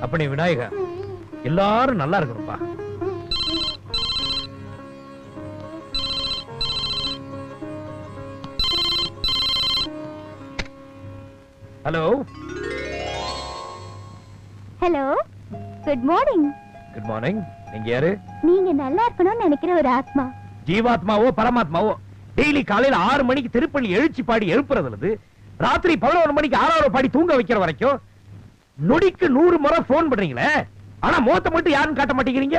அப்படி விநாயகா எல்லாரும் நல்லா இருக்கணும்பா. Hello hello, good morning. Good morning. நீங்க யாரு? நீங்க நல்லா இருக்கணும்னு நினைக்கிற ஒரு ஆத்மா. ஜீவாத்மாவோ பரமாத்மாவோ டெய்லி காலையில 6 மணிக்கு திருப்பள்ளி எழுச்சி பாடி எழுப்புறதுல ராத்திரி 11 மணிக்கு 6 பாடி தூங்க வைக்கிற வரைக்கும் நொடிக்கு 100 முறை போன் பண்றீங்களே, ஆனா முகத்தை மட்டும் யாரும் காட்ட மாட்டேங்கிறீங்க.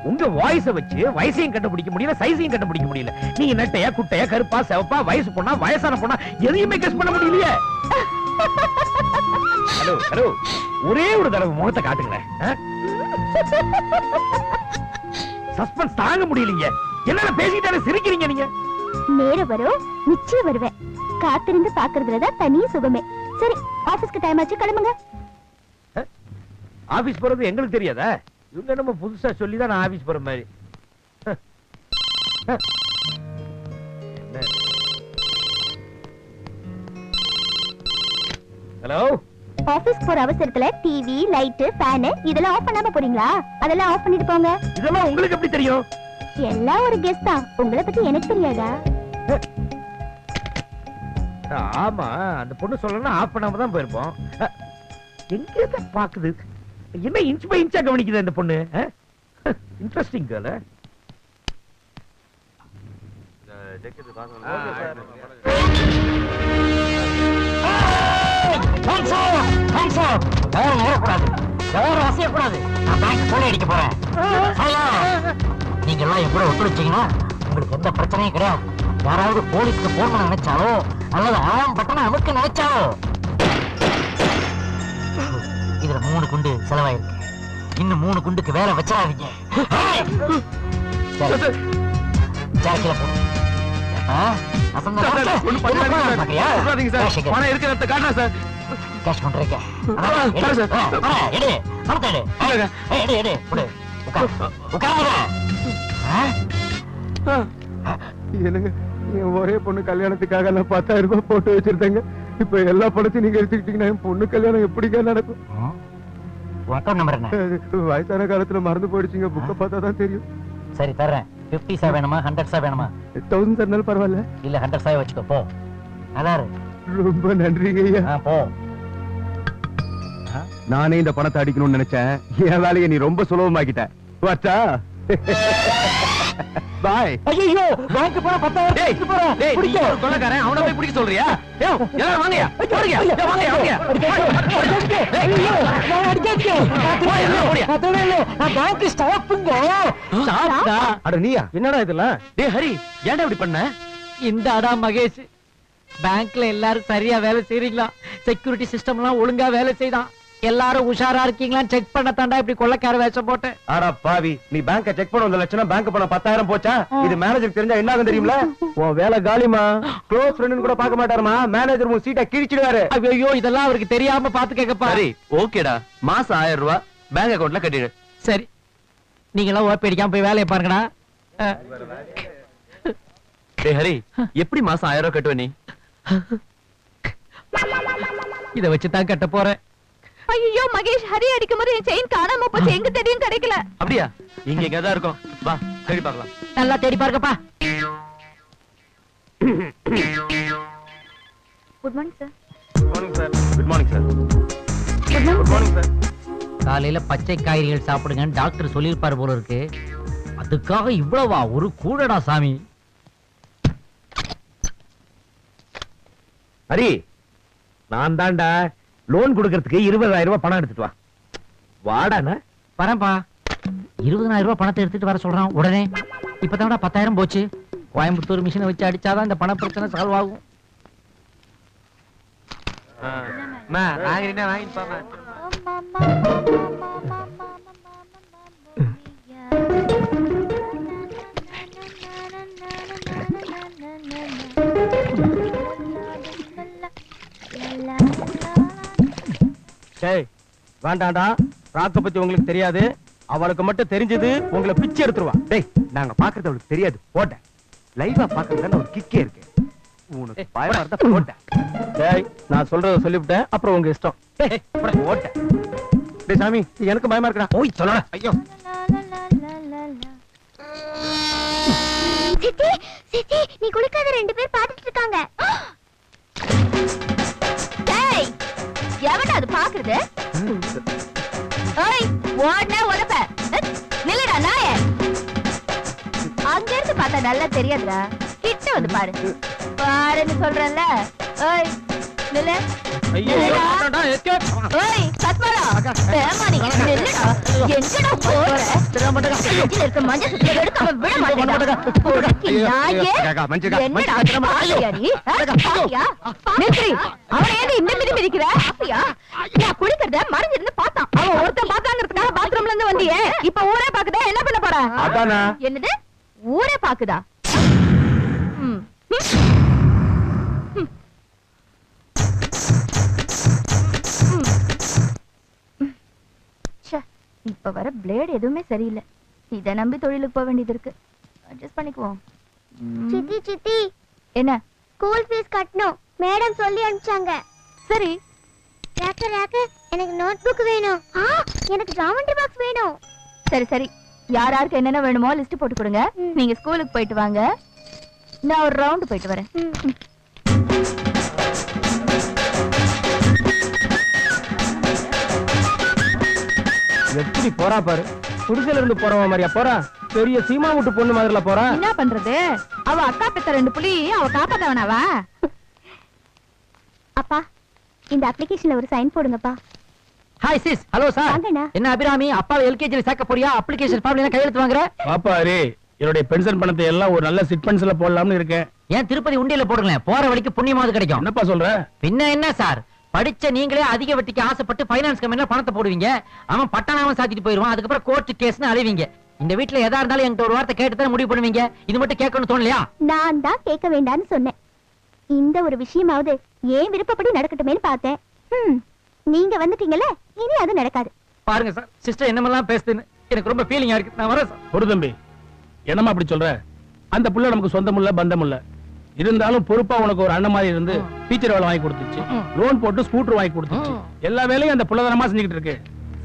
உங்க வாய்ஸ வச்சு வயசையும் கண்டுபிடிக்க முடியல, சைஸையும் கண்டுபிடிக்க முடியல. நீங்க நெட்டையா குட்டையா கருப்பா செவப்பா வயசு பொண்ணா வயசான பொண்ணா எதையுமே கெஸ் பண்ண முடியலையே. ஹலோ ஹலோ, ஒரே ஒரு தடவை முகத்தை காட்டுங்களேன். சஸ்பென்ஸ் தாங்க முடியலீங்க. என்ன பேசிட்டாலே சிரிக்கிறீங்க நீங்க. நேரம் வரும், நிச்சயம் வருவேன். காத்திருந்து பாக்குறதுலதான் தனி சுகமே. சரி, ஆபீஸ்க்கு டைம் ஆச்சு, கிளம்புங்க. ஆபீஸ் போறது எங்களுக்கு தெரியாதா? இவங்க நம்ம புதுசா சொல்லிதான் நான் ஆபீஸ் போற மாதிரி. ஹலோ, ஆபீஸ் போற அவசரத்துல டிவி, லைட், ஃபேன் இதெல்லாம் ஆஃப் பண்ணாம போறீங்களா? அதெல்லாம் ஆஃப் பண்ணிட்டு போங்க. இதெல்லாம் உங்களுக்கு எப்படி தெரியும்? எல்லாம் ஒரு கெஸ் தான். உங்களை பத்தி எனக்கு தெரியாதா? ஆமா, அந்த பொண்ணு சொல்லணும்னா ஆஃப் பண்ணாம தான் போயிருப்போம். எங்க பாக்குது? என்ன இன்ச் பை இன்ச்சா கவனிக்குது அந்த பொண்ணு? Interesting girl. நீங்க எல்லாம் எப்படி ஒத்துழைச்சீங்கன்னா உங்களுக்கு எந்த பிரச்சனையும் கிடையாது. யாராவது போலீஸ்க்கு போன் பண்ண நினைச்சாலோ அல்லது ஆழம் பட்டனை அமுக்க நினைச்சாலோ இதுல 3 குண்டு செலவாயிருக்கு. இன்னும் 3 குண்டுக்கு வேலை வச்சிடாதீங்க. ஜாக்கில போடு. கேஷ் கொண்டு இருக்க. என்னங்க, என் ஒரே பொண்ணு கல்யாணத்துக்காக நான் 10,000 ரூபாய் போட்டு வச்சிருந்தேங்க. இப்ப எல்லா பணத்தையும் நீங்க எடுத்துக்கிட்டீங்கன்னா என் பொண்ணு கல்யாணம் எப்படிங்க நடக்கும்? அக்கௌண்ட் நம்பர் என்ன? வயசான காலத்துல மறந்து போயிடுச்சுங்க. புக்க பார்த்தா தான் தெரியும். சரி தர்றேன். 50 வேணுமா 100 வேணுமா? 1000 தரனாலும் பரவாயில்ல. இல்ல 100 வச்சுக்கோ போ. அதாரு. ரொம்ப நன்றிங்க ஐயா. போ. நானே இந்த பணத்தை அடிக்கணும்னு நினைச்சேன். என் வேலையை நீ ரொம்ப சுலபமாக்கிட்ட. வாச்சா பாய். ஐயோ, பேங்க் போற 10,000 போறேன். டேய், நீ ஒரு கொலைகாரன், அவனை போய் பிடிக்க சொல்றியா? ஏய், எல்லாரும் வாங்கயா. போறியா? வாங்கயா, வாங்கயா. ஐயோ, நான் அடிச்சேன். நான் தொடல. நான் பேங்க் ஸ்டாஃப்ங்க. ஸ்டாஃப்டா? அட நீயா? என்னடா இதெல்லாம்? டேய் ஹரி, ஏன்டா இப்படி பண்ண? இந்த அடா மகேஷ், பேங்க்ல எல்லாரும் சரியா வேலை செய்றீங்களா? செக்யூரிட்டி சிஸ்டம்லாம் ஒழுங்கா வேலை செய்தான். எல்லாரும் உஷாரா இருக்கீங்களான்னு செக் பண்ண தாண்டா இப்படி கொள்ளைக்கார வேஷம் போட்டு. ஆடா பாவி, நீ பேங்க செக் பண்ண வந்த லட்சணம் பேங்க் பணம் 10,000 போச்சா? இது மேனேஜருக்கு தெரிஞ்சா என்ன ஆகும் தெரியுமா? உன் வேலை காலிமா. க்ளோஸ் ஃப்ரெண்ட்னு கூட பார்க்க மாட்டாருமா. மேனேஜர் உன் சீட்டை கிழிச்சிடுவாரு. ஐயோ, இதெல்லாம் அவருக்கு தெரியாம பாத்து கேட்கப்பா. சரி, ஓகேடா. மாசம் 1000 ரூபாய் பேங்க் அக்கவுண்ட்ல கட்டிடு. சரி, நீங்க எல்லாம் ஓப்பி அடிக்காம போய் வேலையை பாருங்கடா. டேய் ஹரி, எப்படி மாசம் 1000 ரூபாய் கட்டுவ நீ? இத வச்சு தான் கட்ட போறேன். ஐயோ மகேஷ், ஹரி அடிக்கும் போது என் செயின் காணாம போச்சு. எங்க தேடியும் கிடைக்கல. அப்படியா? இங்க எங்கதான் இருக்கும். வா தேடி பார்க்கலாம். நல்லா தேடி பாருங்கப்பா. Good morning sir. Good morning sir. Good morning sir. Good morning sir. காலையில பச்சை காய்கறிகள் சாப்பிடுங்கன்னு டாக்டர் சொல்லியிருப்பாரு போல இருக்கு. அதுக்காக இவ்வளவா? ஒரு கூடடா சாமி. ஹரி, நான் தாண்டா லோன் கொடுக்கறதுக்கு 20,000 ரூபாய் பணம் எடுத்துட்டு வா. வாடானா? வரேன்பா. 20,000 ரூபாய் பணத்தை எடுத்துட்டு வர சொல்றான் உடனே. இப்பதான்டா 10,000 போச்சு. கோயம்புத்தூர் மிஷினை வச்சு அடிச்சாதான் இந்த பண பிரச்சனை சால்வ் ஆகும். வேண்டாண்டா, ராக்க பத்தி உங்களுக்கு தெரியாது. அவளுக்கு மட்டும் தெரிஞ்சது உங்களை பிச்சு எடுத்துருவா. டேய், நாங்க பாக்குறது அவளுக்கு தெரியாது. போட்டேன் லைவா பாக்குறதுல ஒரு கிக்கே இருக்கு. உனக்கு பயமா இருந்தா போட்டேன். டேய் நான் சொல்றத சொல்லிவிட்டேன், அப்புறம் உங்க இஷ்டம். ஓட்ட டேய் சாமி எனக்கு பயமா இருக்குடா. போய் சொல்லல. ஐயோ சித்தி சித்தி நீ குளிக்காத 2 பேர் பாத்துட்டு இருக்காங்க. டேய் எவன அது பாக்குறது? ஏய் ஓடனே உலப்ப நில்லுடா நாயே. அங்க இருந்து பார்த்தா நல்லா தெரியாதுடா, கிட்ட வந்து பாரு. பாருன்னு சொல்றேன்ல. ஏய் நில்லு. ஐயோ நில்லுடா. ஏய் கஸ்மரா பேமானி நில்லுடா. எங்கடா போற? நெஞ்சில இருக்க மஞ்சள் சுத்திய எடுக்காம விட மாட்டேடா. பொறுக்கி நாயே. என்னடா பாவியா நீ? பாவியா? நித்ரி அவனை ஏன் இந்த மிதி மிதிக்கிற? பாவியா? நான் குளிக்கிறத மறைஞ்சிருந்து பார்த்தான். அவன் ஒருத்தன் பார்த்தாங்கிறதுக்காக பாத்ரூம்ல இருந்து வந்தியே. இப்ப ஊரே பாக்குதா, என்ன பண்ண போற? அதானே. என்னது ஊரே பாக்குதா? ம். இப்ப வர பிளேட் எதுவுமே சரியில்லை. இத நம்பி தொழிலுக்கு போக வேண்டியது இருக்கு. அட்ஜஸ்ட் பண்ணிக்குவோம். சித்தி சித்தி என்ன? ஸ்கூல் ஃபீஸ் கட்டணும், மேடம் சொல்லி அனுப்பிச்சாங்க. சரி ராக்கு ராக்கு எனக்கு நோட் புக் வேணும். எனக்கு ஜாமெண்ட்ரி பாக்ஸ் வேணும். சரி சரி, யார் யாருக்கு என்னென்ன வேணுமோ லிஸ்ட் போட்டு கொடுங்க. நீங்க ஸ்கூலுக்கு போயிட்டு வாங்க, நான் ஒரு ரவுண்ட் போயிட்டு வரேன். எப்படி போறா பாரு, குடிசையில இருந்து போறவன் மாதிரியா போறா? பெரிய சீமா விட்டு பொண்ணு மாதிரில போறா. என்ன பண்றது, அவ அக்கா பெத்த 2 புலி அவ காப்பாத்தவனாவா? அப்பா இந்த அப்ளிகேஷன்ல ஒரு சைன் போடுங்கப்பா. Hi sis. Hello sir. வாங்கண்ணா. என்ன அபிராமி, அப்பாவை எல்கேஜில சேர்க்க போறியா? அப்ளிகேஷன் ஃபார்ம்ல கையெழுத்து வாங்குற? பாப்பாரு, என்னுடைய பென்ஷன் பணத்தை எல்லாம் ஒரு நல்ல சிட் ஃபண்ட்ஸ்ல போடலாம்னு இருக்கேன். ஏன் திருப்பதி உண்டியல போடுங்களேன், போற வழிக்கு புண்ணியமாவது கிடைக்கும். என்னப்பா சொல்ற? பின்ன என்ன சார், படிச்ச நீங்களே அதிக வட்டிக்கு ஆசைப்பட்டு ஃபைனான்ஸ் கம்பெனில பணத்தை போடுவீங்க. அவன் பட்டனாம சாத்திட்டு போயிருவான். அதுக்கப்புறம் கோர்ட் கேஸ்னு அலைவீங்க. இந்த வீட்ல எதா இருந்தாலும் என்கிட்ட ஒரு வார்த்தை கேட்டு தான் முடிவு பண்ணுவீங்க. இது மட்டும் கேட்கணும்னு தோணலையா? நான் தான் கேட்க வேண்டாம்னு சொன்னேன். இந்த ஒரு விஷயமாவது ஏன் விருப்பப்படி நடக்கட்டுமேன்னு பார்த்தேன். நீங்க வந்துட்டீங்கல்ல, இனி அது நடக்காது. பாருங்க சார், சிஸ்டர் என்னமெல்லாம் பேசுதுன்னு எனக்கு ரொம்ப ஃபீலிங்கா இருக்கு. நான் வரேன் சார். ஒரு தம்பி, என்னமா அப்படி சொல்ற? அந்த புள்ள நமக்கு சொந்தம் இல்ல, பந்தம் இல்ல. இருந்தாலும் பொறுப்பா உனக்கு ஒரு அண்ணன் மாதிரி இருந்து டீச்சர் வேலை வாங்கி கொடுத்துச்சு, லோன் போட்டு ஸ்கூட்டர் வாங்கி கொடுத்துச்சு. எல்லா வேலையும் அந்த புள்ளதனமா செஞ்சுக்கிட்டு இருக்கு.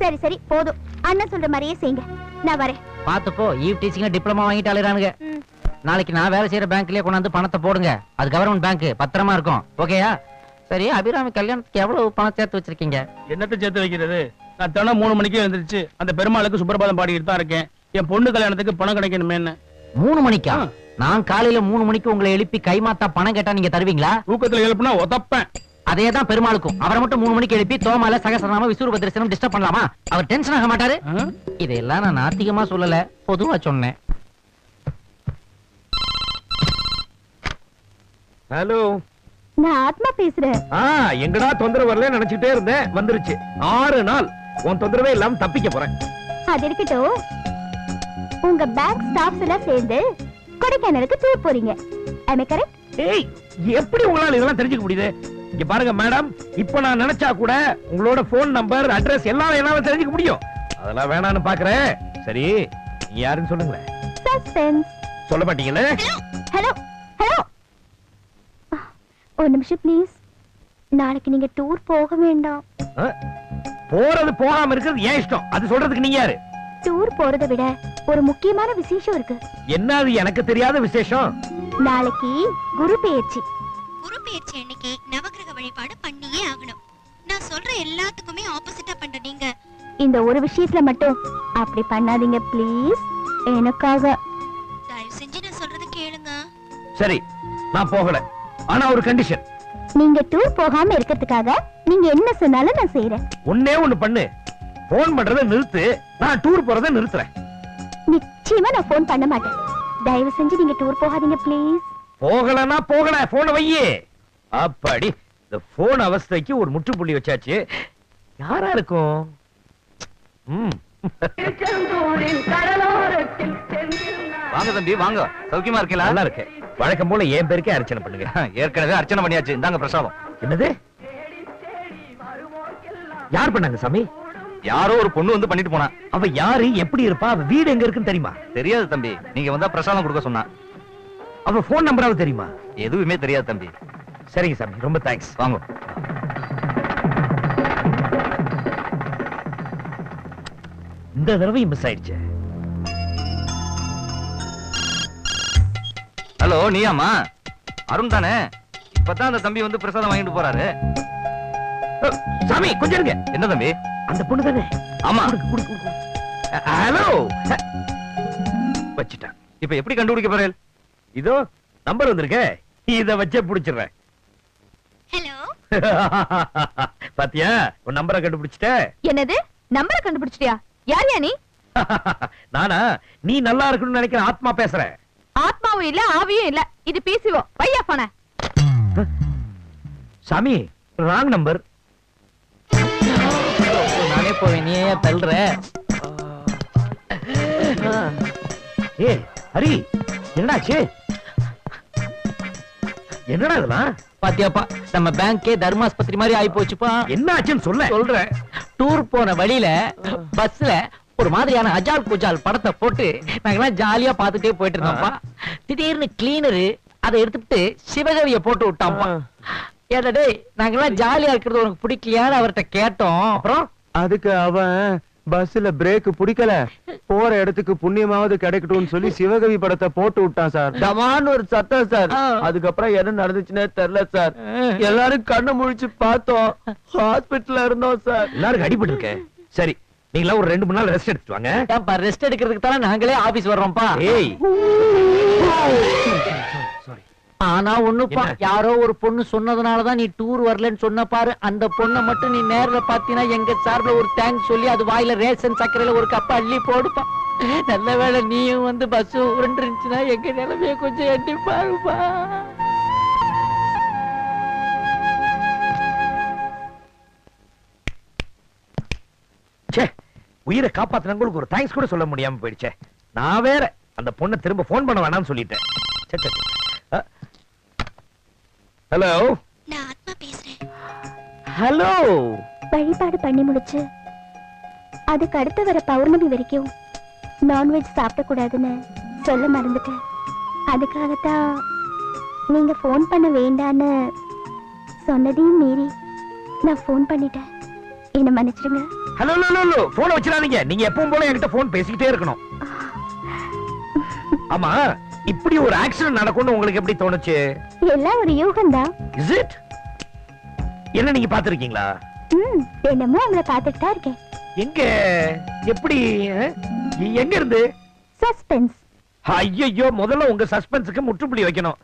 சரி சரி போதும், அண்ணன் சொல்ற மாதிரியே செய்யுங்க. நான் வரேன். பாத்துப்போ, ஈவ் டீச்சிங்ல டிப்ளமா வாங்கிட்டு அலையறானுங்க. நாளைக்கு நான் வேலை செய்யற பேங்க்லயே கொண்டாந்து பணத்தை போடுங்க. அது கவர்மெண்ட் பேங்க், பத்திரமா இருக்கும். ஓகேயா? சரி, அபிராமி கல்யாணத்துக்கு எவ்வளவு பணம் சேர்த்து வச்சிருக்கீங்க? என்னத்தை சேர்த்து வைக்கிறது? நான் தினம் 3 மணிக்கே எழுந்திருச்சு அந்த பெருமாளுக்கு சுப்பிரபாதம் பாடிக்கிட்டு தான் இருக்கேன். என் பொண்ணு கல்யாணத்துக்கு பணம் கிடைக்கணுமே. 3 மணிக்கா? நான் காலையில 3 மணிக்கு உங்களை எழுப்பி கைமாத்தா பணம் கேட்டா நீங்க தருவீங்களா? தூக்கத்துல எழுப்புனா உதப்பேன். அதேதான் பெருமாளுக்கும். அவரை மட்டும் 3 மணிக்கு எழுப்பி தோமால சகசரநாம விசுவ தரிசனம் டிஸ்டர்ப் பண்ணலாமா? அவர் டென்ஷன் ஆக மாட்டாரு? இதெல்லாம் நான் நாத்திகமா சொல்லல, பொதுவா சொன்னேன். ஹலோ, நான் ஆத்மா பேசுறேன். எங்கடா தொந்தரவு வரல நினைச்சிட்டே இருந்தேன், வந்துருச்சு. 6 நாள் உன் தொந்தரவே இல்லாம தப்பிக்க போறேன். அது இருக்கட்டும், உங்க பேங்க் ஸ்டாஃப்ஸ் எல்லாம் சேர்ந்து கொடைக்கானலுக்கு டூர் போறீங்க. am I correct? ஏய், எப்படி உங்களால இதெல்லாம் தெரிஞ்சுக்க முடியுது? இங்க பாருங்க மேடம், இப்ப நான் நினைச்சா கூட உங்களோட போன் நம்பர், அட்ரஸ் எல்லாம் என்னால தெரிஞ்சுக்க முடியும். அதெல்லாம் வேணான்னு பாக்குறேன். சரி, நீங்க யாருன்னு சொல்லுங்களேன். Suspense. சொல்ல மாட்டீங்களே? ஹலோ ஹலோ, ஒரு நிமிஷம் ப்ளீஸ். நாளைக்கு நீங்க டூர் போக வேண்டாம். போறது போகாம இருக்கிறது ஏன் இஷ்டம். அது சொல்றதுக்கு நீங்க யாரு? டூர் போறதை விட ஒரு முக்கியமான விசேஷம் இருக்கு. என்ன அது எனக்கு தெரியாத விசேஷம்? நாளைக்கு குரு பெயர்ச்சி. குரு பெயர்ச்சி அன்னைக்கு நவகிரக வழிபாடு பண்ணியே ஆகணும். நான் சொல்ற எல்லாத்துக்குமே ஆப்போசிட்டா பண்ற நீங்க இந்த ஒரு விஷயத்துல மட்டும் அப்படி பண்ணாதீங்க ப்ளீஸ், எனக்காக. தயவு செஞ்சு நான் சொல்றத கேளுங்க. சரி, நான் போகல. ஆனா ஒரு கண்டிஷன். நீங்க டூர் போகாம இருக்கிறதுக்காக நீங்க என்ன சொன்னாலும் நான் செய்யறேன். ஒண்ணே ஒண்ணு பண்ணு, போன் பண்றதை நிறுத்து. நான் டூர் போறதை நிறுத்துறேன். நிச்சயமா நான் போன் பண்ண மாட்டேன். தயவு செஞ்சு நீங்க டூர் போகாதீங்க ப்ளீஸ். போகலன்னா போகல, போன வையே. அப்படி இந்த போன் அவஸ்தைக்கு ஒரு முற்றுப்புள்ளி வச்சாச்சு. யாரா இருக்கும்? வாங்க தம்பி வாங்க, சௌக்கியமா இருக்கீங்களா? நல்லா இருக்கு. வழக்கம் போல என் பேருக்கே அர்ச்சனை பண்ணுங்க. ஏற்கனவே அர்ச்சனை பண்ணியாச்சு, இந்தாங்க பிரசாதம். என்னது? யார் பண்ணாங்க சாமி? யாரோ ஒரு பொண்ணு வந்து பண்ணிட்டு போனா. அவ யாரு, எப்படி இருப்பா, அவ வீடு எங்க இருக்குன்னு தெரியுமா? தெரியாது தம்பி, நீங்க வந்தா பிரசாதம் கொடுக்க சொன்னா. அவ போன் நம்பராவது தெரியுமா? எதுவுமே தெரியாது தம்பி. சரிங்க சாமி, ரொம்ப தேங்க்ஸ். வாங்க. இந்த தடவை மிஸ் ஆயிடுச்சு. ஹலோ, நீயாமா? அருண் தானே? இப்பதான் அந்த தம்பி வந்து பிரசாதம் வாங்கிட்டு போறாரு. சாமி கொஞ்சம் இருங்க. என்ன தம்பி? அந்த பொண்ணு தானே? ஆமா. ஹலோ, வச்சிட்டேன். இப்ப எப்படி கண்டுபிடிக்க போறேன்? இதோ நம்பர் வந்திருக்கே, இத வச்சே புடிச்சிடுறேன். ஹலோ. பாத்தியா, உன் நம்பரை கண்டுபிடிச்சிட்ட. என்னது நம்பரை கண்டுபிடிச்சிட்டியா? யார் நீ? நானா? நீ நல்லா இருக்கணும்னு நினைக்கிற ஆத்மா பேசுறேன். ஆத்மாவும் இல்ல ஆவியும் இல்ல, இது பிசிஓ. பையா போன சாமி, ராங் நம்பர். நானே போவேன், நீ ஏன் தள்ளுற? ஏ ஹரி, என்னாச்சு? என்னடா இதெல்லாம்? பாத்தியாப்பா, நம்ம பேங்கே தர்மாஸ்பத்திரி மாதிரி ஆயி போச்சுப்பா. என்ன ஆச்சுன்னு சொல்றேன். டூர் போன வழியில பஸ்ல ஒரு மாதிரியான அஜால் குஜால் படத்தை போட்டு நாங்கெல்லாம் ஜாலியா பாத்துட்டே போயிட்டு இருந்தோம்ப்பா. திடீர்னு கிளீனரு அதை எடுத்துட்டு சிவகவிய போட்டு விட்டான்ப்பா. ஏடா நாங்கெல்லாம் ஜாலியா இருக்கிறது உனக்கு பிடிக்கலையான்னு அவர்கிட்ட கேட்டோம். அப்புறம் அதுக்கு அவன் பஸ்ல பிரேக் பிடிக்கல, போற இடத்துக்கு புண்ணியமாவது கிடைக்கட்டும்னு சொல்லி சிவகவி படத்தை போட்டு விட்டான் சார். டமான்னு ஒரு சத்தம் சார். அதுக்கப்புறம் என்ன நடந்துச்சுன்னே தெரியல சார். எல்லாரும் கண்ணு முழிச்சு பார்த்தோம், ஹாஸ்பிட்டல்ல இருந்தோம் சார். எல்லாருக்கும் அடிபட்டு இருக்கு. சரி, நீங்களா ஒரு 2-3 நாள் ரெஸ்ட் எடுத்துட்டு வாங்க. ஏன்பா ரெஸ்ட் எடுக்கிறதுக்கு தானே நாங்களே ஆபீஸ் வர்றோம்ப்பா. ஏய், ஆனா ஒண்ணுப்பா, என்ன? யாரோ ஒரு பொண்ணு சொன்னதுனாலதான் நீ டூர் வரலன்னு சொன்ன பாரு. அந்த பொண்ணை மட்டும் நீ நேர்ல பாத்தீங்கன்னா எங்க சார்பில் ஒரு தேங்க்ஸ் சொல்லி அது வாயில ரேஷன் சக்கரையில ஒரு கப்ப அள்ளி போடுப்பா. நல்ல வேளை நீயும் வந்து பஸ் உருண்டுருந்துச்சுன்னா எங்க நிலைமைய கொஞ்சம் எட்டி பாருப்பா. ச்சே, உயிரை காப்பாத்துனவங்களுக்கு ஒரு தேங்க்ஸ் கூட சொல்ல முடியாம போயிடுச்சே. நான் வேற அந்த பொண்ணை திரும்ப போன் பண்ண வேணாம்னு சொல்லிட்டேன். ஹலோ. நான் ஆத்மா பேசுறேன். ஹலோ. வழிபாடு பண்ணி முடிச்சு அதுக்கு அடுத்து வர பௌர்ணமி வரைக்கும் நான்வெஜ் சாப்பிடக்கூடாதுன்னு சொல்ல மறந்துட்டேன். அதுக்காகத்தான் நீங்க போன் பண்ண வேண்டான்னு சொன்னதையும் மீறி நான் போன் பண்ணிட்டேன். என்ன மன்னிச்சிடுங்க. ஹலோ ஹலோ, போன் வச்சிடாதீங்க. நீங்க எப்பவும் போல என்கிட்ட போன் பேசிக்கிட்டே இருக்கணும். ஆமா, இப்படி ஒரு ஆக்சிடென்ட் நடக்கும்னு உங்களுக்கு எப்படி தோணுச்சு? எல்லாம் ஒரு யூகம் தான். Is it? என்ன நீங்க பாத்திருக்கீங்களா? என்னமோ உங்களை பார்த்துட்டு தான் இருக்கேன். எங்க? எப்படி? எங்க இருந்து? சஸ்பென்ஸ். ஐயோ, முதல்ல உங்க சஸ்பென்ஸுக்கு முற்றுப்புள்ளி வைக்கணும்.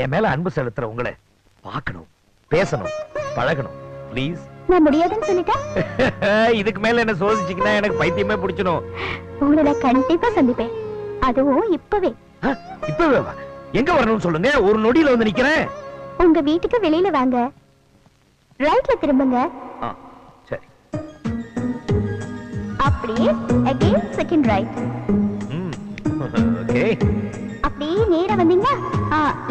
என் மேல அன்பு செலுத்துற உங்களை பார்க்கணும், பேசணும், பழகணும். ப்ளீஸ். நான் முடியாதுன்னு சொல்லிட்டேன். இதுக்கு மேல என்ன சோதிச்சீங்கன்னா எனக்கு பைத்தியமே பிடிச்சிடும். உங்களை நான் கண்டிப்பா சந்திப்பேன், அதுவும் இப்பவே. இப்பவே வா. எங்க வரணும்னு சொல்லுங்க, ஒரு நொடியில வந்து நிக்கிறேன். உங்க வீட்டுக்கு வெளியில வாங்க, ரைட்ல திரும்புங்க. சரி. அப்படியே again second right. ஓகே. அப்படியே நேரா வந்தீங்கன்னா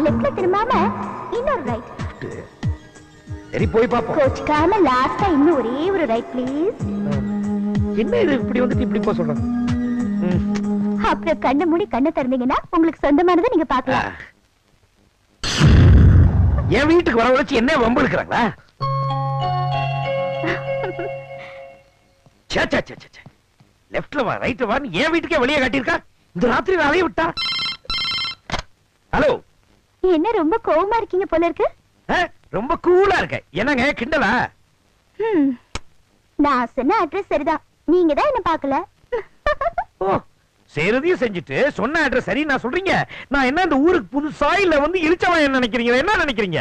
லெஃப்ட்ல திரும்பாம இன்னொரு ரைட். சரி, போய் பாப்போம். கோச்சுக்காம லாஸ்டா இன்னும் ஒரே ஒரு ரைட் ப்ளீஸ். என்ன இது இப்படி வந்துட்டு இப்படி போ சொல்றேன். அப்புறம் கண்ணை மூடி கண்ணை திறந்தீங்கன்னா உங்களுக்கு சொந்தமானதை நீங்க பார்க்கலாம். என் வீட்டுக்கு வர வச்சு என்ன வம்பு எடுக்கிறாங்களா? லெஃப்ட்ல வா ரைட்ல வா, என் வீட்டுக்கே வெளியே காட்டியிருக்கா. இந்த ராத்திரி வேலையை விட்டா. ஹலோ. என்ன ரொம்ப கோவமா இருக்கீங்க போல இருக்கு? ரொம்ப கூலா இருக்க. என்னங்க கிண்டலா? நான் சொன்ன அட்ரஸ் சரிதான், நீங்க தான் என்ன பார்க்கல. ஓ, செய்யறதையும் செஞ்சுட்டு சொன்ன அட்ரஸ் சரி நான் சொல்றீங்க. நான் என்ன இந்த ஊருக்கு புதுசா இல்ல வந்து இழிச்சவன் என்ன நினைக்கிறீங்க? என்ன நினைக்கிறீங்க?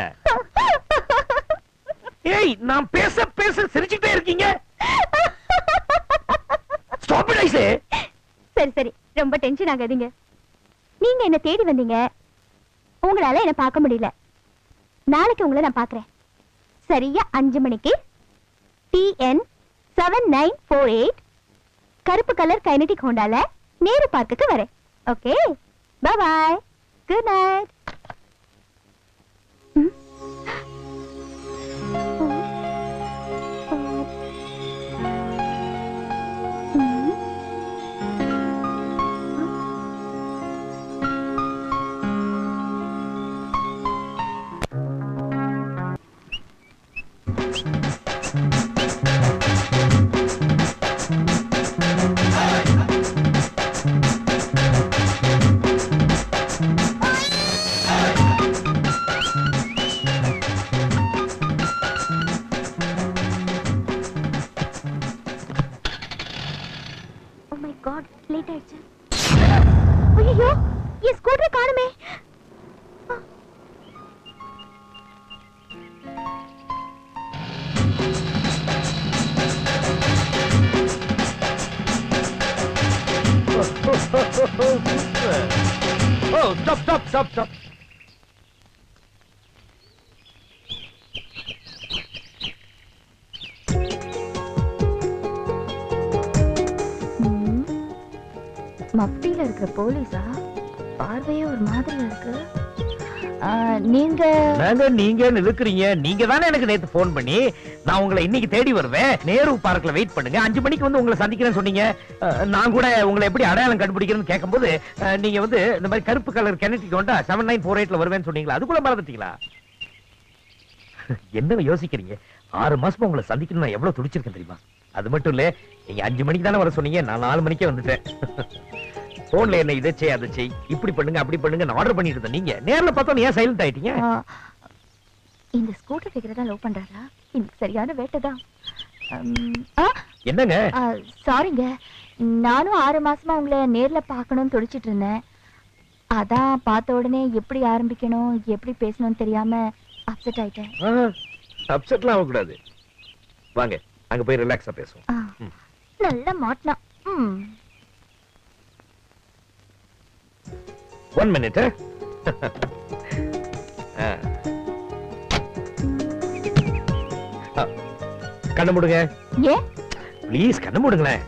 ஏய், நான் பேச பேச சிரிச்சுட்டே இருக்கீங்க. ஸ்டாப் இட் ஐ சே. சரி சரி, ரொம்ப டென்ஷன் ஆகாதீங்க. நீங்க என்ன தேடி வந்தீங்க, உங்களால என்ன பார்க்க முடியல. நாளைக்கு உங்களை நான் பார்க்கறேன். சரியா 5 மணிக்கு TN 7948 கருப்பு கலர் கைனடிக் ஹோண்டால நேரு பார்க்குக்கு வரேன். Okay, bye bye, good night. Stop stop. மப்டியில இருக்கிற போலீஸா? பார்வையே ஒரு மாதிரியா இருக்கு. நீங்க நீங்க இருக்கிறீங்க. நீங்க தானே எனக்கு நேத்து போன் பண்ணி நான் உங்களை இன்னைக்கு தேடி வருவேன், நேரு பார்க்ல வெயிட் பண்ணுங்க, 5 மணிக்கு வந்து உங்களை சந்திக்கிறேன்னு சொன்னீங்க. நான் கூட உங்களை எப்படி அடையாளம் கண்டுபிடிக்கிறேன்னு கேட்கும்போது நீங்க வந்து இந்த மாதிரி கருப்பு கலர் கிணட்டிக்கு வந்தா 7948ல வருவேன்னு சொன்னீங்களா? அதுக்குள்ள மறந்துட்டீங்களா? என்ன யோசிக்கிறீங்க? 6 மாசமா உங்களை சந்திக்கணும் நான் எவ்வளவு துடிச்சிருக்கேன் தெரியுமா? அது மட்டும் இல்ல, நீங்க 5 மணிக்கு தானே வர சொன்னீங்க, நான் 4 மணிக்கே வந்துட்டேன். போன்ல என்ன இதை செய் அதை செய், இப்படி பண்ணுங்க அப்படி பண்ணுங்க ஆர்டர் பண்ணிட்டு இருந்தேன். நீங்க நேர்ல பார்த்தா ஏன் சைலண்ட் ஆயிட்டீங்க? இந்த ஸ்கூட்டர் ஃபிகர் தான் லவ் பண்றாரா? இன்னைக்கு சரியான வேட்டைதான். என்னங்க? சாரிங்க, நானும் 6 மாசமா உங்களை நேர்ல பார்க்கணும்னு துடிச்சிட்டு இருந்தேன். அதான் பார்த்த உடனே எப்படி ஆரம்பிக்கணும் எப்படி பேசணும்னு தெரியாம அப்செட் ஆயிட்டேன். அப்செட்லாம் ஆகக்கூடாது. வாங்க அங்க போய் ரிலாக்ஸா பேசுவோம். நல்ல மாட்டினா. 1 minute. கண்ண மூடுங்க. ஏன்? ப்ளீஸ் கண்ண மூடுங்களேன்.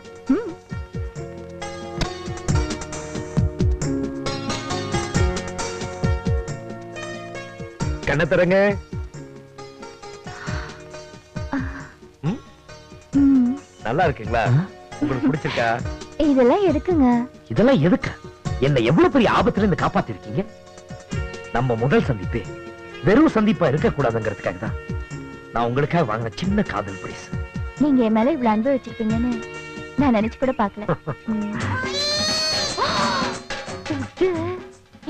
கண்ண தரங்க. நல்லா இருக்குங்களா? உங்களுக்கு பிடிச்சிருக்கா? இதெல்லாம் எதுக்குங்க? இதெல்லாம் எதுக்கு? என்ன எவ்வளவு பெரிய ஆபத்துல இருந்து காப்பாத்தி இருக்கீங்க. நம்ம முதல் சந்திப்பே வெறும் சந்திப்பா இருக்க கூடாதுங்கிறதுக்காக தான் நான் உங்களுக்காக வாங்கின சின்ன காதல் பரிசு. நீங்க என் மேல இவ்வளவு அன்பு வச்சிருப்பீங்கன்னு நான் நினைச்சு கூட பாக்கல.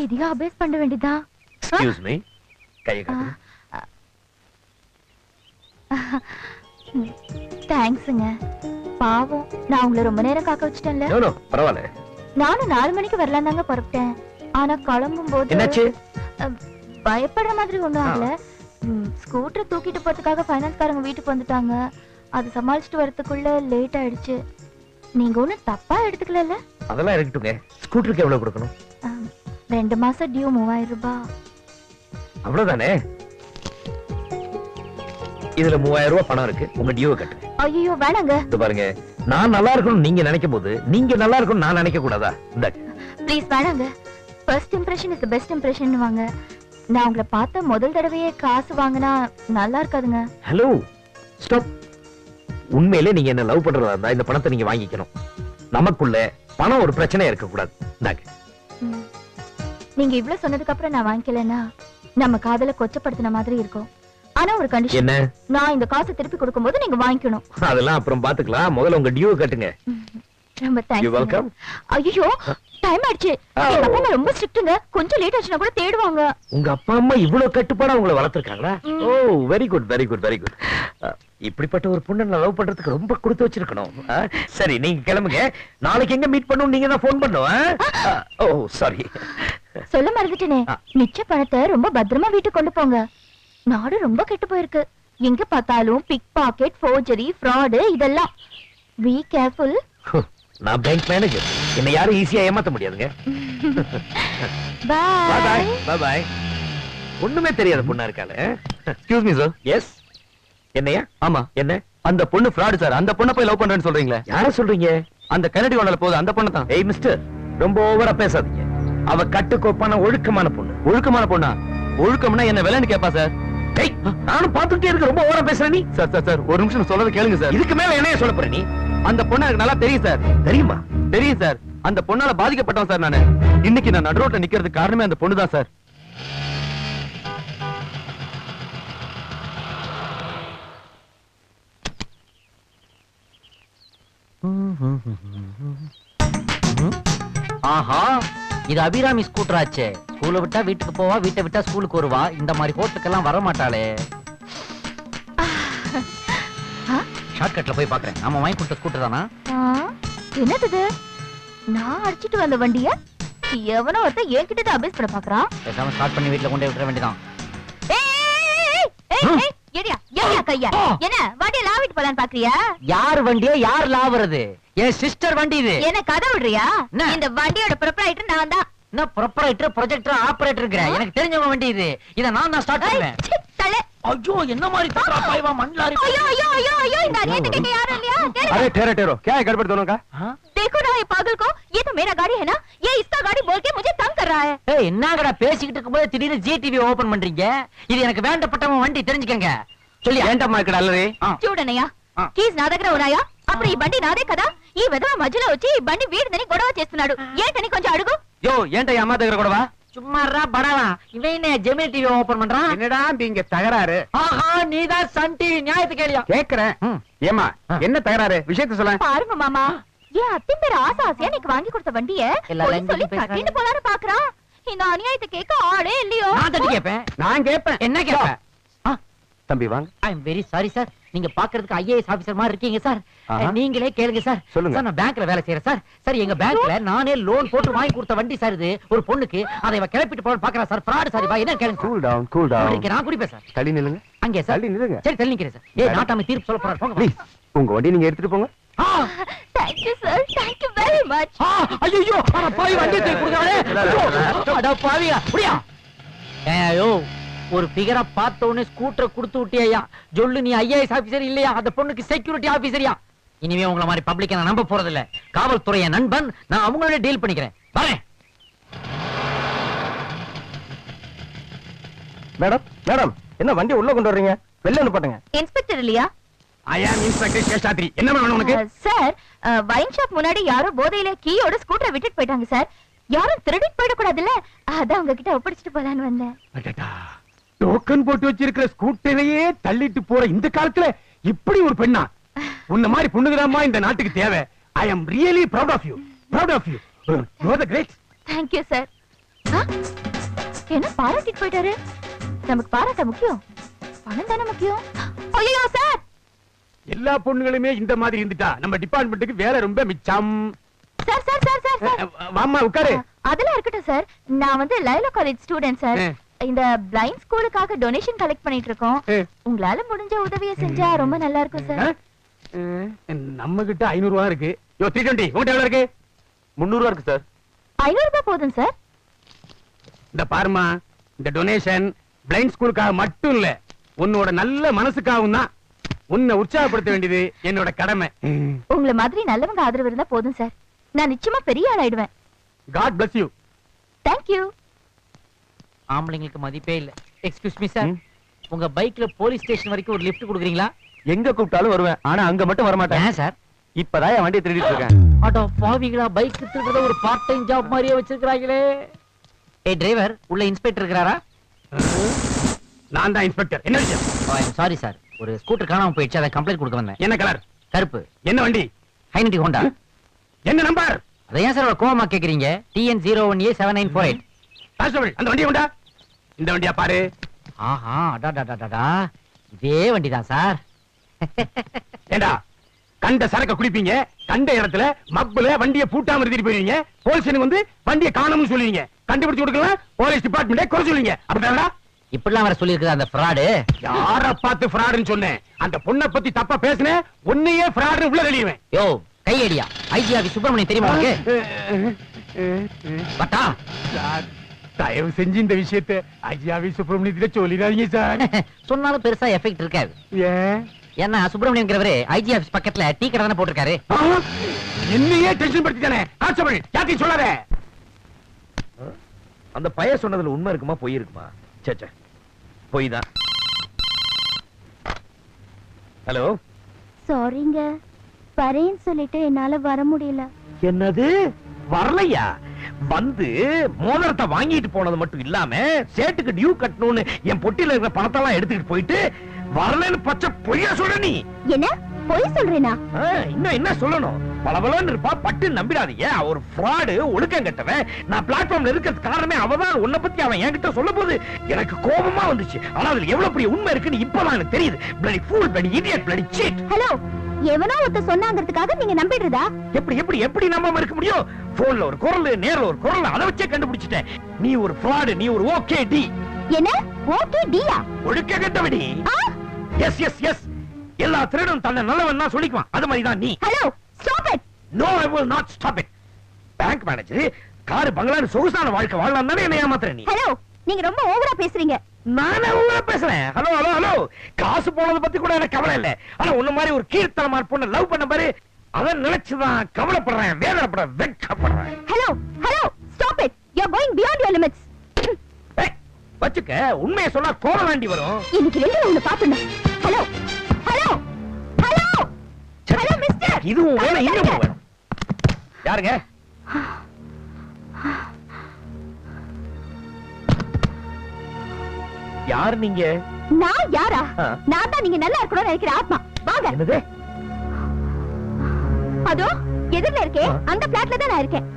இதையும் அபேஸ் பண்ண வேண்டியதான். எக்ஸ்கியூஸ் மீ, கையை காட்டுங்க. தேங்க்ஸுங்க. பாவம், நான் உங்களை ரொம்ப நேரம் காக்க வச்சிட்டேன்ல. நோ நோ, பரவாயில்ல. நானும் 4 மணிக்கு வரலாம் தாங்க புறப்பட்டேன். ஆனா கிளம்பும் போது என்னாச்சு? பயப்படுற மாதிரி ஒண்ணும் ஆகல. ஸ்கூட்டர் தூக்கிட்டு போறதுக்காக ஃபைனான்ஸ்காரங்க வீட்டுக்கு வந்துட்டாங்க. அது சமாளிச்சுட்டு வரதுக்குள்ள லேட் ஆயிடுச்சு. நீங்க ஒண்ணும் தப்பா எடுத்துக்கல? அதெல்லாம் இருக்கட்டுங்க. ஸ்கூட்டருக்கு எவ்வளவு கொடுக்கணும்? 2 மாசம் டியூ 3000 ரூபாய். அவ்வளவுதானே? இதுல 3000 ரூபாய் பணம் இருக்கு, உங்க டியூவை கட்டுங்க. ஐயோ வேணாங்க. இது பாருங்க, நான் நல்லா இருக்கணும் நீங்க நினைக்கும் போது நீங்க நல்லா இருக்கணும் நான் நினைக்க கூடாதா? ப்ளீஸ் வேணாங்க. First impression is the best impression வாங்க. நான் உங்களை பார்த்த முதல் தடவையே காசு வாங்கினா நல்லா இருக்காதுங்க. Hello, stop. உண்மையிலே நீங்க என்ன லவ் பண்றதா இருந்தா இந்த பணத்தை நீங்க வாங்கிக்கணும். நமக்குள்ள பணம் ஒரு பிரச்சனையா இருக்க கூடாது. நீங்க இவ்வளவு சொன்னதுக்கு அப்புறம் நான் வாங்கிக்கலன்னா நம்ம காதல கொச்சப்படுத்தின மாதிரி இருக்கும். ஆனா ஒரு கண்டிஷன். என்ன? நான் இந்த காசை திருப்பி கொடுக்கும்போது நீங்க வாங்கிக்கணும். அதெல்லாம் அப்புறம் பாத்துக்கலாம், முதல்ல உங்க டியூ கட்டுங்க. ரொம்ப தேங்க்ஸ். You welcome. ஐயோ டைம் ஆயிடுச்சு. எங்க அப்பா அம்மா ரொம்ப ஸ்ட்ரிக்ட்ங்க. கொஞ்சம் லேட் ஆச்சுனா கூட தேடுவாங்க. உங்க அப்பா அம்மா இவ்வளவு கட்டுப்பாடா உங்களை வளர்த்திருக்காங்களா? Oh very good very good very good. இப்படிப்பட்ட ஒரு பொண்ணை நான் லவ் பண்றதுக்கு ரொம்ப கொடுத்து வச்சிருக்கணும். சரி நீங்க கிளம்புங்க, நாளைக்கு எங்க மீட் பண்ணணும் நீங்க தான் போன் பண்ணும். ஓ சாரி, சொல்ல மறந்துட்டேனே. மிச்ச பணத்தை ரொம்ப பத்திரமா வீட்டுக்கு கொண்டு போங்க. நாடு ரொம்ப கெட்டு போயிருக்கு. எங்க பார்த்தாலும் பிக் பாக்கெட், ஃபோர்ஜரி, ஃப்ராட் இதெல்லாம். Be careful. நான் பேங்க் மேனேஜர், என்ன யாரும் ஈஸியா ஏமாத்த முடியாதுங்க. Bye bye bye bye. ஒண்ணுமே தெரியாத பொண்ணா இருக்காளே. Excuse me sir. எஸ். என்னையா? ஆமா. என்ன? அந்த பொண்ணு ஃப்ராட் சார். அந்த பொண்ணை போய் லவ் பண்றேன்னு சொல்றீங்களே? யார சொல்றீங்க? அந்த கனடி ஒண்ணல போகுது அந்த பொண்ணு தான். ஏய் மிஸ்டர், ரொம்ப ஓவரா பேசாதீங்க. அவ கட்டுக்கோப்பான ஒழுக்கமான பொண்ணு. ஒழுக்கமான பொண்ணா? ஒழுக்கம்னா என்ன விலைன்னு கேப்பா சார். ஏய் நானும் பாத்துட்டே இருக்க, ரொம்ப ஓவரா பேசுற நீ. சார் சார் சார், ஒரு நிமிஷம் சொல்றத கேளுங்க சார். இதுக்கு மேல என்னைய சொல்ல போற நீ? அந்த பொண்ணு எனக்கு நல்லா தெரியும் சார். தெரியுமா? தெரியும் சார். அந்த பொண்ணால பாதிக்கப்பட்டவன் சார் நானு. இன்னைக்கு நான் நடுரோட்ல நிக்கிறதுக்கு காரணமே அந்த பொண்ணு தான் சார். ஆஹா, இது அபிராமி ஸ்கூட்டர் ஆச்சே. ஸ்கூலை விட்டா வீட்டுக்கு போவா, வீட்டை விட்டா ஸ்கூலுக்கு வருவா. இந்த மாதிரி ஹோட்டலுக்கெல்லாம் வர மாட்டாளே. ஷார்ட்கட்ல போய் பாக்குறேன். நாம வாங்கி கொடுத்த ஸ்கூட்டர் தானா? என்னது? நான் அடிச்சிட்டு வந்த வண்டிய எவனோ ஒருத்தன் என்கிட்ட தான் அபேஸ் பண்ண பாக்குறான். பேசாம ஸ்டார்ட் பண்ணி வீட்டுல கொண்டு விட்டுற வேண்டியதான். என்ன வண்டியை லாவிட்டு போலான்னு பாக்குறியா? யார் வண்டியை யார் லாவுறது? என் சிஸ்டர் வண்டி இது. என்ன கதை விடுறியா? இந்த வண்டியோட ப்ரொப்ரைட்டர் நான் தான். என்ன ப்ரொப்பரேட்டர் ப்ரொஜெக்டர் ஆபரேட்டர்ங்கற எனக்கு தெரிஞ்சவங்க வண்டி இது இத நான் தான் ஸ்டார்ட் பண்ணுவேன் தலை ஐயோ என்ன மாதிரி தட்டா பாய்வா மண்ணாரி ஐயோ ஐयो ஐयो ஐयो இந்த अनियत के यार लिया अरे ठहरो ठहरो क्या है गड़बड़ दोनों का देखो ना ये पागल को ये तो मेरा गाड़ी है ना ये इसका गाड़ी बोल के मुझे तंग कर रहा है ஏய் என்னங்கடா பேசிக்கிட்டு இருக்கும்போது திடீர்னு ஜிடிவி ஓபன் பண்றீங்க இது எனக்கு வேண்டப்பட்டவன் வண்டி தெரிஞ்சுக்கங்க சொல்லி ఏంటమ్మా ఇక్కడ అల్లరి చూడనయ్యా కీస్ నా దగ్గర ఉన్నాయా అప్పుడు ఈ బండి నాదే కదా ఈ వెధవ మధ్యలో వచ్చి ఈ బండి వీడిదని గొడవ చేస్తున్నాడు ఏంటని కొంచెం అడుగు యో ఏంటయ్య అమ్మ దగ్గర గొడవ சும்மாறா படவா இவன் என்ன ஜெமினி டிவி ஓபன் பண்றான் என்னடா இங்க தகராறு ஆஹா நீதான் சன் டிவி நியாயத்து கேளியா கேக்குறேன் ஏமா என்ன தகராறு விஷயத்தை சொல்ல பாருங்க மாமா ஏன் அத்தின் பேர் ஆசை ஆசையா நீக்கு வாங்கி கொடுத்த வண்டிய எல்லாரும் போய் சொல்லி பேசுறாங்க. கட்டிட்டு போலான்னு பாக்குறான் இந்த அநியாயத்தை கேட்க ஆளே இல்லையோ நான் தட்டி கேப்பேன் நான் கேட்பேன் என்ன கேப்பேன் தம்பி வாங்க I am very sorry sir நீங்க பாக்குறதுக்கு ஐஏஎஸ் ஆபீசர் மாதிரி இருக்கீங்க சார் ஆஹா. நீங்களே கேளுங்க சார் சொல்லுங்க. சார் நான் பேங்க்ல வேலை செய்யறேன் சார் சார் எங்க பேங்க்ல நானே லோன் போட்டு வாங்கி கொடுத்த வண்டி சார் இது ஒரு பொண்ணுக்கு அதை இவ கிளப்பிட்டு போற பாக்குறா சார் ஃப்ராட் சார் என்ன கேளுங்க கூல் டவுன் நான் குடிப்பேன் சார் தள்ளி நில்லுங்க அங்கே சார் தள்ளி நில்லுங்க சரி தள்ளி நிக்கிறேன் சார் ஏய் நாட்டாம தீர்ப்பு சொல்ல போறாரு போங்க ப்ளீஸ் உங்க வண்டி நீங்க எடுத்துட்டு போங்க thank you sir thank you very much ஐயோ அட பாவி வண்டி தூக்கி கொடுங்கடே அட பாவியா புடியா ஐயோ ஒரு பிகரை பார்த்த உடனே ஸ்கூட்டரை கொடுத்து விட்டியா சொல்லு நீ ஐஏஎஸ் ஆபீசர் இல்லையா அந்த பொண்ணுக்கு செக்யூரிட்டி ஆபீசரியா இனிமே உங்களை மாதிரி பப்ளிக்க நான் நம்ப போறது இல்ல காவல்துறைய நண்பன் நான் அவங்களோட டீல் பண்ணிக்கிறேன் வரேன் மேடம் மேடம் என்ன வண்டி உள்ள கொண்டு வர்றீங்க வெளில அனுப்பட்டுங்க இன்ஸ்பெக்டர் இல்லையா ஐ ஆம் இன்ஸ்பெக்டர் சேஷாத்ரி என்ன வேணும் உனக்கு சார் வைன் ஷாப் முன்னாடி யாரோ போதையில கீயோட ஸ்கூட்டரை விட்டுட்டு போயிட்டாங்க சார் யாரும் திருடிட்டு போயிடக்கூடாதுல்ல அதான் உங்ககிட்ட ஒப்படைச்சிட்டு போலான்னு வந்தேன் அடடா டோக்கன் போட்டு வச்சிருக்கிற ஸ்கூட்டரையே தள்ளிட்டு போற இந்த காலத்துல இப்படி ஒரு பெண்ணா உன்ன மாதிரி பொண்ணுங்கதாம்மா இந்த நாட்டுக்கு தேவை I am really proud of you you are the great thank you sir என்ன பாராட்டிட்டு போயிட்டாரு நமக்கு பாராட்ட முக்கியம் பணம் தானே முக்கியம் ஐயோ சார் எல்லா பொண்ணுங்களுமே இந்த மாதிரி இருந்துட்டா நம்ம டிபார்ட்மெண்ட்டுக்கு வேற ரொம்ப மிச்சம் sir sir sir sir sir வாம்மா உட்காரு அதெல்லாம் இருக்கட்டும் சார் நான் வந்து லைலா காலேஜ் ஸ்டூடெண்ட் சார் இந்த பிளைண்ட் ஸ்கூலுக்காக டொனேஷன் கலெக்ட் பண்ணிட்டு இருக்கோம் உங்களால முடிஞ்ச உதவியை செஞ்சா ரொம்ப நல்லா இருக்கும் சார் நம்ம கிட்ட 500 ரூபாய் இருக்கு யோ 320 உங்ககிட்ட எவ்வளவு இருக்கு 300 ரூபா இருக்கு சார் 500 ரூபாய் போதும் சார் இந்த பாருமா இந்த டொனேஷன் பிளைண்ட் ஸ்கூலுக்காக மட்டும் இல்ல உன்னோட நல்ல மனசுக்காகவும் தான் உன்னை உற்சாகப்படுத்த வேண்டியது என்னோட கடமை உங்களை மாதிரி நல்லவங்க ஆதரவு இருந்தா போதும் சார் நான் நிச்சயமா பெரிய ஆள் ஆயிடுவேன் God bless you thank you ஆம்பளைங்களுக்கு மதிப்பே இல்ல எக்ஸ்கியூஸ் மீ சார் உங்க பைக்ல போலீஸ் ஸ்டேஷன் வரைக்கும் ஒரு லிஃப்ட் கொடுக்குறீங்களா எங்க கூப்பிட்டாலும் வருவேன் ஆனா அங்க மட்டும் வர மாட்டேன் ஏன் சார் இப்பதான் என் வண்டியை திருடிட்டு இருக்கேன் அட பாவிங்களா பைக் திருடுறத ஒரு பார்ட் டைம் ஜாப் மாதிரியே வச்சிருக்காங்களே ஏய் டிரைவர் உள்ள இன்ஸ்பெக்டர் இருக்கறாரா நான் தான் இன்ஸ்பெக்டர் என்ன விஷயம் சாரி சார் ஒரு ஸ்கூட்டர் காணாம போயிடுச்சு அதை கம்ப்ளைண்ட் கொடுக்க வந்தேன் என்ன கலர் கருப்பு என்ன வண்டி ஹைனட்டி ஹோண்டா என்ன நம்பர் அதை ஏன் சார் கோவமா கேக்குறீங்க TN01A7948 கான்ஸ்டபிள் அந்த வண்டியை கொண்டா இந்த வண்டியா பாரு ஆஹா அடாடாடாடா இதே வண்டி தான் சார் ஏண்டா கண்ட சரக்க குடிப்பீங்க கண்ட இடத்துல மப்புல வண்டியை பூட்டாம நிறுத்திட்டு போயிருவீங்க போலீஸ் வந்து வண்டியை காணோம்னு சொல்லுவீங்க கண்டுபிடிச்சு கொடுக்கலாம் போலீஸ் டிபார்ட்மெண்ட்டே குறை சொல்லுவீங்க அப்படிதானடா இப்படிலாம் வர சொல்லியிருக்குது அந்த ஃப்ராடு யார பார்த்து ஃப்ராடுன்னு சொன்னேன் அந்த பொண்ணை பத்தி தப்பா பேசினேன் உன்னையே ஃப்ராடுன்னு உள்ள வெளியுவேன் யோ கையடியா ஐஜிஆவி சுப்பிரமணியம் தெரியுமா உனக்கு பட்டா சார் தயவு செஞ்சு இந்த விஷயத்தை ஐயாவி சுப்பிரமணியத்தில சொல்லிடாதீங்க சார் சொன்னாலும் பெருசா எஃபெக்ட் இருக்காது ஏன் ஏன்னா சுப்பிரமணியம்ங்கிறவரு ஐஜி ஆபீஸ் பக்கத்துல டீ கடை தானே போட்டிருக்காரு என்னையே டென்ஷன் படுத்திட்டானே கான்ஸ்டபிள் யாத்தையும் சொல்லாத அந்த பைய சொன்னதுல உண்மை இருக்குமா பொய் இருக்குமா சே பொய் தான் ஹலோ சாரிங்க வரேன்னு சொல்லிட்டு என்னால வர முடியல என்னது வரலையா வந்து மோதிரத்தை வாங்கிட்டு போனது மட்டும் இல்லாம சேட்டுக்கு டியூ கட்டணும்னு என் பொட்டியில இருக்கிற பணத்தெல்லாம் எடுத்துக்கிட்டு போயிட்டு வரலன்னு பச்சை பொய்யா சொல்ற நீ என்ன பொய் சொல்றேனா இன்னும் என்ன சொல்லணும் பலபலன்னு இருப்பா பட்டு நம்பிடாதீங்க ஒரு ஃப்ராடு ஒழுக்கம் கட்டவன் நான் பிளாட்ஃபார்ம்ல இருக்கிறது காரணமே அவதான் உன்னை பத்தி அவன் என்கிட்ட சொல்ல போது எனக்கு கோபமா வந்துச்சு ஆனா அதுல எவ்வளவு பெரிய உண்மை இருக்குன்னு இப்பதான் எனக்கு தெரியுது bloody fool bloody idiot bloody cheat hello எவனோ ஒருத்த சொன்னாங்கிறதுக்காக நீங்க நம்பிடுறதா எப்படி எப்படி எப்படி நம்பாம இருக்க முடியும் போன்ல ஒரு குரல் நேர்ல ஒரு குரல் அதை வச்சே கண்டுபிடிச்சிட்டேன் நீ ஒரு ஃப்ராடு நீ ஒரு ஓகே டி என்ன ஓகே டியா ஒழுக்க கட்டவடி எஸ் எஸ் எஸ் எல்லா திருடும் தன்னை நல்லவன் தான் சொல்லிக்குவான் அது மாதிரி தான் நீ hello stop it no I will not stop it bank manager car பங்களான்னு சொகுசான வாழ்க்கை வாழலாம் தானே என்ன ஏமாத்துற நீ? ஹலோ, நீங்க ரொம்ப ஓவரா பேசுறீங்க. நானே உங்களை பேசுறேன். ஹலோ ஹலோ ஹலோ, காசு போனதை பத்தி கூட எனக்கு கவலை இல்ல. ஆனா உன்ன மாதிரி ஒரு கீழ்த்தனமான பொண்ணு லவ் பண்ண பாரு, அத நினைச்சுதான் கவலைப்படுறேன், வேதனைப்படுறேன், வெட்கப்படுறேன். Hello hello, stop it. You are going beyond your limits. வச்சுக்க, உண்மையை சொன்னா கோபம் வேண்டி வரும். இன்னைக்கு ரெண்டு ஒண்ணு பாக்கணும். Hello hello hello hello mister, இதுவும் வேணும், இன்னும் வேணும். யாருங்க? யார் நீங்க? நான் யாரா? நான் தான் நீங்க நல்லா இருக்கணும்னு நினைக்கிற ஆத்மா. வாங்க. என்னது? அதோ எதிரில இருக்கே, அந்த பிளாட்ல தான் நான் இருக்கேன்.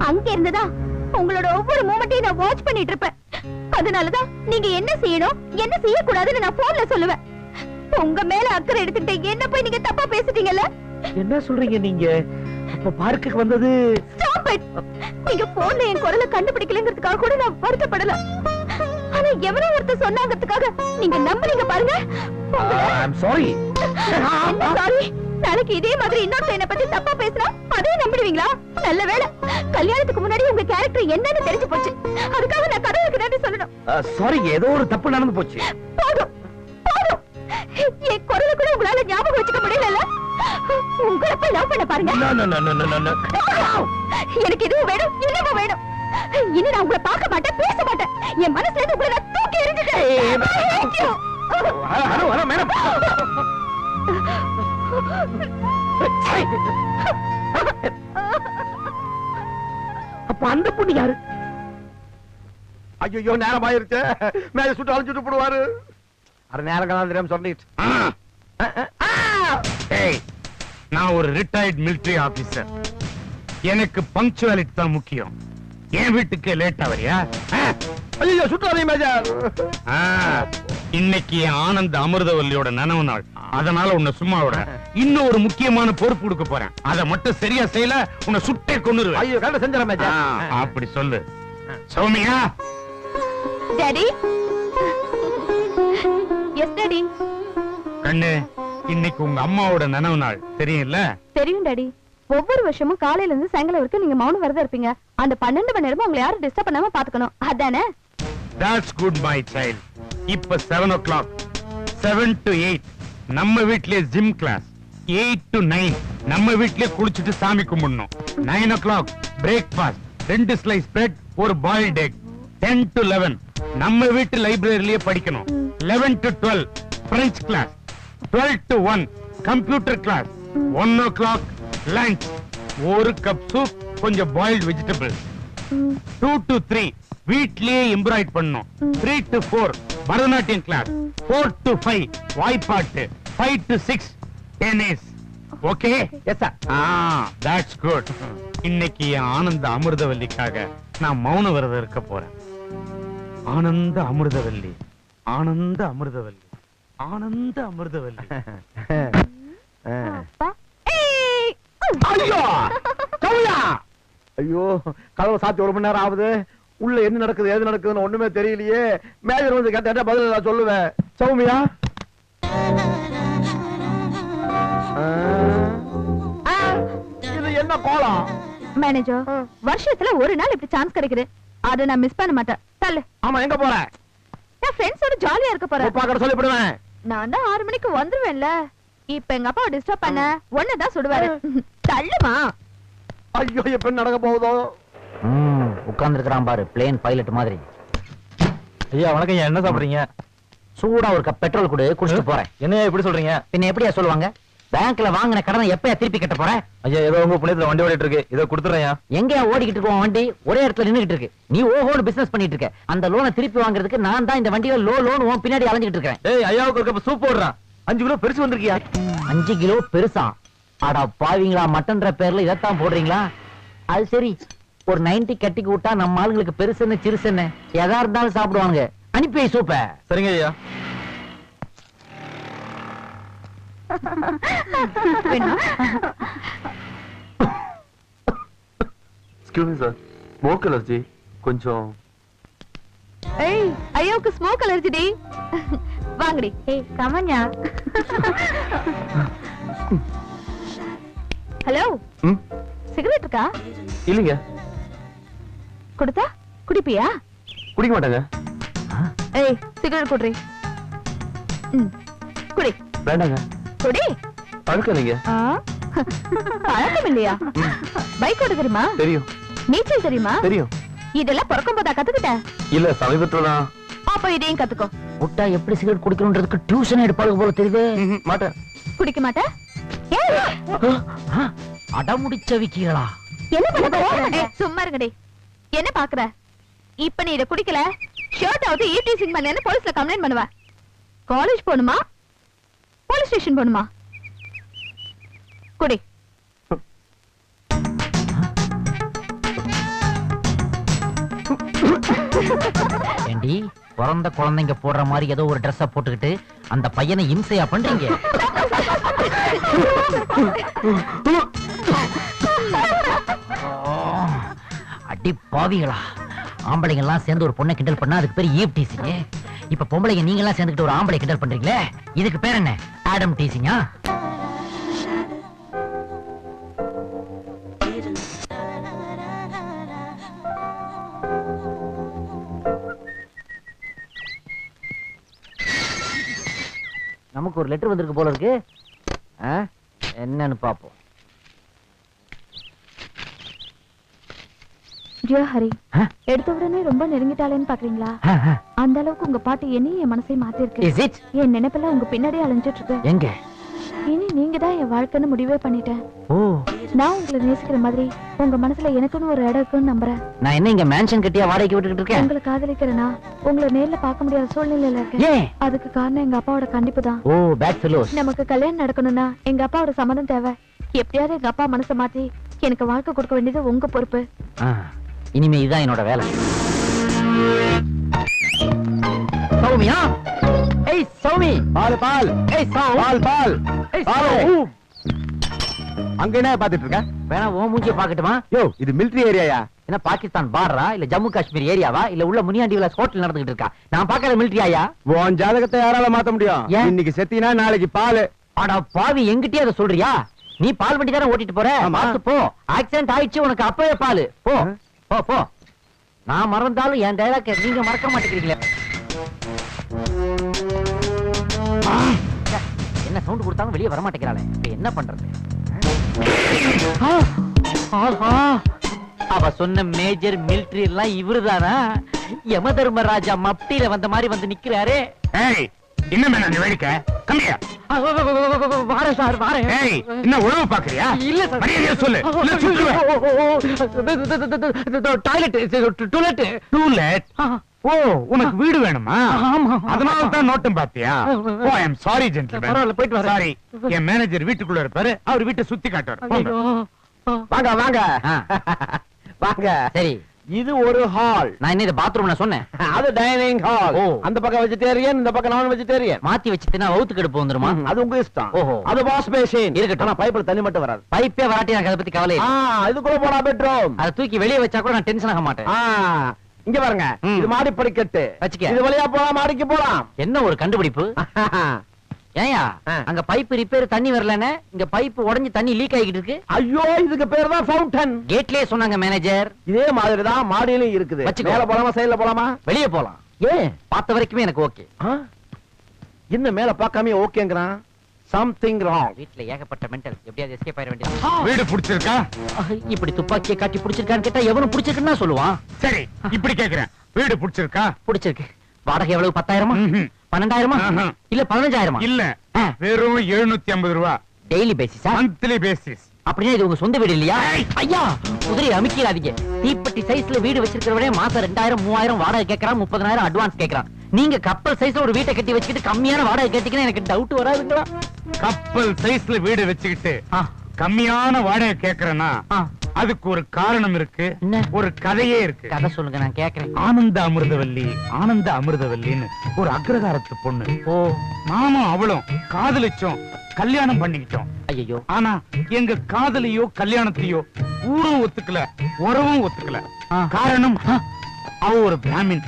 அங்க இருந்துதா உங்களோட ஒவ்வொரு மூமெண்ட்டையும் நான் வாட்ச் பண்ணிட்டு இருப்பேன். அதனாலதான் நீங்க என்ன செய்யணும் என்ன செய்யக்கூடாதுன்னு நான் போன்ல சொல்லுவேன். உங்க மேல அக்கறை எடுத்துக்கிட்டு என்ன போய் நீங்க தப்பா பேசிட்டீங்கல்ல? என்ன சொல்றீங்க நீங்க? அப்ப பார்க்குக்கு வந்தது? Stop it. நீங்க போன்ல என் குரலை கண்டுபிடிக்கலங்கிறதுக்காக கூட நான் வருத்தப்படல. ஆனா எவனோ ஒருத்தர் சொன்னாங்கிறதுக்காக நீங்க நம்புறீங்க பாருங்க. I'm sorry. சாரி. நாளைக்கு இதே மாதிரி இன்னொருத்தர் என்ன பத்தி தப்பா பேசினா அதே நம்பிடுவீங்களா? நல்ல வேளை கல்யாணத்துக்கு முன்னாடி உங்க கேரக்டர் என்னன்னு தெரிஞ்சு போச்சு. அதுக்காக நான் கடவுளுக்கு நன்றி சொல்லணும். சாரி, ஏதோ ஒரு தப்பு நடந்து போச்சு. போதும் போதும். என் குரலை கூட உங்களால ஞாபகம் வச்சுக்க முடியல. உங்களை போய் லவ் பண்ண பாருங்க. No, no, no, no, no, no. எனக்கு இதுவும் வேணும், இன்னமும் வேணும். இனி நான் உங்களை பார்க்க மாட்டேன், பேச மாட்டேன். என் மனசுல இருந்து உங்களை நான் தூக்கி எறிஞ்சிட்டேன். Hello hello madam. அப்ப அந்த பொண்ணு யாரு? ஐயோ, நேரம் ஆயிருச்சு. மேல சுட்டு அழிச்சுட்டு போடுவாரு. அரை நேரம் கலாந்திரம் சொல்லிட்டு. நான் ஒரு ரிட்டையர்ட் மிலிட்டரி ஆபீசர். எனக்கு பங்க்சுவாலிட்டி தான் முக்கியம். என் வீட்டுக்கு லேட்டா வரியா? ஐயோ, சுட்டாதீங்க மேஜர். இன்னைக்கு என் ஆனந்த் அமிர்தவல்லியோட நனவு நாள். அதனால உன்னை சும்மா விட இன்னும் ஒரு முக்கியமான பொறுப்பு கொடுக்க போறேன். அதை மட்டும் சரியா செய்யல உன்னை சுட்டே கொன்னுருவேன். ஐயோ, கரெக்டா செஞ்சறேன் மேஜர். அப்படி சொல்லு. சௌமியா. டாடி. Yes daddy. கண்ணு, இன்னைக்கு உங்க அம்மாவோட நனவு நாள் தெரியும்ல? தெரியும் டாடி. ஒவ்வொரு வருஷமும் காலையில இருந்து சாயங்காலம் வரைக்கும் நீங்க மௌன விரதம் இருப்பீங்க. அந்த 12 மணி நேரமும் உங்களை யாரும் டிஸ்டர்ப் பண்ணாம பாத்துக்கணும். அதானே? That's good my child. இப்ப 7 o'clock. 7 to 8 நம்ம வீட்லயே ஜிம் கிளாஸ். 8 to 9 நம்ம வீட்லயே குளிச்சிட்டு சாமி கும்பிடணும். 9 o'clock பிரேக்ஃபாஸ்ட், 2 ஸ்லைஸ் பிரெட், ஒரு பாயில்ட் எக். 10 to 11 நம்ம வீட்டு லைப்ரரியிலேயே படிக்கணும். 11 to 12 French class. 12 to 1 computer class. 1 o'clock lunch, ஒரு கப் சூப், கொஞ்சம் பாயில்ட் வெஜிடபிள். 2 to 3 வீட்லயே எம்ப்ராய்ட் பண்ணணும். 3 to 4 பரதநாட்டியம் கிளாஸ். 4 to 5 வாய்ப்பாட்டு. 5 to 6 tennis. Okay? Yes sir. that's good. இன்னைக்கு ஆனந்த அமிர்தவல்லிக்காக நான் மௌன விரதம் இருக்க போறேன். ஆனந்த அமிர்தவல்லி, ஆனந்த அமிர்தவல்லி, ஆனந்த அமிர்தவல்லி. அப்பா. ஐயோ சௌமியா. ஐயோ, கதவை சாத்தி 1 மணி நேரம் ஆகுது. உள்ள என்ன நடக்குது ஏது நடக்குதுன்னு ஒண்ணுமே தெரியலையே. மேஜர் வந்து கேட்ட பதில் நான் சொல்லுவேன். சௌமியா. இது என்ன கோலம்? மேனேஜர், வருஷத்துல ஒரு நாள் இப்படி சான்ஸ் கிடைக்குது. அதை நான் மிஸ் பண்ண மாட்டேன். தள்ளு. ஆமா, எங்க போற? நான் ஃப்ரெண்ட்ஸோட ஜாலியா இருக்க போறேன். பாக்கட சொல்லிவிடுவேன். நான் தான் 6 மணிக்கு வந்துருவேன்ல. இப்ப எங்க அப்பா டிஸ்டர்ப் பண்ண ஒன்னதான் சுடுவாரு. தள்ளுமா. ஐயோ, எப்ப நடக்க போகுதோ? உட்கார்ந்து இருக்கிறான் பாரு, பிளேன் பைலட் மாதிரி. ஐயா வணக்கம். ஐயா, என்ன சாப்பிடுறீங்க? சூடா ஒரு கப் பெட்ரோல் கொடு, குடிச்சிட்டு போறேன். என்னையா இப்படி சொல்றீங்க? பின்ன எப்படியா சொல்லுவாங்க? பேங்க்ல வாங்கின கடனை எப்பயா திருப்பி கட்ட போற? ஐயா, ஏதோ உங்க புண்ணியத்துல வண்டி ஓடிட்டு இருக்கு. இதை கொடுத்துறேன். எங்கயா ஓடிக்கிட்டு இருக்கோம் வண்டி? ஒரே இடத்துல நின்னுகிட்டு இருக்கு. நீ ஓஹோன்னு பிசினஸ் பண்ணிட்டு இருக்க. அந்த லோனை திருப்பி வாங்குறதுக்கு நான் தான் இந்த வண்டியில லோன் உன் பின்னாடி அலைஞ்சிட்டு இருக்கேன். ஏய், ஐயாவுக்கு ஒரு கப் சூப் போடுறான். 5 கிலோ பெருசு வந்திருக்கியா? 5 கிலோ பெருசா? அடா பாவீங்களா, மட்டன்ற பேர்ல இதத்தான் போடுறீங்களா? அது சரி, ஒரு 90 கட்டிக்கு விட்டா நம்ம ஆளுங்களுக்கு பெருசுன்னு சிறுசுன்னு எதா இருந்தாலும் சாப்பிடுவாங்க. அனுப்பி சூப்ப. சரிங்க ஐயா. Excuse me sir, smoke allergy கொஞ்சம். ஏய், ஐயோக்கு ஸ்மோக் அலர்ஜி டி. வாங்கடி. ஏய், கமன்யா. ஹலோ, சிகரெட் இருக்கா? இல்லைங்க. கொடுத்தா குடிப்பியா? குடிக்க மாட்டாங்க. ஏய் சிகரெட் குடி. குடி. வேண்டாங்க. குடி. பழக்கம் நீங்க. பழக்கம் இல்லையா? பைக் ஓட்ட தெரியுமா? தெரியும். நீச்சல் தெரியுமா? தெரியும். இதெல்லாம் பிறக்கும் போதா கத்துக்கிட்ட? இல்ல சமீபத்துல தான். அப்ப இதையும் கத்துக்கோ. முட்டா எப்படி சிகரெட் குடிக்கணும்ன்றதுக்கு டியூஷன் எடுப்பாளுங்க போல தெரியுது. மாட்டேன். குடிக்க மாட்டே? அடமுடிச்ச விக்கிகளா? என்ன பண்ண போற? சும்மா இருங்கடி. என்ன பாக்குற? இப்ப நீ இத குடிக்கல, ஷர்ட் அவுட் ஈட்டிசிங் பண்ணேன்னு போலீஸ்ல கம்ப்ளைண்ட் பண்ணுவ. காலேஜ் போணுமா? போலீஸ் ஸ்டேஷன் போணுமா? குடி. ஏண்டி பிறந்த குழந்தைங்க போடுற மாதிரி ஏதோ ஒரு ட்ரெஸ்ஸ போட்டுக்கிட்டு அந்த பையனை இம்சையா பண்றீங்க? அடி பாவிகளா! ஆம்பளைங்க எல்லாம் சேர்ந்து ஒரு பொண்ணை கிண்டல் பண்ணா அதுக்கு பேர் ஈவ் டீசிங். இப்ப பொம்பளைங்க நீங்க எல்லாம் சேர்ந்துக்கிட்டு ஒரு ஆம்பளை கிண்டல் பண்றீங்களே, இதுக்கு பேர் என்ன? ஆடம் டீசிங்கா? நமக்கு ஒரு லெட்டர் வந்திருக்கு போல இருக்கு. என்னன்னு பாப்போம். டியர் ஹரி, எடுத்த உடனே ரொம்ப நெருங்கிட்டாலேன்னு பாக்குறீங்களா? அந்த அளவுக்கு உங்க பாட்டு என்னையும் என் மனசை மாத்தி இருக்கு. Is it? என் நினைப்பெல்லாம் உங்க பின்னாடியே அலைஞ்சிட்டு இருக்கு. எங்க? இனி நீங்க தான் என் வாழ்க்கைன்னு முடிவே பண்ணிட்டேன். ஓ, நான் உங்களை நேசிக்கிற மாதிரி உங்க மனசுல எனக்குன்னு ஒரு இடம் இருக்குன்னு நம்புறேன். நான் என்ன இங்க மேன்ஷன் கட்டியா வாடகைக்கு விட்டுக்கிட்டு இருக்கேன்? உங்களை காதலிக்கிறேனா உங்களை நேர்ல பார்க்க முடியாத சூழ்நிலையில இருக்கேன். ஏன்? அதுக்கு காரணம் எங்க அப்பாவோட கண்டிப்பு தான். ஓ, பேட் ஃபெலோஸ். நமக்கு கல்யாணம் நடக்கணும்னா எங்க அப்பாவோட சம்மதம் தேவை. எப்படியாவது எங்க அப்பா மனசை மாத்தி எனக்கு வாழ்க்கை கொடுக்க வேண்டியது உங்க பொறுப்பு. இனிமே இதான் என்னோட வேலை. சௌமியா? ஏய் சௌமி! பால் பால். ஏய் சௌ! பால் பால். ஏய் பால். சௌ! அங்க என்ன பாத்துட்டு இருக்க? வேணா உன் மூஞ்சிய பாக்கட்டுமா? யோ, இது மிலிட்டரி ஏரியாயா? என்ன பாகிஸ்தான் பார்டரா இல்ல ஜம்மு காஷ்மீர் ஏரியாவா இல்ல உள்ள முனியாண்டி விலாஸ் ஹோட்டல் நடந்துகிட்டு இருக்கா? நான் பாக்குற மிலிட்டரி ஆயா? உன் ஜாதகத்தை யாரால மாத்த முடியும்? ஏன்? இன்னைக்கு செத்தினா நாளைக்கு பால். அட பாவி, எங்கிட்டயே அதை சொல்றியா? நீ பால் வண்டி தானே ஓட்டிட்டு போற? ஆமா. பார்த்து போ. ஆக்சிடென்ட் ஆயிடுச்சு, உனக்கு அப்பவே பால். போ போ போ. நான் மறந்தாலும் என் டைலாக் நீங்க மறக்க மாட்டேங்கிறீங்களே. என்ன சவுண்ட் கொடுத்தாலும் வெளியே வர மாட்டேங்கிறாளே, இப்ப என்ன பண்றது? ஆஹா, அவ சொன்ன மேஜர் மிலிட்டரி எல்லாம் இவருதானா? யம தர்மராஜா மப்டியில வந்த மாதிரி வந்து நிக்கிறாரே. ஏய், என்ன மேல வேடிக்கை? கம்மியா வாரேன் சார், வாரேன். ஏய், என்ன உழவு பாக்குறியா? இல்ல சார். மரியாதையா சொல்லு. இல்ல சுட்டுருவேன். Toilet to let. டூலெட். ஓ, உனக்கு வீடு வேணுமா? ஆமா. அதனால தான் நோட்டம் பாத்தியா? Oh, I am sorry gentleman. பரவாயில்ல, போயிட்டு வரேன். சாரி. என் மேனேஜர் வீட்டுக்குள்ள இருப்பாரு, அவர் வீட்டை சுத்தி காட்டுவார். போங்க. வாங்க வாங்க ஆ. வாங்க. சரி, இது ஒரு ஹால். நான் என்ன பாத்ரூம் சொன்னேன்? அது டைனிங் ஹால். ஓ. அந்த பக்கம் வெஜிடேரியன், இந்த பக்கம் நான் வெஜிடேரியன். மாத்தி வச்சுட்டுனா வவுத்து கெடுப்பு வந்துருமா? அது உங்க இஷ்டம். ஓஹோ. அது வாஷ் பேசின். இருக்கட்டும். ஆனா பைப்ல தண்ணி மட்டும் வராது. பைப்பே வராட்டி எனக்கு அதை பத்தி கவலை இல்லை. இதுக்குள்ள போனா பெட்ரூம். அதை தூக்கி வெளியே வச்சா கூட நான் டென்ஷன் ஆக மாட்டேன். இங்க பாருங்க, ம். இது மாடி படிக்கட்டு. வச்சுக்க. இது வழியா போலாம், மாடிக்கு போலாம். என்ன ஒரு கண்டுபிடிப்பு! ஏயா, ஆ. அங்க பைப் ரிப்பேர் தண்ணி வரலன்னு இங்க பைப் உடைஞ்சு தண்ணி லீக் ஆகிட்டு இருக்கு. ஐயோ, இதுக்கு பேர் தான் ஃபவுண்டன். கேட்லயே சொன்னாங்க மேனேஜர். இதே மாதிரி தான் மாடியிலும் இருக்குது. வச்சுக்கோ. மேல போலாமா, சைடுல போலாமா? வெளியே போலாம். ஏன்? பார்த்த வரைக்குமே எனக்கு ஓகே. என்ன மேல பார்க்காம ஓகேங்கறான்? Something wrong. வீட்ல ஏகப்பட்ட மெண்டல், எப்படியாவது எஸ்கேப் ஆயிர வேண்டியது. வீடு பிடிச்சிருக்கா? இப்படி துப்பாக்கியை காட்டி பிடிச்சிருக்கான்னு கேட்டா எவனும் பிடிச்சிருக்குன்னா சொல்லுவான். சரி, இப்படி கேக்குறேன். வீடு பிடிச்சிருக்கா? பிடிச்சிருக்கு. வாடகை எவ்வளவு? 10,000? ம்ஹும். 12,000? ஆஹா. இல்ல 15,000? இல்ல, வெறும் 750 ரூபா. Daily basis? Monthly basis. அப்படின்னா இது உங்க சொந்த வீடு இல்லையா? ஐயா, குதிரை அமுக்கிறாதீங்க. தீப்பெட்டி சைஸ்ல வீடு வச்சிருக்கிறவனே மாசம் 2,000 3,000 வாடகை கேட்கறான், 30,000 அட்வான்ஸ் கேட்கறான். நீங்க கப்பல் சைஸ்ல ஒரு வீட்டை கட்டி வச்சுக்கிட்டு கம்மியான வாடகை கேட்டீங்கன்னா எனக்கு டவுட் வராதுங்களா? கப்பல் சைஸ்ல வீடு வச்சுக்கிட்டு கம்மியான வாடகை கேக்குறேன்னா அதுக்கு ஒரு காரணம் இருக்கு. என்ன? ஒரு கதையே இருக்கு. கதை சொல்லுங்க, நான் கேக்குறேன். ஆனந்த அமிர்தவல்லி, ஆனந்த அமிர்தவல்லின்னு ஒரு அக்ரகாரத்து பொண்ணு. ஓ, நானும் அவளும் காதலிச்சோம், கல்யாணம் பண்ணிக்கிட்டோம். ஐயோ. ஆனா எங்க காதலியோ கல்யாணத்தையோ ஊரும் ஒத்துக்கல, உறவும் ஒத்துக்கல. காரணம், அவ ஒரு பிராமின்,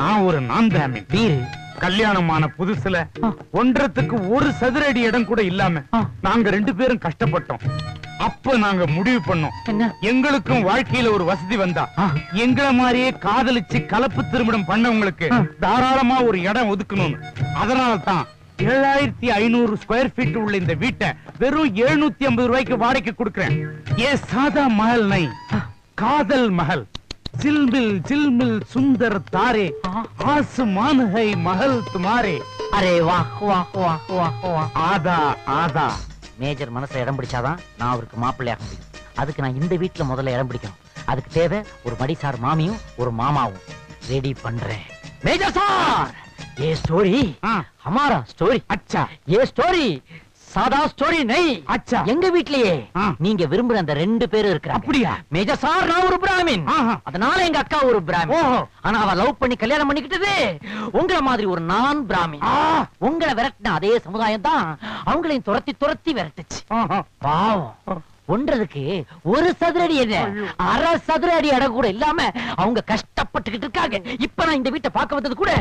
நான் ஒரு நான் பிராமின். வீரு கல்யாணமான புதுசுல ஒன்றத்துக்கு ஒரு சதுர அடி இடம் கூட இல்லாம நாங்க 2 பேரும் கஷ்டப்பட்டோம். அப்ப நாங்க முடிவு பண்ணோம், என்ன? எங்களுக்கும் வாழ்க்கையில ஒரு வசதி வந்தா எங்களை மாதிரியே காதலிச்சு கலப்பு திருமணம் பண்ணவங்களுக்கு தாராளமா ஒரு இடம் ஒதுக்கணும்னு. அதனால தான் 7500 ஸ்கொயர் ஃபீட் உள்ள இந்த வீட்டை வெறும் 750 ரூபாய்க்கு வாடகைக்கு கொடுக்கிறேன். ஏ சாதா மஹல் நை, காதல் மஹல். जिलमिल जिलमिल सुंदर तारे, आसमान है महल तुम्हारे. அரே வா வா வா வா வா. ஆதா ஆதா. மேஜர் மனசுல இடம் பிடிச்சாதான் நான் அவருக்கு மாப்பிள்ளையாக முடியும். அதுக்கு நான் இந்த வீட்டுல முதல்ல இடம் பிடிக்கணும். அதுக்கு தேவை ஒரு மடிசார் மாமியும் ஒரு மாமாவும். ரெடி பண்றேன். மேஜர் சார், ये स्टोरी हमारा स्टोरी. अच्छा, ये स्टोरी சாதா ஸ்டோரி நை. அச்சா, எங்க வீட்லயே நீங்க விரும்புற அந்த 2 பேரும் இருக்காங்க. அப்படியா? மேஜர் சார் நான் ஒரு பிராமின், அதனால எங்க அக்கா ஒரு பிராமின். ஆனா அவ லவ் பண்ணி கல்யாணம் பண்ணிக்கிட்டது உங்கள மாதிரி ஒரு நான் பிராமின். உங்களை விரட்டின அதே சமுதாயம் தான் அவங்களையும் துரத்தி துரத்தி விரட்டுச்சு. பாவம், ஒன்றதுக்கு ஒரு சதுரடி என்ன, அரை சதுரடி இடம் கூட இல்லாம அவங்க கஷ்டப்பட்டுக்கிட்டு இருக்காங்க. இப்ப நான் இந்த வீட்டை பார்க்க வந்தது கூட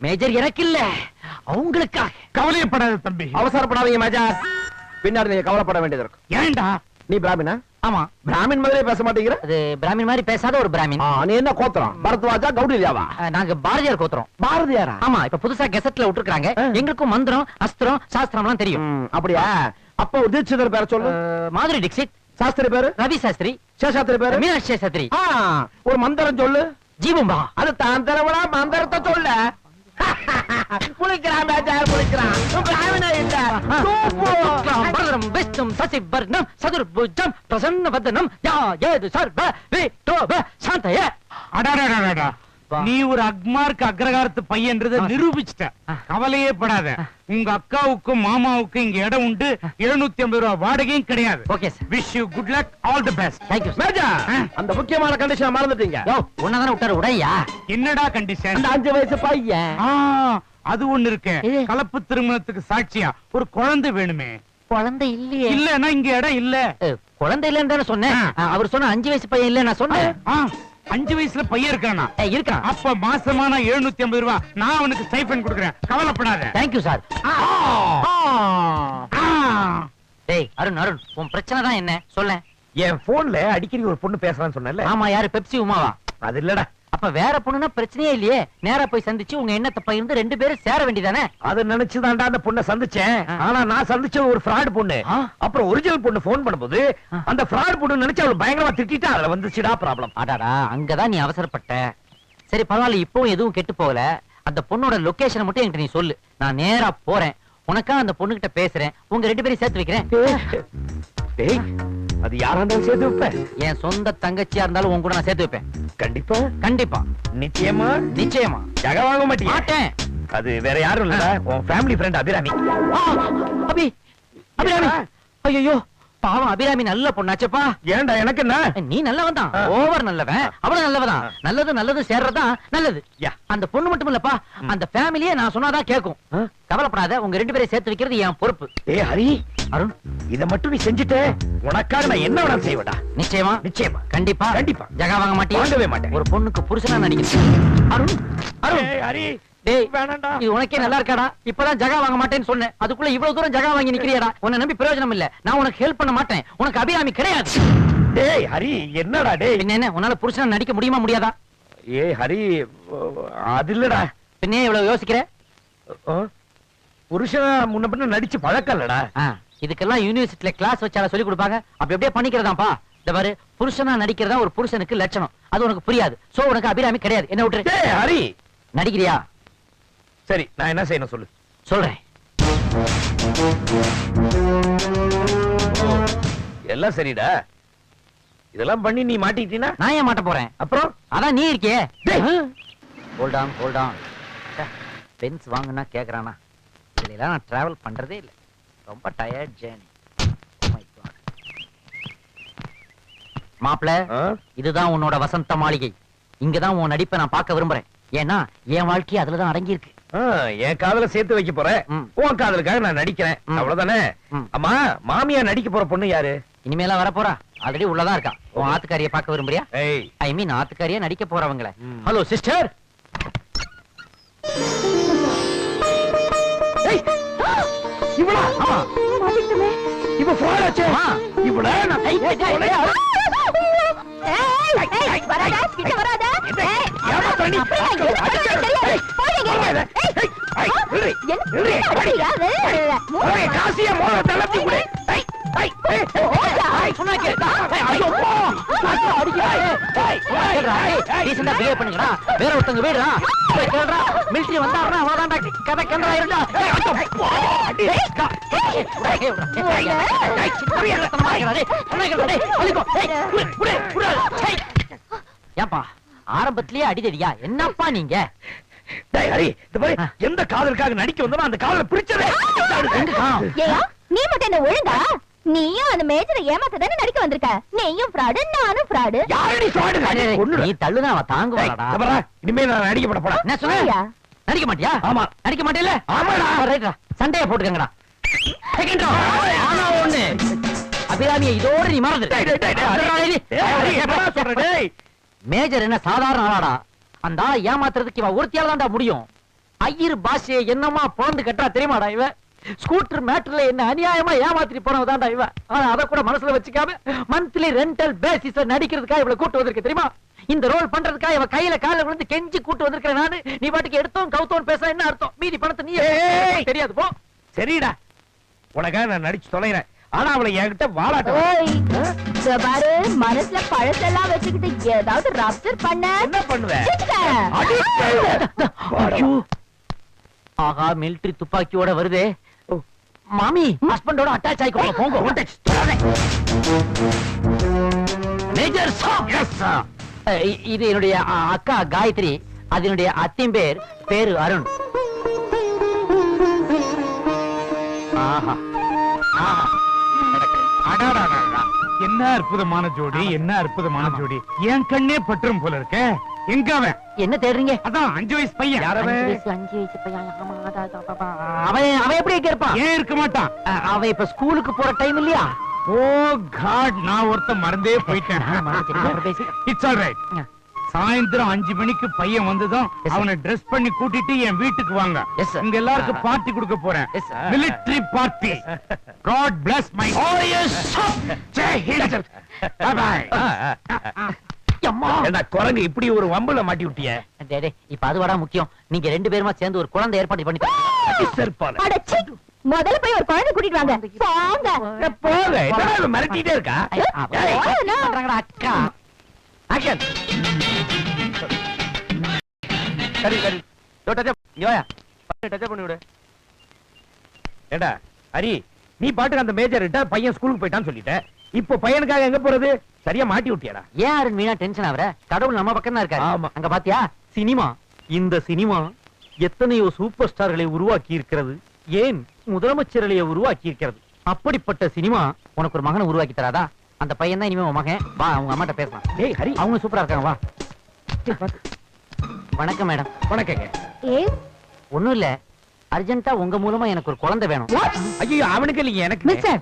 மேஜர் எனக்கு இல்ல, அவங்களுக்காக. கவலைப்படாத தம்பி, அவசரப்படாதீங்க மேஜர். பின்னாடி நீங்க கவலைப்பட வேண்டியது இருக்கும். ஏன்டா? நீ பிராமினா? ஆமா, பிராமின் மாதிரியே பேச மாட்டேங்கிற. அது பிராமின் மாதிரி பேசாத ஒரு பிராமின். நீ என்ன கோத்திரம்? பரத்வாஜா கௌடில்யாவா? நாங்க பாரதியார் கோத்திரம். பாரதியாரா? ஆமா, இப்ப புதுசா கெசட்ல விட்டுருக்காங்க. எங்களுக்கும் மந்திரம் அஸ்திரம் சாஸ்திரம் எல்லாம் தெரியும். அப்படியா? அப்ப உதயசந்திரர் பேரை சொல்லு. மாதுரி டிக்ஷித். சாஸ்திரி பேரு? ரவி சாஸ்திரி. சேஷாஸ்திரி பேரு? மீனாட்சி சேஷாஸ்திரி. ஒரு மந்திரம் சொல்லு. ஜீவம்பா. அது தான் தரவளா மந்திரத்தை சொல்ல. புளிக்கிறான் மேஜர், புளிக்கிறான். பிராமணா இல்ல. பரதரம் விஷ்ணும் சசிவர்ணம் சதுர்புஜம் பிரசன்னவதனம் யா ஏது சர்வ விட்டோப சாந்தய. அடாடாடாடா, நீ ஒரு அக்மார்க்கு அக்ரகாரத்து பையன்றதை நிரூபிச்சிட்ட. கவலையே படாத, உங்க அக்காவுக்கும் மாமாவுக்கும் இங்க இடம் உண்டு. 750 ரூபாய் வாடகையும் கிடையாது. Okay sir. Wish you good luck, all the best. Thank you major, அந்த முக்கியமான கண்டிஷன் மறந்துட்டீங்க. யோ, உன்னதான விட்டாரு உடையா? என்னடா கண்டிஷன்? அந்த 5 வயசு பையன். அது ஒண்ணு இருக்கு. இது? கலப்பு திருமணத்துக்கு சாட்சியா ஒரு குழந்தை வேணுமே. குழந்தை இல்லையே. இல்லன்னா இங்க இடம் இல்ல. குழந்தை இல்லன்னு தானே சொன்னேன். அவர் சொன்ன 5 வயசு பையன் இல்ல நான் சொன்னேன். 5 வயசுல பையன் இருக்கானா? இருக்கான். அப்ப மாசமான 750 ரூபாய் நான் அவனுக்கு ஸ்டைபண்ட் கொடுக்கறேன். கவலைப்படாத. Thank you sir. டேய் அருண், அருண் உன் பிரச்சனை தான் என்ன சொல்ல? என் போன்ல அடிக்கடி ஒரு பொண்ணு பேசலாம்னு சொன்னல. ஆமா, யாரு? பெப்சி உமாவா? அது இல்லடா. அப்ப வேற பொண்ணுனா பிரச்சனையே இல்லையே. நேரா போய் சந்திச்சு உங்க என்ன தப்பா இருந்து 2 பேரும் சேர வேண்டியதானே? அது நினைச்சுதான்டா அந்த பொண்ணை சந்திச்சேன். ஆனா நான் சந்திச்ச ஒரு ஃப்ராட் பொண்ணு. அப்புறம் ஒரிஜினல் பொண்ணு போன் பண்ணும்போது அந்த ஃப்ராட் பொண்ணு நினைச்சு அவளை பயங்கரமா திட்டிட்டா. அதுல வந்துச்சுடா ப்ராப்ளம். அடாடா, அங்கதான் நீ அவசரப்பட்ட. சரி பரவாயில்ல, இப்பவும் எதுவும் கெட்டு போகல. அந்த பொண்ணோட லொகேஷனை மட்டும் என்கிட்ட நீ சொல்லு. நான் நேரா போறேன், உனக்கா அந்த பொண்ணு கிட்ட பேசுறேன், உங்க 2 பேரையும் சேர்த்து வைக்கிறேன். டேய், அது யாரா இருந்தாலும் சேர்த்து வைப்பேன். என் சொந்த தங்கச்சியா இருந்தாலும் உன் கூட நான் சேர்த்து வைப்பேன். கண்டிப்பா? கண்டிப்பா. நிச்சயமா? நிச்சயமா. ஜக வாங்க மாட்டேன். மாட்டேன். அது வேற யாரும் இல்லடா, உன் ஃபேமிலி ஃப்ரெண்ட் அபிராமி. அபி, அபிராமி. ஐயோ, பாவம் அபிராமி நல்ல பொண்ணாச்சப்பா. ஏன்டா எனக்கு என்ன? நீ நல்லவன் தான், ஓவர் நல்லவன். அவளும் நல்லவதான். நல்லது நல்லது சேர்றதா நல்லது. அந்த பொண்ணு மட்டும் இல்லப்பா, அந்த ஃபேமிலியே நான் சொன்னாதான் கேட்கும். கவலைப்படாத, உங்க 2 பேரையும் சேர்த்து வைக்கிறது என் பொறுப்பு. ஏய் ஹரி, அருண், இத மட்டும் நீ செஞ்சுட்ட, உனக்காக நான் என்ன வேணாலும் செய்வேடா. நிச்சயமா? நிச்சயமா. கண்டிப்பா? கண்டிப்பா. ஜகா வாங்க மாட்டியா? வாங்கவே மாட்டேன். ஒரு பொண்ணுக்கு புருஷனா நடிக்கிறேன். அருண், அருண். ஏய் ஹரி, டேய் வேணாம்டா. இது உனக்கே நல்லா இருக்காடா? இப்பதான் ஜகா வாங்க மாட்டேன்னு சொன்னேன், அதுக்குள்ள இவ்வளவு தூரம் ஜகா வாங்கி நிக்கிறியடா. உன்னை நம்பி பிரயோஜனம் இல்ல. நான் உனக்கு ஹெல்ப் பண்ண மாட்டேன். உனக்கு அபிராமி கிடையாது. டேய் ஹரி, என்னடா டேய்? பின்ன என்ன, உன்னால புருஷனா நடிக்க முடியுமா முடியாதா? ஏய் ஹரி, அது இல்லடா. பின்னே இவ்வளவு யோசிக்கிற? புருஷனா முன்ன பின்ன நடிச்சு பழக்கம் இல்லடா. இதுக்கெல்லாம் யூனிவர்சிட்டில கிளாஸ் வச்சால சொல்லி கொடுப்பாங்க. அப்படி அப்படியே பண்ணிக்கிறதாப்பா. இந்த பாரு, புருஷனா நடிக்கிறதா ஒரு புருஷனுக்கு லட்சணம். அது உனக்கு புரியாது. சோ உனக்கு அபிராமி கிடையாது. என்ன விட்டுரு. டேய் ஹரி, நடிக்கிறியா? சரி, நான் என்ன செய்யணும் சொல்லு. சொல்றேன். எல்லாம் சரிடா. இதெல்லாம் பண்ணி நீ மாட்டிக்கிட்டீனா நான் ஏன் மாட்ட போறேன்? அப்புறம் அதான் நீ இருக்கியே. டேய். Hold on, hold on. Benz வாங்குனா கேக்குறானா? இதுல நான் டிராவல் பண்றதே இல்ல. ரொம்ப டயர்ட் ஜர்னி. மாப்ள, இதுதான் உன்னோட வசந்த மாளிகை. இங்கதான் உன் நடிப்பை நான் பார்க்க விரும்புறேன். ஏன்னா என் வாழ்க்கை அதுலதான் அடங்கி இருக்கு. என் காதல சேர்த்து வைக்க போறேன். உன் காதலுக்காக நான் நடிக்கிறேன். அவ்வளவுதானே? அம்மா, மாமியா நடிக்க போற பொண்ணு யாரு? இனிமேலாம் வர போறா. ஆல்ரெடி உள்ளதான் இருக்கா. உன் ஆத்துக்காரிய பார்க்க விரும்புறியா? ஏய், ஐ மீன் ஆத்துக்காரியா நடிக்க போறவங்கள. Hello sister. இவளா? ஆமா. மாட்டிக்கிட்டோமே. இப்ப போறாச்சே இவ்வளவு வராதா கிட்ட வராதா காசியா மோத தளர்த்தி விடு வேற ஒருத்தங்க வீடுறா மிலிட்டரி வந்தாருன்னா அவ்வளவுதான் கதை கண்டாயிருந்தா ஏப்பா ஆரம்பத்திலேயே அடிதடியா என்னப்பா நீங்க எந்த காதலுக்காக நடிக்க வந்தோம் அந்த காதலை பிடிச்சதே நீ மட்டும் என்ன ஒழுங்கா நீயும் அந்த மேஜரை ஏமாத்த தானே நடிக்க வந்திருக்க நீயும் ஃப்ராடு நானும் ஃப்ராடு யாரடி ஃப்ராடு நீ தள்ளுனா அவ தாங்குவாடா இனிமே நான் நடிக்கப்பட போறேன் என்ன சொன்ன நடிக்க மாட்டியா ஆமா நடிக்க மாட்டேல ஆமாடா ரைட்டா சண்டைய போட்டுக்கங்கடா ஆனா ஒண்ணு அபிராமியை இதோட நீ மறந்து மேஜர் என்ன சாதாரண ஆளாடா அந்த ஆளை ஏமாத்துறதுக்கு இவன் ஒருத்தியால தான்டா முடியும் ஐயர் பாஷையை என்னமா பொழந்து கட்டா தெரியுமாடா இவன் ஸ்கூட்டர் மேட்டர்ல என்ன அநியாயமா ஏமாத்திட்டு போனவதான்டா இவன் ஆனா அத கூட மனசுல வச்சுக்காம மந்த்லி ரெண்டல் பேசிஸ்ல நடிக்கிறதுக்காக இவ்வளவு கூட்டு வந்திருக்க தெரியுமா இந்த ரோல் பண்றதுக்காக இவ கையில கால விழுந்து கெஞ்சி கூட்டு வந்திருக்கேன் நானு நீ பாட்டுக்கு எடுத்தோம் கவுத்தோம் பேச என்ன அர்த்தம் மீதி பணத்தை நீ தெரியாது போ சரிடா உனக்காக நான் நடிச்சு தொலைறேன் ஆனா அவளை என்கிட்ட வாழாட்ட பாரு மனசுல பழசெல்லாம் வச்சுக்கிட்டு ஏதாவது ரப்சர் பண்ண என்ன பண்ணுவேன் ஆகா மிலிட்டரி துப்பாக்கியோட வருதே மாமி ஹஸ்பண்டோட அட்டாச் ஆயிக்கோங்க போங்க மேஜர் இது என்னுடைய அக்கா காயத்ரி அதனுடைய அத்தின் பேரு அருண் ஆஹா ஆஹா என்ன அற்புதமான ஜோடி என்ன அற்புதமான ஜோடி என் கண்ணே பற்றும் போல இருக்க எங்க அவன் என்ன தேடுறீங்க அதான் 5 வயசு பையன் அஞ்சு வயசு பையன் அவன் எப்படி இங்க இருப்பான் ஏன் இருக்க மாட்டான் அவன் இப்ப ஸ்கூலுக்கு போற டைம் இல்லையா ஓ காட் நான் ஒருத்த மறந்தே போயிட்டேன் இட்ஸ் ஆல் ரைட் சாயந்திரம் 5 மணிக்கு பையன் வந்ததும் அவனை டிரெஸ் பண்ணி கூட்டிட்டு என் வீட்டுக்கு வாங்க இங்க எல்லாருக்கும் பார்ட்டி கொடுக்க போறேன் military party God bless my Jai Hind bye bye என்ன குரங்கு இப்படி ஒரு வம்புல மாட்டி விட்டிய இப்ப அதுவாடா முக்கியம் நீங்க 2 பேருமா சேர்ந்து ஒரு குழந்தை ஏற்பாடு பண்ணி முதல்ல போய் ஒரு குழந்தை கூட்டிட்டு வாங்க போங்க மிரட்டிட்டே இருக்கா அக்கா ஆக்ஷன் சரி சரி இங்க வாயா டச் பண்ணி விடு ஏண்டா ஹரி நீ பாட்டுக்கு அந்த மேஜர் கிட்ட பையன் ஸ்கூலுக்கு போயிட்டான்னு சொல்லிட்ட இப்போ பையனுக்காக எங்க போறது சரியா மாட்டி விட்டியாடா ஏன் அருண் வீணா டென்ஷன் ஆவற கடவுள் நம்ம பக்கம் தான் இருக்காரு ஆமா. அங்க பாத்தியா சினிமா இந்த சினிமா எத்தனையோ சூப்பர் ஸ்டார்களை உருவாக்கி இருக்கிறது ஏன் முதலமைச்சர்களை உருவாக்கி இருக்கிறது அப்படிப்பட்ட சினிமா உனக்கு ஒரு மகனை உருவாக்கி தராதா அந்த பையன் தான் இனிமே உன் மகன் வா அவங்க அம்மாட்ட பேசலாம் டேய் ஹரி அவங்க சூப்பரா இருக்காங்க வா வணக்கம் மேடம் வணக்கங்க ஒண்ணும் இல்ல அர்ஜென்ட்டா உங்க மூலமா எனக்கு ஒரு குழந்தை வேணும் ஐயோ அவனுக்கு இல்லைங்க எனக்கு மிஸ்டர்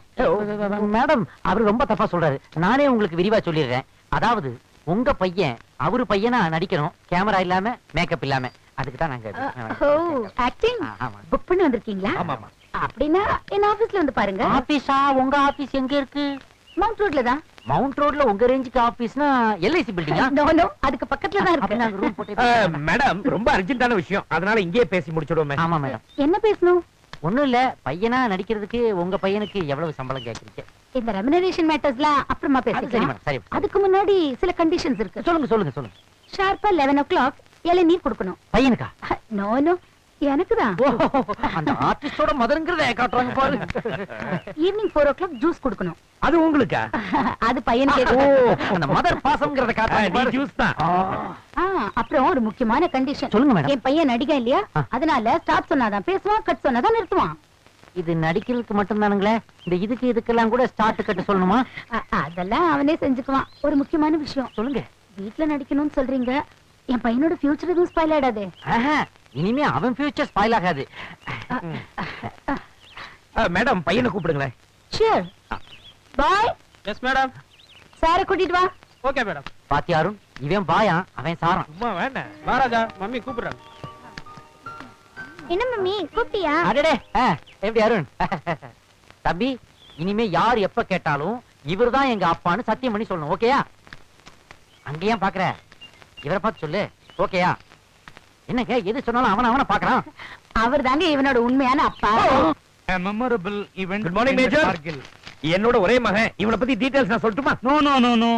மேடம் அவரு ரொம்ப தப்பா சொல்றாரு நானே உங்களுக்கு விரிவா சொல்லிடுறேன் அதாவது உங்க பையன் அவரு பையனா நடிக்கணும் கேமரா இல்லாம மேக்கப் இல்லாம அதுக்கு தான் நாங்க ஆக்டிங் ஆமா புக் பண்ணி வந்திருக்கீங்களா ஆமா ஆமா அப்படின்னா என் ஆபீஸ்ல வந்து பாருங்க ஆபீஸா உங்க ஆபீஸ் எங்க இருக்கு மவுண்ட் ரோட்ல தான் மவுண்ட் ரோட்ல உங்க ரேஞ்சுக்கு ஆபீஸ்னா எல்ஐசி பில்டிங்கா நோ நோ அதுக்கு பக்கத்துல தான் இருக்கு நாங்க ரூம் போட்டு மேடம் ரொம்ப அர்ஜென்ட்டான விஷயம் அதனால இங்கேயே பேசி முடிச்சிடுவோமே ஆமா மேடம் என்ன பேசணும் ஒண்ணும் இல்ல பையனா நடிக்கிறதுக்கு உங்க பையனுக்கு எவ்வளவு சம்பளம் கேக்குறீங்க இந்த ரெமுனரேஷன் மேட்டர்ஸ்லாம் அப்புறமா சரி பேசிக்கலாம் மேடம் சரி அதுக்கு முன்னாடி சில கண்டிஷன்ஸ் இருக்கு சொல்லுங்க சொல்லுங்க சொல்லுங்க ஷார்ப்பா 11 o'clock இளநீர் கொடுக்கணும் பையனுக்கா நோ நோ எனக்கு தான் அந்த ஆர்டிஸ்டோட மதங்கிறத காட்டுறாங்க பாரு ஈவினிங் 4 o'clock ஜூஸ் கொடுக்கணும் அது உங்களுக்கா அது பையனுக்கு அந்த மதர் பாசம்ங்கறத காட்டுறாங்க பாரு ஜூஸ் தான் அப்புறம் ஒரு முக்கியமான கண்டிஷன் சொல்லுங்க மேடம் என் பையன் நடிகை இல்லையா அதனால ஸ்டார்ட் சொன்னாதான் பேசுவான் கட் சொன்னாதான் நிறுத்துவான் இது நடிக்கிறதுக்கு மட்டும் தானுங்களே இந்த இதுக்கெல்லாம் கூட ஸ்டார்ட் கட்ட சொல்லணுமா அதெல்லாம் அவனே செஞ்சுக்குவான் ஒரு முக்கியமான விஷயம் சொல்லுங்க வீட்ல நடிக்கணும்னு சொல்றீங்க என் பையனோட ஃபியூச்சர் எதுவும் ஸ்பாயில் ஆயிடாதே இனிமே அவன் ஃபியூச்சர் ஸ்பாயில் ஆகாது மேடம் பையனை கூப்பிடுங்களேன் ஷூர் பாய் எஸ் மேடம் சார கூட்டிட்டு வா ஓகே மேடம் பாத்தியா அருண் இவன் பாயா அவன் சாரான் சும்மா வேண்டாம் மகாராஜா மம்மி கூப்பிடுறாங்க என்ன மம்மி கூப்பிட்டியா அடடே எப்படி அருண் தம்பி இனிமே யார் எப்ப கேட்டாலும் இவர்தான் எங்க அப்பான்னு சத்தியம் பண்ணி சொல்லணும். ஓகேயா? அங்கேயா பாக்குற? இவரை பார்த்து சொல்லு. ஓகேயா? என்னங்க எது சொன்னாலும் அவன பாக்குறான். அவர் தாங்க இவனோட உண்மையான அப்பா. A memorable event. Good morning, in the Major. Kargil. என்னோட ஒரே மகன், இவனை பத்தி டீடைல்ஸ் நான் சொல்லட்டுமா? No, no, no, no.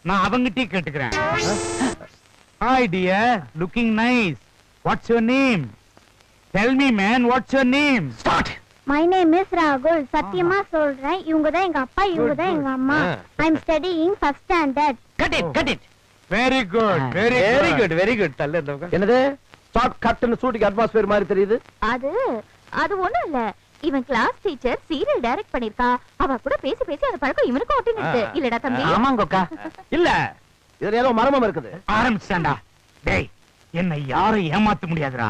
நான் அவங்கிட்டே கேட்டுக்கிறேன். Hi dear, looking nice. What's your name? Tell me man, what's your name? Start. My name is Rahul. சத்தியமா சொல்றேன், இவங்க தான் எங்க அப்பா, இவங்க தான் எங்க அம்மா. I'm studying first standard. Cut it, cut it. Very good, very Very good. good, very good. தள்ள இந்த பக்கம். என்னது ஷார்ட் கட்னு ஷூட்டிங் அட்மாஸ்பியர் மாதிரி தெரியுது. அது ஒண்ணும் இல்ல. இவன் கிளாஸ் டீச்சர் சீரியல் டைரக்ட் பண்ணிருக்கா. அவ கூட பேசி பேசி அந்த பழக்கம் இவனுக்கு ஒட்டினுச்சு. இல்லடா தம்பி? ஆமாங்கக்கா. இல்ல, இதுல ஏதோ மர்மம் இருக்குது. ஆரம்பிச்சாண்டா. டேய், என்னை யாரும் ஏமாத்த முடியாதுடா.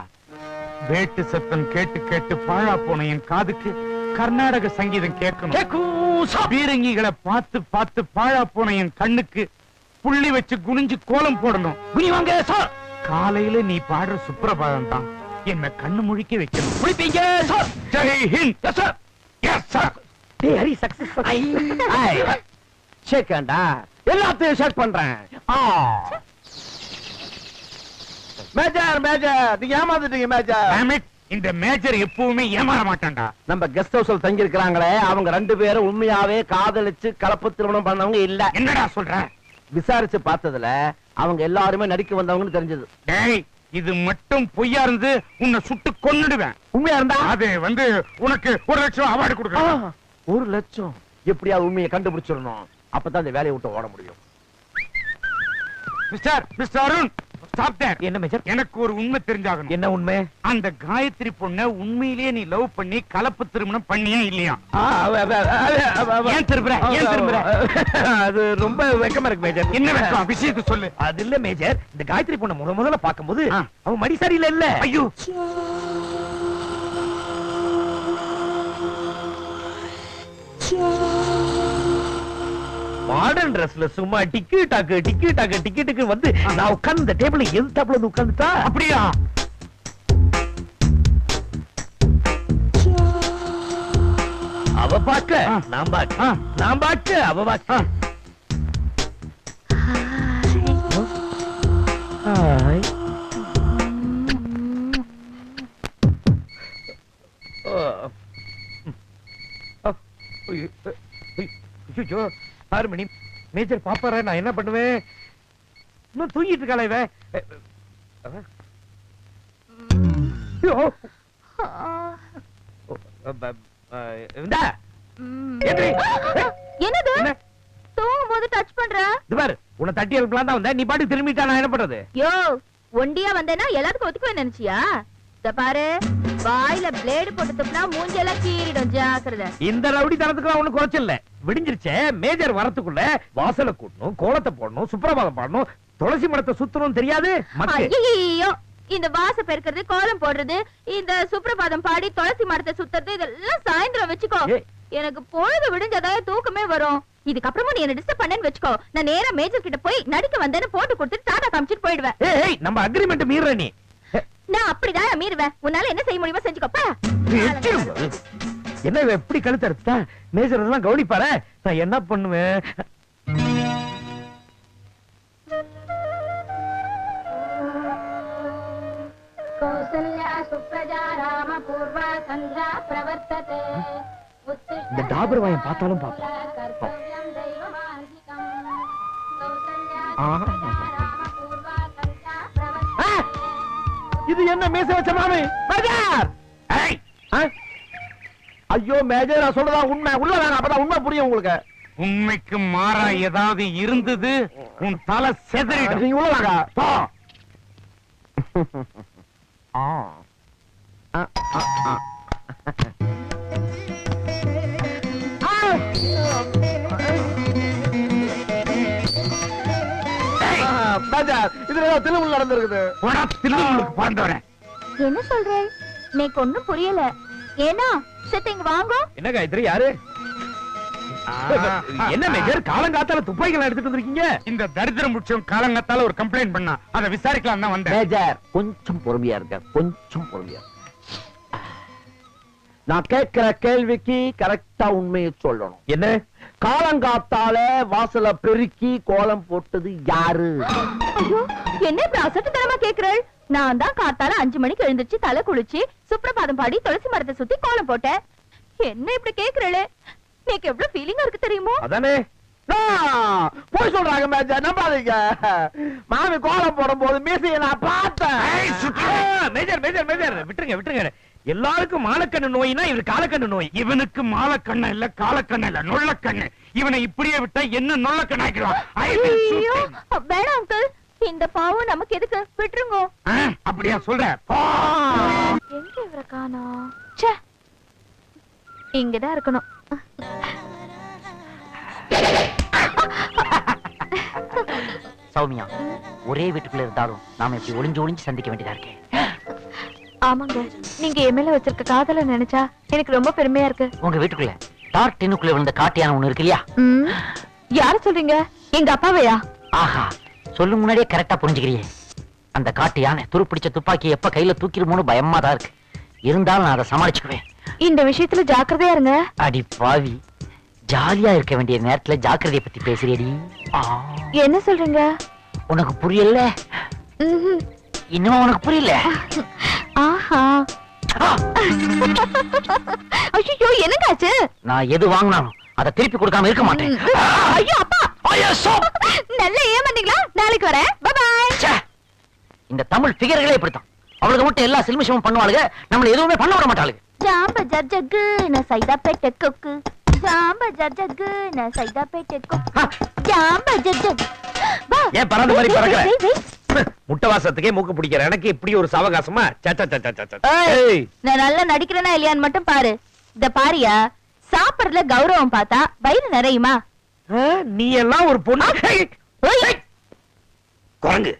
வேட்டு சத்தம் கேட்டு கேட்டு பாழா போன என் காதுக்கு கர்நாடக சங்கீதம் கேட்கணும். பீரங்கிகளை பார்த்து பார்த்து பாழா போன என் கண்ணுக்கு புள்ளி வச்சு குனிஞ்சு கோலம் போடணும். குனிவாங்க சார். காலையில நீ பாடுற சுப்ரபாதம் தான் என்ன கண்ணு முழிக்க வைக்கணும். குளிப்பீங்க sir. Jai Hind. Yes sir. Yes sir. டேய் ஹரி சக்சஸ். ஷேக்கண்டா எல்லாத்தையும் ஷேக் பண்றேன். மேஜர் மேஜர் நீங்க ஏமாந்துட்டீங்க மேஜர். Damn it, இந்த மேஜர் எப்பவுமே ஏமாற மாட்டான்டா. நம்ம கெஸ்ட் ஹவுஸ்ல தங்கி இருக்கிறாங்களே, அவங்க 2 பேரும் உண்மையாவே காதலிச்சு கலப்பு திருமணம் பண்ணவங்க இல்ல. என்னடா சொல்ற? விசாரிச்சு பார்த்ததுல அவங்க எல்லாருமே நடிக்க வந்தவங்கன்னு தெரிஞ்சது. டேய், இது மட்டும் பொய்யா இருந்து உன்னை சுட்டு கொன்னுடுவேன். உண்மையா இருந்தா அது உனக்கு 1 லட்சம் அவார்டு கொடுக்கணும். 1 லட்சம் எப்படியா உண்மையை கண்டுபிடிச்சிடணும். அப்பதான் இந்த வேலையை விட்டு ஓட முடியும். Mister Arun, stop there. என்ன மேஜர்? எனக்கு ஒரு உண்மை தெரிஞ்சாகணும். என்ன உண்மை? அந்த காயத்ரி பொண்ண உண்மையிலேயே நீ லவ் பண்ணி கலப்பு திருமணம் பண்ணியா இல்லையா? ஏன் திரும்புற? ஏன் திரும்புற? அது ரொம்ப வெக்கமா இருக்கு மேஜர். என்ன வெக்கம்? விஷயத்தை சொல்லு. அது இல்ல மேஜர், இந்த காயத்ரி பொண்ண முதல்ல பாக்கும்போது அவன் மடி சரியில்லை இல்ல. ஐயோ, மாடர்ன் டிரெஸ்ல சும்மா டிக்கு டாக்கு வந்து நான் உட்கார்ந்து இந்த டேபிள்ல எதிர்த்தாப்புல வந்து உட்கார்ந்துட்டா. அப்படியா? அவ பாக்க நான் பாக்க, நான் பாக்க அவ பாக்க. ஹாய். ஐயோ, 6 மணி. மேஜர் பாப்பாரா, நான் என்ன பண்ணுவேன்? இன்னும் தூங்கிட்டு இருக்காளா இவ? என்னது? தூங்கும் போது டச் பண்ற? இது பாரு, உன்னை தட்டி எழுப்பலாம் தான் வந்தேன். நீ பாட்டு திரும்பிட்டா நான் என்ன பண்றது? யோ, ஒண்டியா வந்தேன்னா எல்லாத்துக்கும் ஒத்துக்குவேன் நினைச்சியா? இத பாரு, வாயில பிளேடு போட்டு துப்புனா மூஞ்செல்லாம் கீறிடும். ஜாக்கிரதை. இந்த ரவுடி தனத்துக்கு ஒண்ணு குறைச்சல. விடிஞ்சிருச்சே, மேஜர் வரத்துக்குள்ள வாசலை கூட்டணும், கோலத்தை போடணும், சுப்ரபாதம் பாடணும், துளசி மரத்தை சுத்தணும். தெரியாது மக்கள். ஐயோ, இந்த வாச பெருக்கிறது, கோலம் போடுறது, இந்த சுப்ரபாதம் பாடி துளசி மரத்தை சுத்துறது, இதெல்லாம் சாயந்தரம் வச்சுக்கோ. எனக்கு பொழுது விடிஞ்சதால தூக்கமே வரும். இதுக்கப்புறமா நீ என்ன டிஸ்டர்ப் பண்ணேன்னு வச்சுக்கோ, நான் நேரா மேஜர் கிட்ட போய் நடிக்க வந்தேன்னு போட்டு கொடுத்துட்டு டாடா காமிச்சிட்டு போயிடுவேன். ஏய், நம்ம அக்ரிமெண்ட் மீற நீ. நான் அப்படிதான் மீறுவேன். உன்னால என்ன செய்ய முடியுமோ செஞ்சுக்கோப்பா. என்ன இவ எப்படி கழுத்து அறுத்தா? மேஜர் எல்லாம் கவனிப்பாரு. நான் என்ன பண்ணுவேன்? இந்த டாபர் வாயம் பார்த்தாலும் பாப்போம். இது என்ன மேச வச்ச மாமி? மேஜர்! ஐயோ மேஜர், நான் சொல்றதா உண்மை. உள்ள வேணாம், அப்பதான் உண்மை புரியும் உங்களுக்கு. உண்மைக்கு மாறா ஏதாவது இருந்தது உன் தலை செதறிடும். நீங்க உள்ள வாங்க. போ. மேஜர், இதுல ஏதோ திருமணம் நடந்திருக்குது. போடா, திருமணத்துக்கு பிறந்தவரேன். என்ன சொல்ற? எனக்கு ஒண்ணும் புரியல. ஏன்னா செத்த இங்க வாங்க. என்ன காயத்ரி, யாரு? என்ன மேஜர், காலங்காத்தால துப்பாக்கிகள் எடுத்துட்டு வந்திருக்கீங்க? இந்த தரித்திர முட்சம் காலங்கத்தால ஒரு கம்ப்ளைண்ட் பண்ணா, அதை விசாரிக்கலாம் தான் வந்தேன். மேஜர், கொஞ்சம் பொறுமையா இருக்க, கொஞ்சம் பொறுமையா. நான் கேட்கிற கேள்விக்கு கரெக்டா உண்மையை சொல்லணும். என்ன? காலங்காத்தால வாசல பெருக்கி கோலம் போட்டது யாரு? ஐயோ, என்ன இப்படி அசட்டுத்தனமா கேக்குறேன்? நான் தான் காத்தால 5 மணிக்கு எழுந்திருச்சு தலை குளிச்சு சுப்ரபாதம் பாடி துளசி மரத்தை சுத்தி கோலம் போட்டேன். என்ன இப்படி கேக்குறே? நீக்கு எவ்வளவு ஃபீலிங்கா இருக்கு தெரியுமோ? அதானே போய் சொல்றாங்க மேஜர், நம்பாதீங்க. மாமி கோலம் போடும் போது மீசையை நான் பார்த்தேன். மேஜர் மேஜர் மேஜர் விட்டுருங்க விட்டுருங்க. எல்லாருக்கும் மாலக்கண்ணு நோய்னா இவரு காலக்கண்ணு நோய். இவனுக்கு மாலக்கண்ண இல்ல காலக்கண்ண இல்ல நொல்லக்கண்ணு. இவனை இப்படியே விட்டா என்ன நொல்லக்கண்ணாக்கிடுவான். ஐயோ, வேணாம் அங்கிள், இந்த பாவம் நமக்கு எதுக்கு? விட்டுருங்க. அப்படியா சொல்ற? எங்க இவரை காணோம்? ச்சே, இங்கதான் இருக்கணும். சௌமியா, ஒரே வீட்டுக்குள்ள இருந்தாலும் நாம இப்படி ஒளிஞ்சு ஒளிஞ்சு சந்திக்க வேண்டியதா இருக்கே. ஆமாங்க, நீங்க என் மேல வச்சிருக்க காதல நினைச்சா எனக்கு ரொம்ப பெருமையா இருக்கு. உங்க வீட்டுக்குள்ள டார்க் டென்னுக்குள்ள விழுந்த காட்டியான ஒண்ணு இருக்கு இல்லையா? யார சொல்றீங்க? எங்க அப்பாவையா? ஆஹா, சொல்லும் முன்னாடியே கரெக்டா புரிஞ்சுக்கிறியே. அந்த காட்டு யானை துருப்பிடிச்ச துப்பாக்கி எப்ப கையில தூக்கிடுமோன்னு பயமா தான் இருக்கு. இருந்தாலும் நான் அதை சமாளிச்சுக்குவேன். இந்த விஷயத்துல ஜாக்கிரதையா இருங்க. அடி பாவி, ஜாலியா இருக்க வேண்டிய நேரத்துல ஜாக்கிரதையை பத்தி பேசுறியடி. என்ன சொல்றீங்க? உனக்கு புரியல? இன்னும் உனக்கு புரியல? ஆஹா. ஐயோ, என்னங்காச்சு? நான் எது வாங்கினாலும் அதை திருப்பி கொடுக்காம இருக்க மாட்டேன். ஐயோ அப்பா, நல்ல ஏமாந்தீங்களா? நாளைக்கு வரேன். Bye bye. இந்த தமிழ் ஃபிகர்களே இப்படித்தான். அவளுக்கு மட்டும் எல்லா சில்மிஷமும் பண்ணுவாளுங்க, நம்மள எதுவுமே பண்ண விட மாட்டாளுங்க. ஜாம்ப ஜர்ஜக்கு நான் சைதா பேட்டை கொக்கு. ஜாம்ப ஜர்ஜக்கு நான் சைதா பேட்டை கொக்கு. ஜாம்ப ஜர்ஜக். ஏன் பறந்த மாதிரி பறக்கற? முட்டவாசத்துக்கே மூக்கு பிடிக்கிற எனக்கு இப்படி ஒரு சாவகாசமா? நான் நல்லா நடிக்கிறேனா இல்லையான்னு மட்டும் பாரு. இந்த பாரியா, சாப்பிடுறதுல கௌரவம் பார்த்தா வயிறு நிறையுமா? நீ எல்லாம் ஒரு பொண்ணு. குரங்கு.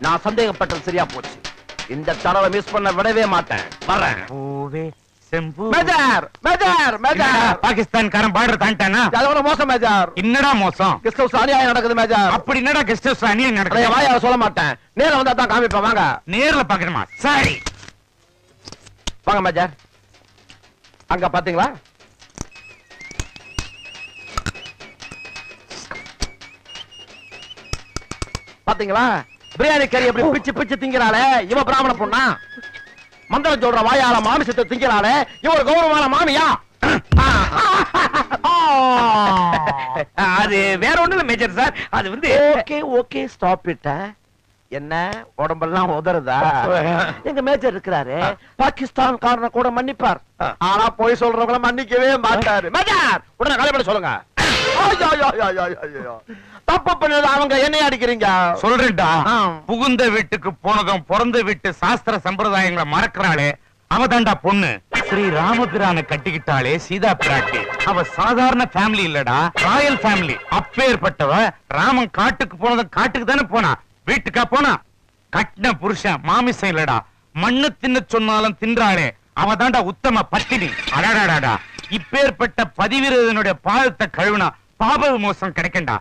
நான் சந்தேகப்பட்டது சரியா போச்சு. இந்த தடவை மிஸ் பண்ண விடவே மாட்டேன். வரேன். பூவே செம்பு. மேஜர் மேஜர் மேஜர், பாகிஸ்தான்காரன் பார்டர் தாண்டானா? அதோட மோசம் மேஜர். என்னடா மோசம்? கெஸ்ட் ஹவுஸ் அநியாயம் நடக்குது மேஜர். அப்படி என்னடா கெஸ்ட் ஹவுஸ் அநியாயம் நடக்குது? வாயா சொல்ல மாட்டேன், நேர்ல வந்தா தான் காமிப்பேன். வாங்க நேர்ல பாக்கணுமா? சரி வாங்க மேஜர். அங்க பாத்தீங்களா? பாத்தீங்களா பிரியாணி கறி எப்படி பிச்சு பிச்சு திங்கிறாளே, இவ பிராமண பொண்ணா? மந்திரம் சொல்ற வாயால மாமிசத்தை திங்கிறாளே, இவ ஒரு கௌரவமான மாமியா? அது வேற ஒண்ணு இல்ல மேஜர் சார், அது வந்து ஓகே ஓகே ஸ்டாப் இட். என்ன உடம்பெல்லாம் உதறதா? எங்க மேஜர் இருக்கிறாரு, பாகிஸ்தான் காரனை கூட மன்னிப்பார். ஆனா போய் சொல்றவங்கள மன்னிக்கவே மாட்டாரு. மேஜர் உடனே காலைப்பட சொல்லுங்க. தப்பு பண்ணது அவங்க, என்னைய அடிக்கிறீங்க? சொல்றேன்டா, புகுந்த வீட்டுக்கு போனதும் பிறந்த வீட்டு சாஸ்திர சம்பிரதாயங்களை மறக்கிறாளே அவதான்டா பொண்ணு. ஸ்ரீ ராமபிரானை கட்டிக்கிட்டாளே சீதா பிராட்டி, அவ சாதாரண ஃபேமிலி இல்லடா, ராயல் ஃபேமிலி. அப்பேற்பட்டவ ராமன் காட்டுக்கு போனதும் காட்டுக்கு தானே போனா, வீட்டுக்கா போனா? கட்டின புருஷன் மாமிசம் இல்லடா, மண்ணு தின்ன சொன்னாலும் தின்றாளே அவதான்டா உத்தம பத்தினி. அடாடாடாடா, இப்பேற்பட்ட பதிவிரதனுடைய பாதத்தை கழுவுனா பாப விமோசம் கிடைக்கண்டா.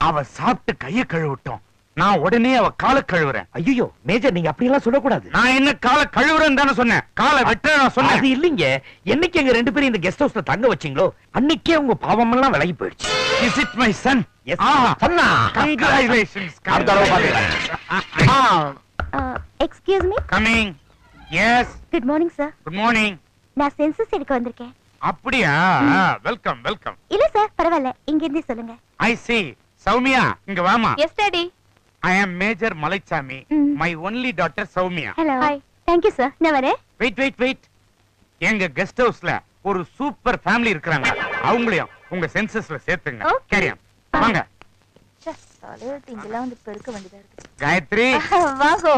அவ சாப்பிட்டு கைய கழுவிட்டோம், நான் உடனே அவ காலை கழுவுறேன். ஐயோ மேஜர், நீங்க அப்படி எல்லாம் சொல்லக்கூடாது. நான் என்ன காலை கழுவுறேன்னு தானே சொன்னேன், காலை வெட்ட நான் சொன்னேன். அது இல்லீங்க, என்னைக்கு எங்க 2 பேரும் இந்த கெஸ்ட் ஹவுஸ்ல தங்க வச்சீங்களோ அன்னைக்கே உங்க பாவம் எல்லாம் விலகி போயிடுச்சு. Is it my son? Yes. சொன்னா congratulations. அடுத்த தடவை பாத்துக்கிறேன். Excuse me. Coming. Yes. Good morning sir. Good morning. நான் சென்சஸ் எடுக்க வந்திருக்கேன். அப்படியா? Welcome welcome. இல்ல சார், பரவாயில்ல, இங்க இருந்து சொல்லுங்க. I see. சௌமியா இங்க வாமா. Yes daddy. I am Major Malaisamy. My only daughter Soumya. Hello. Hi. Thank you sir. நான் வரேன். Wait. எங்க கெஸ்ட் ஹவுஸ்ல ஒரு சூப்பர் ஃபேமிலி இருக்காங்க, அவங்களையும் உங்க சென்சஸ்ல சேர்த்துங்க. Okay. கேரியம் வாங்க. தலையெழுத்து இங்கெல்லாம் வந்து பெருக்க வேண்டியதா இருக்கு. காயத்ரி வாங்கோ.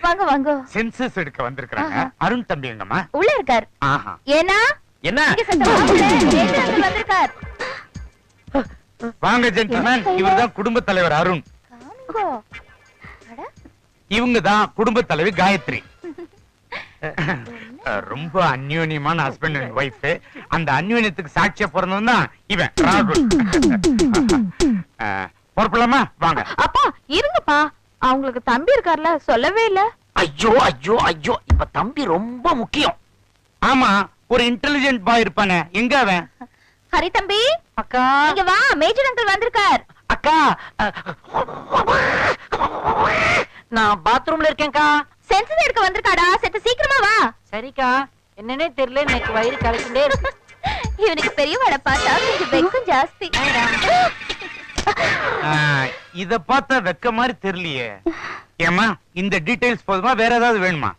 வாங்க வாங்க. சென்சஸ் எடுக்க வந்திருக்காங்க. அருண் தம்பி எங்கம்மா? உள்ள இருக்கார். ஆஹா. ஏனா என்ன? இங்க சத்தம் வாங்கல. நேத்து வந்திருக்கார். வாங்க ஜென்டில்மேன், இவர்தான் குடும்ப தலைவர் அருண். காமிங்கோ. அட, இவங்க தான் குடும்ப தலைவி காயத்ரி. ரொம்ப அந்யோன்யமான ஹஸ்பண்ட் அண்ட் ஒய்ஃப். அந்த அந்யோன்யத்துக்கு சாட்சியா பிறந்தவன் தான் இவன் ராகுல். பொறுப்பலாமா? வாங்க. அப்பா இருங்க. அப்பா அவங்களுக்கு தம்பி இருக்கார்ல சொல்லவே இல்ல. ஐயோ ஐயோ ஐயோ, இப்ப தம்பி ரொம்ப முக்கியம். ஆமா, ஒரு இன்டெலிஜென்ட் பாய் இருப்பானே, எங்க அவன்? ஹரி தம்பி, அக்கா இங்க வா, மேஜர் அங்கிள் வந்திருக்கார். அக்கா, நான் பாத்ரூம்ல இருக்கேன்க்கா. சென்சஸ் எடுக்க வந்திருக்காடா, செத்த சீக்கிரமா வா. சரிக்கா, என்னன்னே தெரியல, எனக்கு வயிறு கலக்கிட்டே இருக்கு. இவனுக்கு பெரியவளை பார்த்தா கொஞ்சம் வெக்கம் ஜாஸ்தி. இத பார்த்தா வெக்க மாதிரி தெரியலையே. ஏமா, இந்த டீடைல்ஸ் போதுமா, வேற ஏதாவது வேணுமா?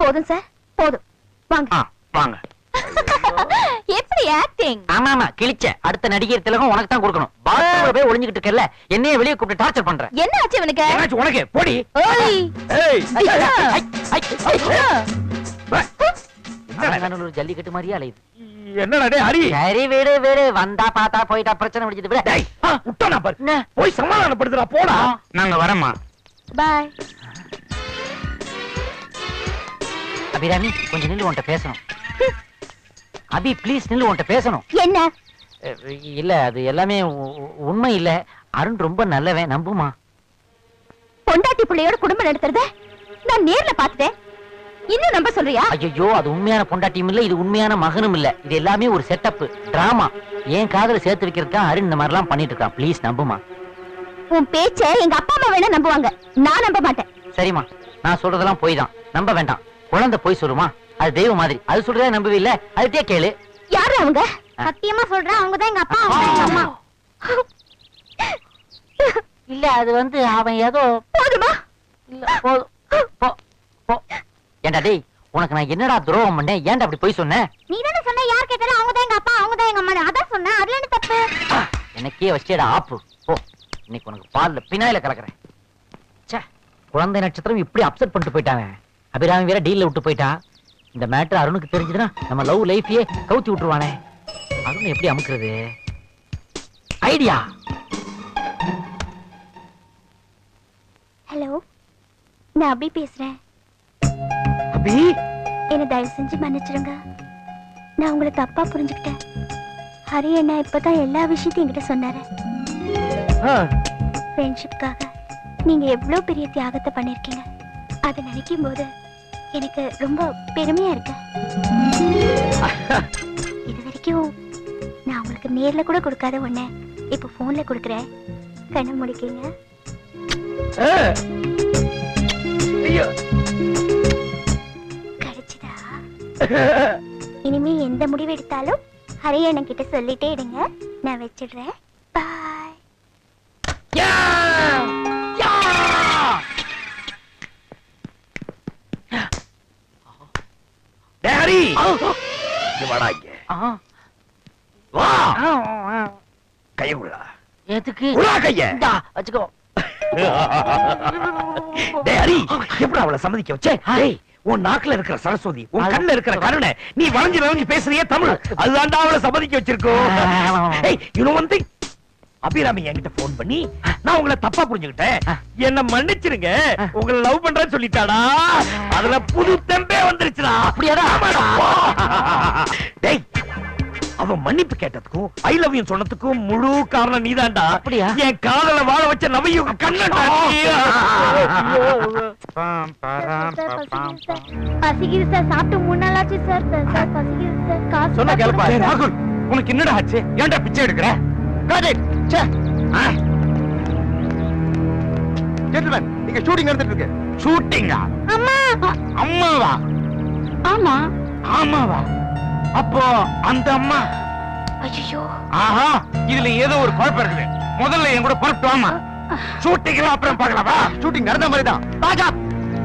போதும் சார், போதும். வாங்க. வாங்க. எப்படி ஆக்டிங்? ஆமா ஆமா, கிழிச்ச. அடுத்த நடிகர் திலகம் உனக்கு தான் கொடுக்கணும். பாத்ரூம்ல போய் ஒளிஞ்சுக்கிட்டு இருக்கல, என்னைய வெளிய கூப்பிட்டு டார்ச்சர் பண்ற. என்ன ஆச்சு இவனுக்கு? என்னாச்சு உனக்கு? போடி. ஓய், ஏய், ஐயா. ஒரு ஜல்லிக்கட்டு மாதிரியே அலையுது. என்னடா டேய் ஹரி? சரி வீடு வீடு, வந்தா பார்த்தா போயிட்டா, பிரச்சனை முடிஞ்சது விட. டேய், விட்டானா பாரு. என்ன? போய் சமாதானப்படுத்துடா, போடா. நாங்க வரமா. பாய். அபிராமி, கொஞ்சம் நில்லு, உன்கிட்ட பேசணும். அபி ப்ளீஸ் நில்லு, உன்கிட்ட பேசணும். என்ன? இல்ல, அது எல்லாமே உண்மை இல்ல. அருண் ரொம்ப நல்லவன், நம்புமா? பொண்டாட்டி பிள்ளையோட குடும்பம் நடத்துறத நான் நேர்ல பாத்துட்டேன். இன்னும் நம்ப சொல்றியா? ஐயோ, அது உண்மையான பொண்டாட்டியும் இல்ல, இது உண்மையான மகனும் இல்ல. இது எல்லாமே ஒரு செட்டப், டிராமா. ஏன் காதல சேர்த்து வைக்கிறதுக்கா அருண் இந்த மாதிரிலாம் பண்ணிட்டு இருக்கான். ப்ளீஸ் நம்புமா. உன் பேச்ச எங்க அப்பா அம்மா வேணா நம்புவாங்க, நான் நம்ப மாட்டேன். சரிம்மா, நான் சொல்றதெல்லாம் போய் தான், நம்ப வேண்டாம். குழந்தை போய் சொல்லுமா, அது தெய்வம் மாதிரி. அது சொல்றதே நம்பவே இல்ல, அதுட்டே கேளு. யாரு அவங்க? சத்தியமா சொல்றேன், அவங்கதான் எங்க அப்பா, அவங்கதான் எங்க அம்மா. இல்ல, அது வந்து அவன் ஏதோ. போதுமா? இல்ல, போதும். போ போ. ஏண்டா டேய், உனக்கு நான் என்னடா துரோகம் பண்ணேன்? ஏன்டா அப்படி போய் சொன்ன? நீ தானே சொன்ன, யார் கேட்டாலும் அவங்கதான் எங்க அப்பா, அவங்கதான் எங்க அம்மா. அதான் சொன்னேன், அதுல என்ன தப்பு? எனக்கே வச்சேடா ஆப்பு. போ, இன்னைக்கு உனக்கு பால்ல பினாயில கலக்குறேன். ச்சே, குழந்தை நட்சத்திரம் இப்படி அப்செட் பண்ணிட்டு போயிட்டாங்க. அபிராமி வேற டீல்ல விட்டு போயிட்டா. இந்த மேட்டர் அருணுக்கு தெரிஞ்சதுன்னா நம்ம லவ் லைஃபையே கவுத்தி விட்டுருவானே. அருண் எப்படி அமுக்குறது? ஐடியா. ஹலோ, நான் அபி பேசுறேன். அபி, என்ன தயவு செஞ்சு மன்னிச்சிருங்க. நான் உங்களை தப்பா புரிஞ்சுக்கிட்டேன். ஹரி என்ன இப்பதான் எல்லா விஷயத்தையும் என்கிட்ட சொன்னாரு. ஃப்ரெண்ட்ஷிப்காக நீங்க எவ்வளவு பெரிய தியாகத்தை பண்ணிருக்கீங்க. அதை நினைக்கும் போது எனக்கு ரொம்ப பெருமையா இருக்கு. இது வரைக்கும் நான் உங்களுக்கு நேர்ல கூட கொடுக்காத ஒண்ணு இப்ப போன்ல கொடுக்கறேன். கண்ணை முடிக்கீங்க. ஐயோ, கிடைச்சதா? இனிமே எந்த முடிவு எடுத்தாலும் ஹரி அண்ணன் கிட்ட சொல்லிட்டே இருங்க. நான் வச்சிடுறேன். பாய். யா! யா! டேய் ஹரி, இங்க வாடா இங்க. வா. கைய விடுடா. எதுக்கு? விடுடா கைய. இந்தா, வச்சுக்கோ. டேய் ஹரி, எப்படி அவளை சம்மதிக்க வச்சே? டேய், உன் நாக்குல இருக்கிற சரஸ்வதி, உன் கண்ணுல இருக்கிற கருணை, நீ வளைஞ்சு பேசுறியே தமிழ், அதுதான்டா அவளை சம்மதிக்க வச்சிருக்கோம். ஏய், you know one thing? Abirami என்கிட்ட போன் பண்ணி, நான் உங்களை தப்பா புரிஞ்சுக்கிட்டேன், என்ன மன்னிச்சிருங்க, உங்களை லவ் பண்றேன்னு சொல்லிட்டாடா. அதுல புது தெம்பே வந்துருச்சுடா. அப்படியாடா? ஆமாடா. டேய், அவன் மன்னிப்பு கேட்டதுக்கும் ஐ லவ் யூ சொன்னதுக்கும் முழு காரணம் நீதான்டா. அப்படியா? என் காதல வாழ வச்ச நவையுக கண்ணன்டா. பசிக்குது சார், சாப்பிட்டு 3 நாள் ஆச்சு சார். சார் பசிக்குது சார், காசு சொன்ன கேளுப்பா. டேய் ராகுல், உனக்கு என்னடா ஆச்சு? ஏன்டா பிச்சை எடுக்கிற? ஜென்டில்மேன், நீங்க ஷூட்டிங் நடந்துட்டு இருக்கு. ஷூட்டிங்கா? அம்மா. அம்மாவா? ஆமா. ஆமாவா? அப்போ அந்த அம்மா. ஐயோ, ஆஹா, இதுல ஏதோ ஒரு குழப்பம் இருக்குது. முதல்ல என் கூட புறப்பட்டு வாமா. ஷூட்டிங் அப்புறம் பார்க்கலாமா? ஷூட்டிங் நடந்த மாதிரி தான். ராஜா,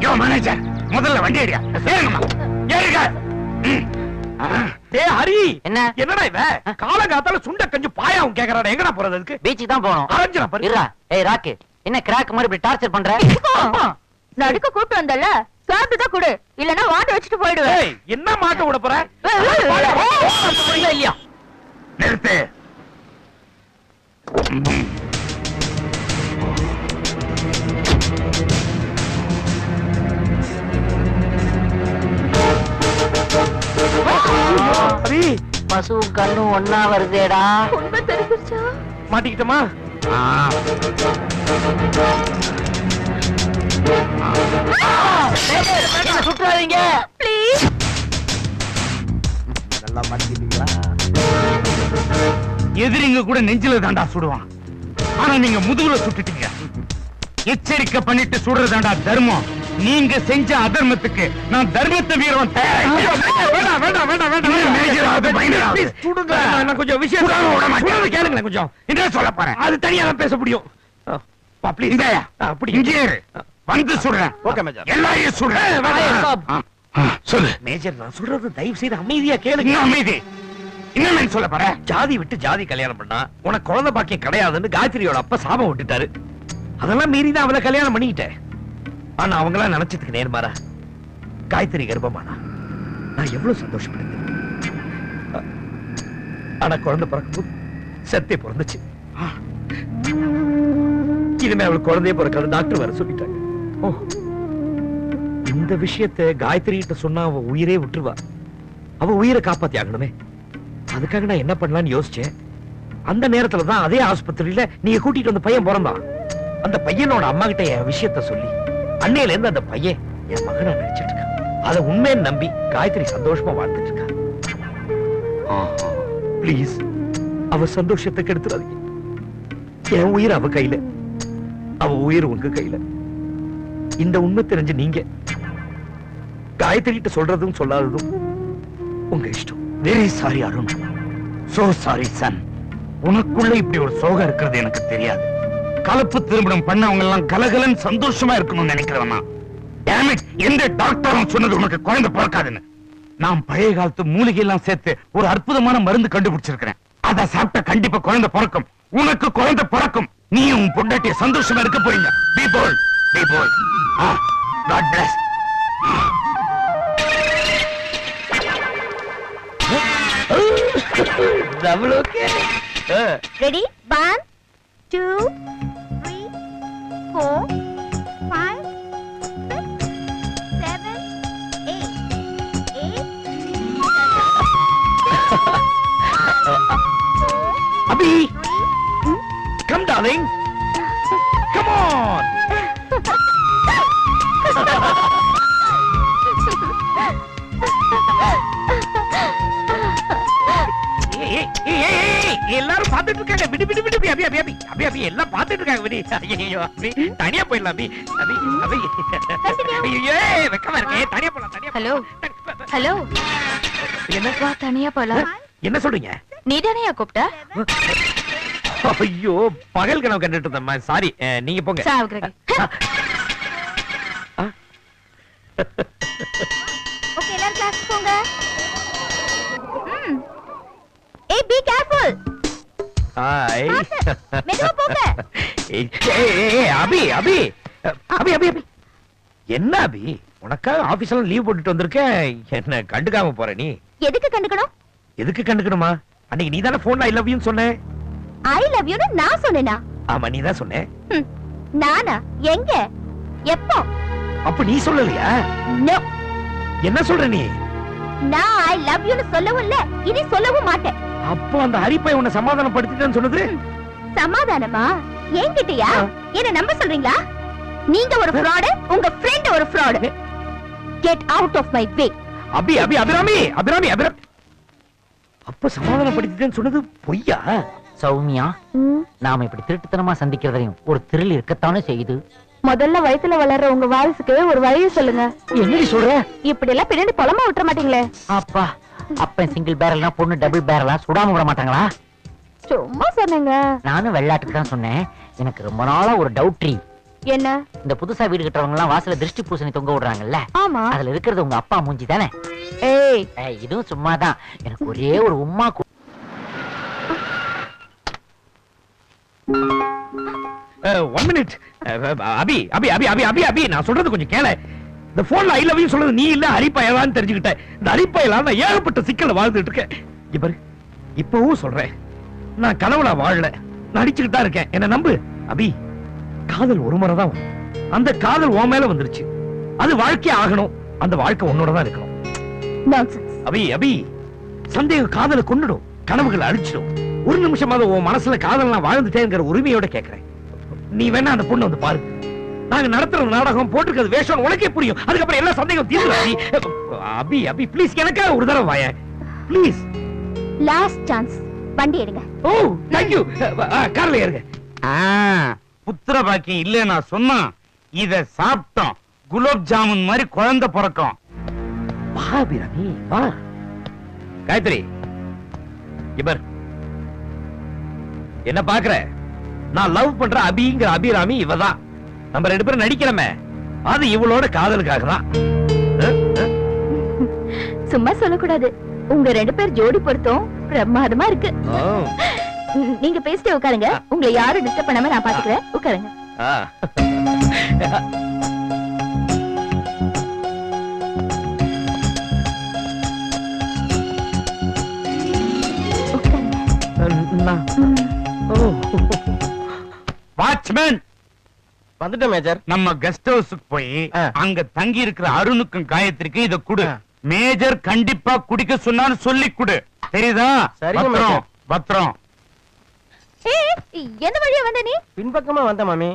யோ மேனேஜர், முதல்ல வண்டி அடியா. ஏறுங்கம்மா, ஏறுங்க. டேய் ஹரி, என்ன? என்னடா இவன் காலங்காத்தால சுண்ட கஞ்சு பாயாவும் கேக்குறாடா. எங்கடா போறது? அதுக்கு பீச்சுக்கு தான் போகணும். அரஞ்சனா பாரு. இருடா. ஏய் ராக்கு, என்ன கிராக் மாதிரி இப்படி டார்ச்சர் பண்ற? நடுக்க கூப்பிட்டு வந்தல, சாப்பிட்டு தான் கொடு, இல்லன்னா வாட்ட வச்சுட்டு போயிடுவேன். ஏய், என்ன மாட்ட விட போற? இல்லையா? நிறுத்து. ஹரி, பசு கண்ணும் ஒன்னா வருதேடா. உண்மை தெரிஞ்சிருச்சா? மாட்டிக்கிட்டமா? எதிரிங்க கூட நெஞ்சில தாண்டா சுடுவான், ஆனா நீங்க முதுகுல சுட்டுட்டீங்க. எச்சரிக்கை பண்ணிட்டு சுடுறதாண்டா தர்மம். நீங்க செஞ்ச அதர்மத்துக்கு நான் தர்மத்தை வீரவன். கொஞ்சம் விஷயம் கேளுங்களேன், கொஞ்சம் என்ன சொல்ல போறேன், அது தனியா தான் பேச முடியும். அப்படி இன்ஜினியர் வந்து சொல்றேன். Okay major. எல்லாரையும் சொல்றேன். சொல்லு மேஜர், நான் சொல்றது தயவு செய்து அமைதியா கேளுங்க. என்ன அமைதி, என்ன சொல்ல போற? ஜாதி விட்டு ஜாதி கல்யாணம் பண்ணா உனக்கு குழந்தை பாக்கியம் கிடையாதுன்னு காயத்ரியோட அப்பா சாபம் விட்டுட்டாரு. அதெல்லாம் மீறிதான் அவளை கல்யாணம் பண்ணிக்கிட்டேன். ஆனா அவங்களாம் நினைச்சதுக்கு நேர்மாறா காயத்ரி கர்ப்பமானா நான் எவ்வளவு சந்தோஷப்படுறேன். ஆனா குழந்தை பிறக்கும்போது சத்திய பிறந்துச்சு. இனிமே அவளுக்கு குழந்தைய பிறக்காது டாக்டர் வர சொல்லிட்டாங்க. ஓ, இந்த விஷயத்தை காயத்ரி கிட்ட சொன்னா அவ உயிரே விட்டுருவா. அவ உயிரை காப்பாத்தி ஆகணுமே. அதுக்காக நான் என்ன பண்ணலாம்னு யோசிச்சேன். அந்த நேரத்துல தான் அதே ஆஸ்பத்திரியில நீங்க கூட்டிட்டு வந்த பையன் பிறந்தான். அந்த பையனோட அம்மா கிட்ட என் விஷயத்த சொல்லி அன்னையில இருந்து அந்த பையன் என் மகனா நினைச்சிட்டு இருக்கான். அதை உண்மையை நம்பி காயத்ரி சந்தோஷமா வாழ்ந்துட்டு இருக்கா. பிளீஸ் அவ சந்தோஷத்தை கெடுத்துறாதீங்க. என் உயிர் அவ கையில, அவ உயிர் உங்க கையில. இந்த உண்மை தெரிஞ்சு நீங்க காயத்ரி கிட்ட சொல்றதும் சொல்லாததும் உங்க இஷ்டம். Very sorry Arun, so sorry son. உனக்குள்ள இப்படி ஒரு சோகம் இருக்கிறது எனக்கு தெரியாது. கலப்பு திருமணம் பண்ணவங்க எல்லாம் கலகலன் சந்தோஷமா இருக்கணும்னு நினைக்கிறவனா? டேம் இட், எந்த டாக்டரும் சொன்னது உனக்கு குழந்தை பிறக்காதுன்னு. நான் பழைய காலத்து மூலிகை எல்லாம் சேர்த்து ஒரு அற்புதமான மருந்து கண்டுபிடிச்சிருக்கிறேன். அதை சாப்பிட்ட கண்டிப்பா குழந்தை பிறக்கும். உனக்கு குழந்தை பிறக்கும். நீயும் உன் பொண்டாட்டிய சந்தோஷமா இருக்க போறீங்க. Be bold, be bold. God bless. Double okay. Ready? 1 2 3 4 5 6 7 8 Abhi, come darling, come on. எல்லாரும் பாத்துட்டு இருக்காங்க. விடு விடு விடு அபி அபி அபி அபி அபி எல்லாம் பாத்துட்டு இருக்காங்க. விடு. ஐயோ அபி, தனியா போயிடலாம் அபி. அபி அபி ஐயோ வெக்கமா இருக்கு. தனியா போலாம், தனியா. ஹலோ ஹலோ, என்ன வா தனியா போலாம். என்ன சொல்றீங்க? நீ தானே கூப்பிட்ட? ஐயோ, பகல் கனவு கண்டுட்டு இருந்தேன். சாரி, நீங்க போங்க. சாவுகிறேன். ஓகே, எல்லாரும் கிளாஸ் போங்க. ஏய், பீ கேர்ஃபுல். ஹாய். மெதுவா போங்க. அபி அபி அபி அபி அபி என்ன அபி, உனக்காக ஆபீஸ்ல லீவ் போட்டுட்டு வந்திருக்கேன். என்ன கண்டுக்காம போற நீ? எதுக்கு கண்டுக்கணும்? எதுக்கு கண்டுக்கணுமா? அன்னைக்கு நீ தானே போன்ல ஐ லவ் யூன்னு சொன்ன. ஐ லவ் யூன்னு நான் சொன்னேனா? ஆமா, நீ தான் சொன்ன. நானா? எங்க? எப்போ? அப்ப நீ சொல்லலையா? நோ. என்ன சொல்ற நீ? நான் ஐ லவ் யூன்னு சொல்லவும் இல்ல, இனி சொல்லவும் மாட்டேன். அப்போ அந்த ஹரிப்பை உன்னை சமாதானப்படுத்திட்டேன்னு சொன்னது? சமாதானமா? என்கிட்டயா? என்ன நம்ப சொல்றீங்களா? நீங்க ஒரு fraud, உங்க friend ஒரு fraud. Get out of my way. அபி அபி அபிராமி அபிராமி அபிராமி, அப்ப சமாதானப்படுத்திட்டேன்னு சொன்னது பொய்யா? சௌமியா, நாம இப்படி திருட்டுத்தனமா சந்திக்கிறதையும் ஒரு thrill இருக்கத்தானே செய்யுது. முதல்ல வயித்துல வளர்ற உங்க வாரிசுக்கு ஒரு வழியை சொல்லுங்க. என்னடி சொல்ற? இப்படி எல்லாம் பின்னாடி புலமா விட்டுற மாட்டீங்களே. அப்பா, அப்பன் சிங்கிள் பேரல்னா பொண்ணு டபுள் பேரலா சுடாம விட மாட்டாங்களா? சும்மா சொன்னீங்க. நானும் வெள்ளாட்டுக்கு தான் சொன்னேன். எனக்கு ரொம்ப நாளா ஒரு டவுட்ரி. என்ன? இந்த புதுசா வீடு கட்டுறவங்க எல்லாம் வாசல்ல திருஷ்டி பூசணி தொங்க விடுறாங்கல்ல, ஆமா, அதுல இருக்கிறது உங்க அப்பா மூஞ்சி தானே? ஏய், இதுவும் சும்மாதான். எனக்கு ஒரே ஒரு உம்மா ஒன் மினிட். அபி அபி அபி அபி அபி அபி, நான் சொல்றது கொஞ்சம் கேள. இந்த போன்ல ஐ லவ் யூ சொல்றது நீ இல்ல, ஹரிப்பாயலான்னு தெரிஞ்சுக்கிட்டேன். இந்த ஹரிப்பாயலாம் நான் ஏகப்பட்ட சிக்கல்ல வாழ்ந்துட்டு இருக்கேன். இவர் இப்பவும் சொல்றேன், நான் கனவுல வாழல, நடிச்சுக்கிட்டு தான் இருக்கேன். என்ன நம்பு அபி. காதல் ஒரு முறை தான் வரும். அந்த காதல் உன் மேல வந்துருச்சு. அது வாழ்க்கை ஆகணும். அந்த வாழ்க்கை உன்னோட தான் இருக்கணும். நான்சென்ஸ். அபி அபி, சந்தேகம் காதலை கொன்னுடும், கனவுகளை அழிச்சிடும். ஒரு நிமிஷமாவது உன் மனசுல காதல் நான் வாழ்ந்துட்டேங்கிற உரிமையோட கேட்கிறேன். நீ வேணா அந்த பொண்ணு வந்து பாரு. நாங்க நடத்துற நாடகம் போட்டுக்கிறது வேஷம் உனக்கே புரியும். அதுக்கப்புறம் எல்லா சந்தேகம் தீர்ந்து. அபி அபி ப்ளீஸ், எனக்காக ஒரு தடவை வாய ப்ளீஸ். லாஸ்ட் சான்ஸ், வண்டி எடுங்க. ஓ தேங்க்யூ. கார்ல ஏறுங்க. புத்திர பாக்கியம் இல்ல நான் சொன்னா இத சாப்பிட்டோம் குலோப் ஜாமுன் மாதிரி குழந்தை பிறக்கும். வா அபிராமி வா. காயத்ரி இவர் என்ன பாக்குற? நான் லவ் பண்ற அபிங்கிற அபிராமி இவதான். நம்ம 2 பேரும் நடிக்கிறோமே, அது இவளோட காதலுக்காக தான். சும்மா சொல்லக்கூடாது. உங்க 2 பேர் ஜோடி பொருத்தம் பிரமாதமா இருக்கு. நீங்க பேசிட்டு உட்காருங்க. உங்களை யாரும் டிஸ்டர்ப் பண்ணாம நான் பாத்துக்கிறேன். உட்காருங்க. வாட்ச்மேன் வந்துட்டேன் மேஜர். நம்ம கெஸ்ட் ஹவுஸுக்கு போய் அங்க தங்கி இருக்கிற அருணுக்கும் காயத்ரிக்கு இத குடு. மேஜர் கண்டிப்பா குடிக்க சொன்னான்னு சொல்லி குடு. தெரியுதா? சரிங்க பத்திரம் மேஜர். பத்திரம். எந்த வழியா வந்த நீ? பின்பக்கமா வந்த மாமி.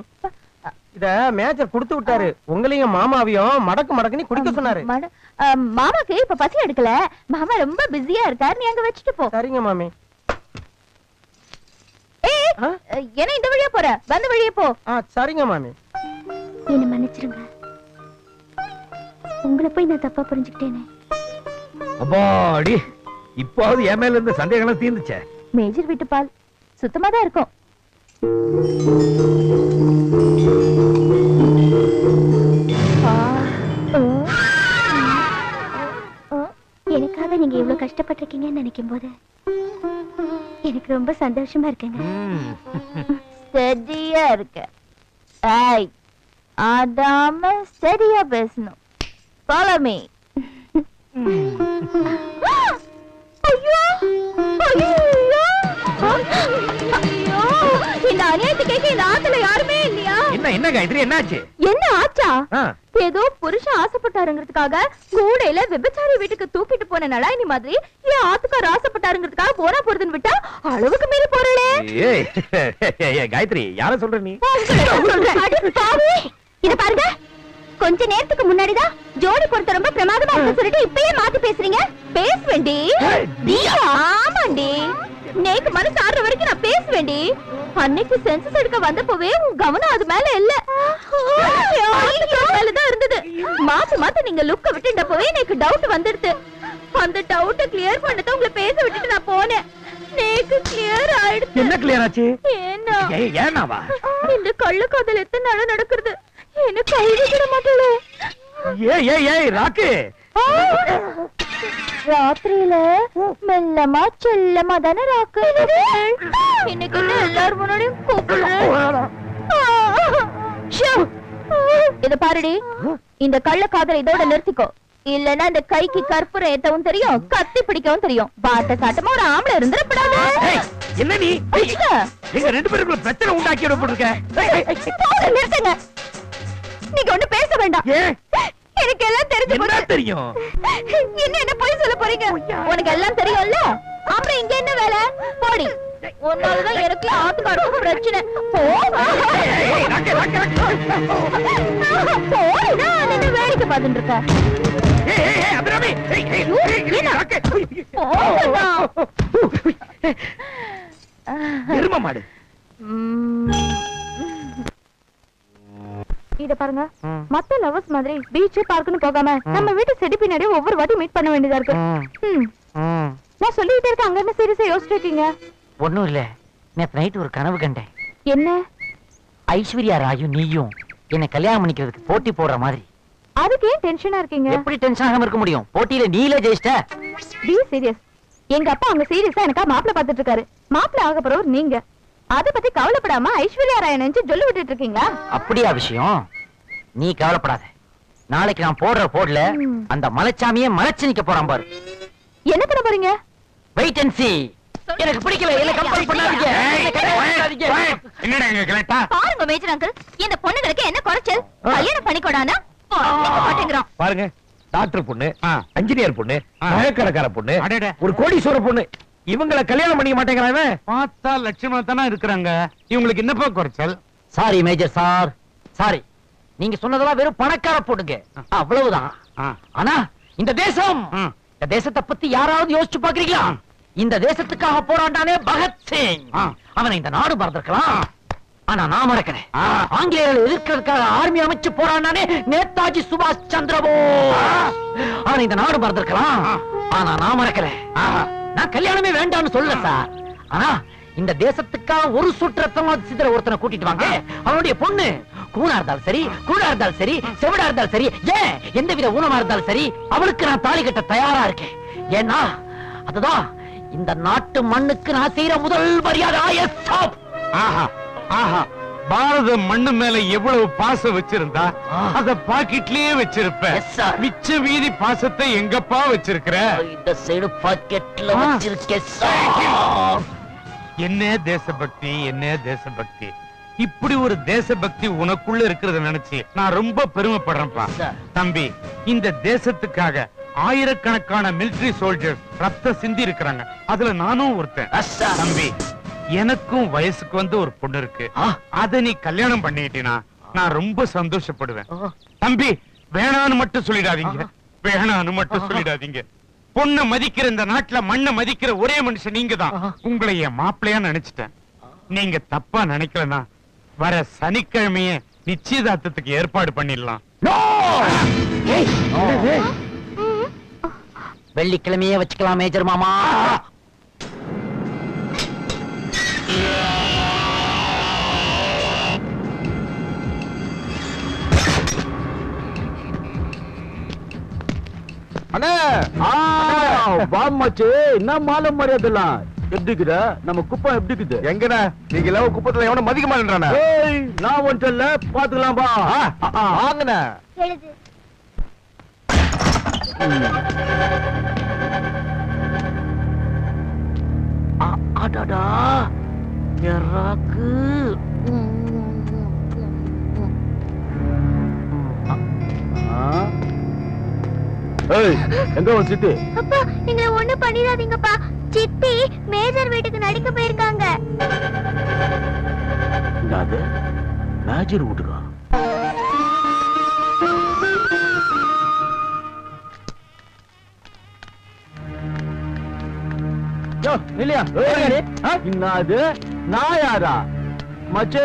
இத மேஜர் கொடுத்து விட்டாரு. உங்களையும் மாமாவையும் மடக்குன்னு குடிக்க சொன்னாரு. மாமாக்கு இப்ப பசி எடுக்கல. மாமா ரொம்ப பிஸியா இருக்காரு. நீ அங்க வச்சுட்டு போ. சரிங்க மாமி. என்ன இந்த வழியா போற? வந்த வழியே போ. சரிங்க மாமி. என்ன மன்னிச்சிருங்க, உங்களை போய் நான் தப்பா புரிஞ்சுக்கிட்டேனே. அப்பாடி, இப்போது என் மேல இருந்த சந்தேகம் தீர்ந்துச்சே. மேஜர் வீட்டு பால் சுத்தமா தான் இருக்கும். எனக்காக நீங்க இவ்வளவு கஷ்டப்பட்டிருக்கீங்கன்னு நினைக்கும் போது எனக்கு ரொம்ப சந்தோஷமா இருக்குங்க. சரியா இருக்க. ஏய், ஆடாம சரியா பேசணும். Follow me. ஐயோ ஐயோ ஐயோ, இந்த அநியாயத்தை கேட்க இந்த ஆத்துல யாருமே இல்லையா? என்ன காயத்ரி, என்னாச்சு? என்ன ஆச்சா? ஏதோ புருஷன் ஆசைப்பட்டாருங்கிறதுக்காக கூடையில விபச்சாரி வீட்டுக்கு தூக்கிட்டு போன நலாயினி மாதிரி என் ஆத்துக்கார ஆசைப்பட்டாருங்கிறதுக்காக போனா போறதுன்னு விட்டா அளவுக்கு மீறி போறளே. காயத்ரி, யார சொல்ற நீ? இத பாருங்க, கொஞ்ச நேரத்துக்கு முன்னாடிதான் ஜோடி பொறுத்த ரொம்ப பிரமாதமா இருக்கு சொல்லிட்டு இப்பயே மாத்தி பேசுறீங்க. பேசுவேண்டி. ஆமாண்டி, நேக்கு மனசு ஆடுற வரைக்கும் நான் பேசுவேண்டி. அன்னைக்கு சென்சஸ் எடுக்க வந்தப்பவே உன் கவனம் அது மேல இல்ல, மேலதான் இருந்தது. மாத்த நீங்க லுக்க விட்டுட்டப்பவே எனக்கு டவுட் வந்துடுது. அந்த டவுட்ட கிளியர் பண்ணத உங்களை பேச விட்டுட்டு நான் போனேன். நேக்கு கிளியர் ஆயிடுச்சு. என்ன கிளியர் ஆச்சு? ஏன்னாவா இந்த கள்ளக்காதல் எத்தனை நாளா நடக்குது? எனக்கு கைவிட மாட்டேளே. ஏய் ராக்கு, ராத்திரியில மெல்லமா செல்லமா தானே ராக்கு. இன்னைக்கு எல்லாரும் முன்னாடியும் கூப்பிடுறேன். இத பாருடி, இந்த கள்ள காதலை இதோட நிறுத்திக்கோ. இல்லன்னா இந்த கைக்கு கற்பூரம் ஏத்தவும் தெரியும், கத்தி பிடிக்கவும் தெரியும். பாட்ட சாட்டமா ஒரு ஆம்பளை இருந்துடப்படாது. என்ன நீ எங்க 2 பேருக்குள்ள பிரச்சனை உண்டாக்கி விடப்பட்டிருக்க? நிறுத்துங்க, நீங்க ஒண்ணு பேச வேண்டாம். எனக்கு எல்லாம் தெரிஞ்சு என்ன தெரியும்? என்ன போய் சொல்ல போறீங்க? உனக்கு எல்லாம் தெரியும்ல, அப்புறம் இங்க என்ன வேலை? போடி. உன்னாலதான் எனக்கு ஆத்துக்காருக்கும் பிரச்சனை. வேடிக்கை பார்த்துட்டு இருக்க. இத பாருங்க, மத்த லவர்ஸ் மாதிரி பீச் பார்க்குன்னு போகாம நம்ம வீட்டு செடி பின்னாடி ஒவ்வொரு வாட்டி மீட் பண்ண வேண்டியதா இருக்கு. நான் சொல்லிட்டே இருக்க, அங்க என்ன சீரியஸா யோசிச்சுட்டு இருக்கீங்க? ஒண்ணும் இல்ல, நேத்து நைட் ஒரு கனவு கண்டேன். என்ன? ஐஸ்வர்யா ராயும் நீயும் என்ன கல்யாணம் பண்ணிக்கிறதுக்கு போட்டி போடுற மாதிரி. அதுக்கு ஏன் டென்ஷனா இருக்கீங்க? எப்படி டென்ஷன் ஆகாம இருக்க முடியும்? போட்டியில நீல ஜெயிச்சிட்ட. B serious. எங்க அப்பா அங்க சீரியஸா எனக்கா மாப்பிள்ள பாத்துட்டு இருக்காரு. மாப்பிள்ள ஆக போறவர் நீங்க. அத பத்தி கவலைப்படாம ஐஸ்வர்யா ராய நினைச்சு சொல்லி விட்டுட்டு இருக்கீங்களா? அப்படியா விஷயம்? நீ கவலைப்படாத. நாளைக்கு நான் போடுற போடல அந்த மலைச்சாமியே மலைச்சு நிக்க போறான் பாரு. என்ன பண்ண போறீங்க? Wait and see. எனக்கு பிடிக்கல, என்ன கம்பல் பண்ணாதீங்க. என்னடா எங்க கரெக்ட்டா? பாருங்க மேஜர் அங்கிள், இந்த பொண்ணுங்களுக்கு என்ன குறைச்சல்? கல்யாணம் பண்ணிக்கோடானா மாட்டேங்கறான். பாருங்க, டாக்டர் பொண்ணு, இன்ஜினியர் பொண்ணு, நகைக்கடைக்கார பொண்ணு, அடடே, ஒரு கோடீஸ்வர பொண்ணு, இவங்கள கல்யாணம் பண்ணிக்க மாட்டேங்கிறானே. பார்த்தா லட்சமா தானே இருக்கிறாங்க. இவங்களுக்கு என்னப்பா குறைச்சல்? Sorry major sir, sorry. நீங்க சொன்னதெல்லாம் வெறும் பணக்கார போடுங்க, அவ்வளவுதான். ஆனா இந்த தேசத்தை பத்தி யாராவது யோசிச்சு பாக்குறீங்களா? இந்த தேசத்துக்காக போராண்டானே பகத்சிங், அவனை இந்த நாடு மறந்திருக்கலாம். ஆனா நான் மறக்கிறேன். ஆங்கிலேயர்களை எதிர்க்கிறதுக்காக ஆர்மி அமைச்சு போராண்டானே நேதாஜி சுபாஷ் சந்திர போஸ், அவனை இந்த நாடு மறந்திருக்கலாம். ஆனா நான் மறக்கிறேன். நான் கல்யாணமே வேண்டாம்னு சொல்லல சார். ஆனா இந்த தேசத்துக்காக ஒரு சொட்டு ரத்தம் சித்திர ஒருத்தனை கூட்டிட்டு வாங்க. அவனுடைய பொண்ணு கூணா இருந்தாலும் சரி, குருடா இருந்தாலும் சரி, செவிடா இருந்தாலும் சரி, ஏன் எந்தவித ஊனமா இருந்தாலும் சரி, அவளுக்கு நான் தாலி கட்ட தயாரா இருக்கேன். ஏன்னா அதுதான் இந்த நாட்டு மண்ணுக்கு நான் செய்யற முதல் மரியாதை. ஆஹா ஆஹா, பாரத மண்ணு மேல எவ்வளவு பாசம் வச்சிருந்தா அத பாக்கெட்லயே வச்சிருப்ப. Yes, sir. மிச்ச மீதி பாசத்தை எங்கப்பா வச்சிருக்கிற? இந்த சைடு பாக்கெட்ல வச்சிருக்கேன் சார். என்ன தேசபக்தி, என்ன தேசபக்தி! இப்படி ஒரு தேசபக்தி உனக்குள்ள இருக்கிறத நினைச்சு நான் ரொம்ப பெருமைப்படுறேன்ப்பா. தம்பி, இந்த தேசத்துக்காக ஆயிரக்கணக்கான மிலிட்டரி சோல்ஜர்ஸ் ரத்த சிந்தி இருக்கிறாங்க. அதுல நானும் ஒருத்தன். தம்பி, எனக்கும் வயசுக்கு வந்து ஒரு பொண்ணு இருக்கு. அத நீ கல்யாணம் பண்ணிட்டீனா நான் ரொம்ப சந்தோஷப்படுவேன். தம்பி, வேணான்னு மட்டும் சொல்லிடாதீங்க, வேணான்னு மட்டும் சொல்லிடாதீங்க. பொண்ணை மதிக்கிற இந்த நாட்டுல மண்ணை மதிக்கிற ஒரே மனுஷன் நீங்க தான். உங்களை என் மாப்பிள்ளையா நினைச்சிட்டேன். நீங்க தப்பா நினைக்கலனா வர சனிக்கிழமையே நிச்சயதார்த்தத்துக்கு ஏற்பாடு பண்ணிடலாம். வெள்ளிக்கிழமையே வச்சுக்கலாம் மேஜர் மாமா. அண்ணே வாமாச்சு, என்ன மாலை மரியாதைலாம் எப்படி இருக்குதா? நம்ம குப்பம் எப்படி இருக்குது? எங்கடா நீங்க எல்லாம் குப்பத்துல எவன மதிக்க மாட்டேன்றானே. நான் ஒன்றல்ல, பாத்துக்கலாம் பா. வாங்கண்ணே. எழுது. அடடா எராக்கு. எங்க உன் சித்தி? அப்பா, நீங்க ஒண்ணு பண்ணிடாதீங்கப்பா. சித்தி மேஜர் வீட்டுக்கு நடிக்க போயிருக்காங்க. அது மேஜர் வீட்டுக்கா? என்னது நான் யாரா? மச்சே,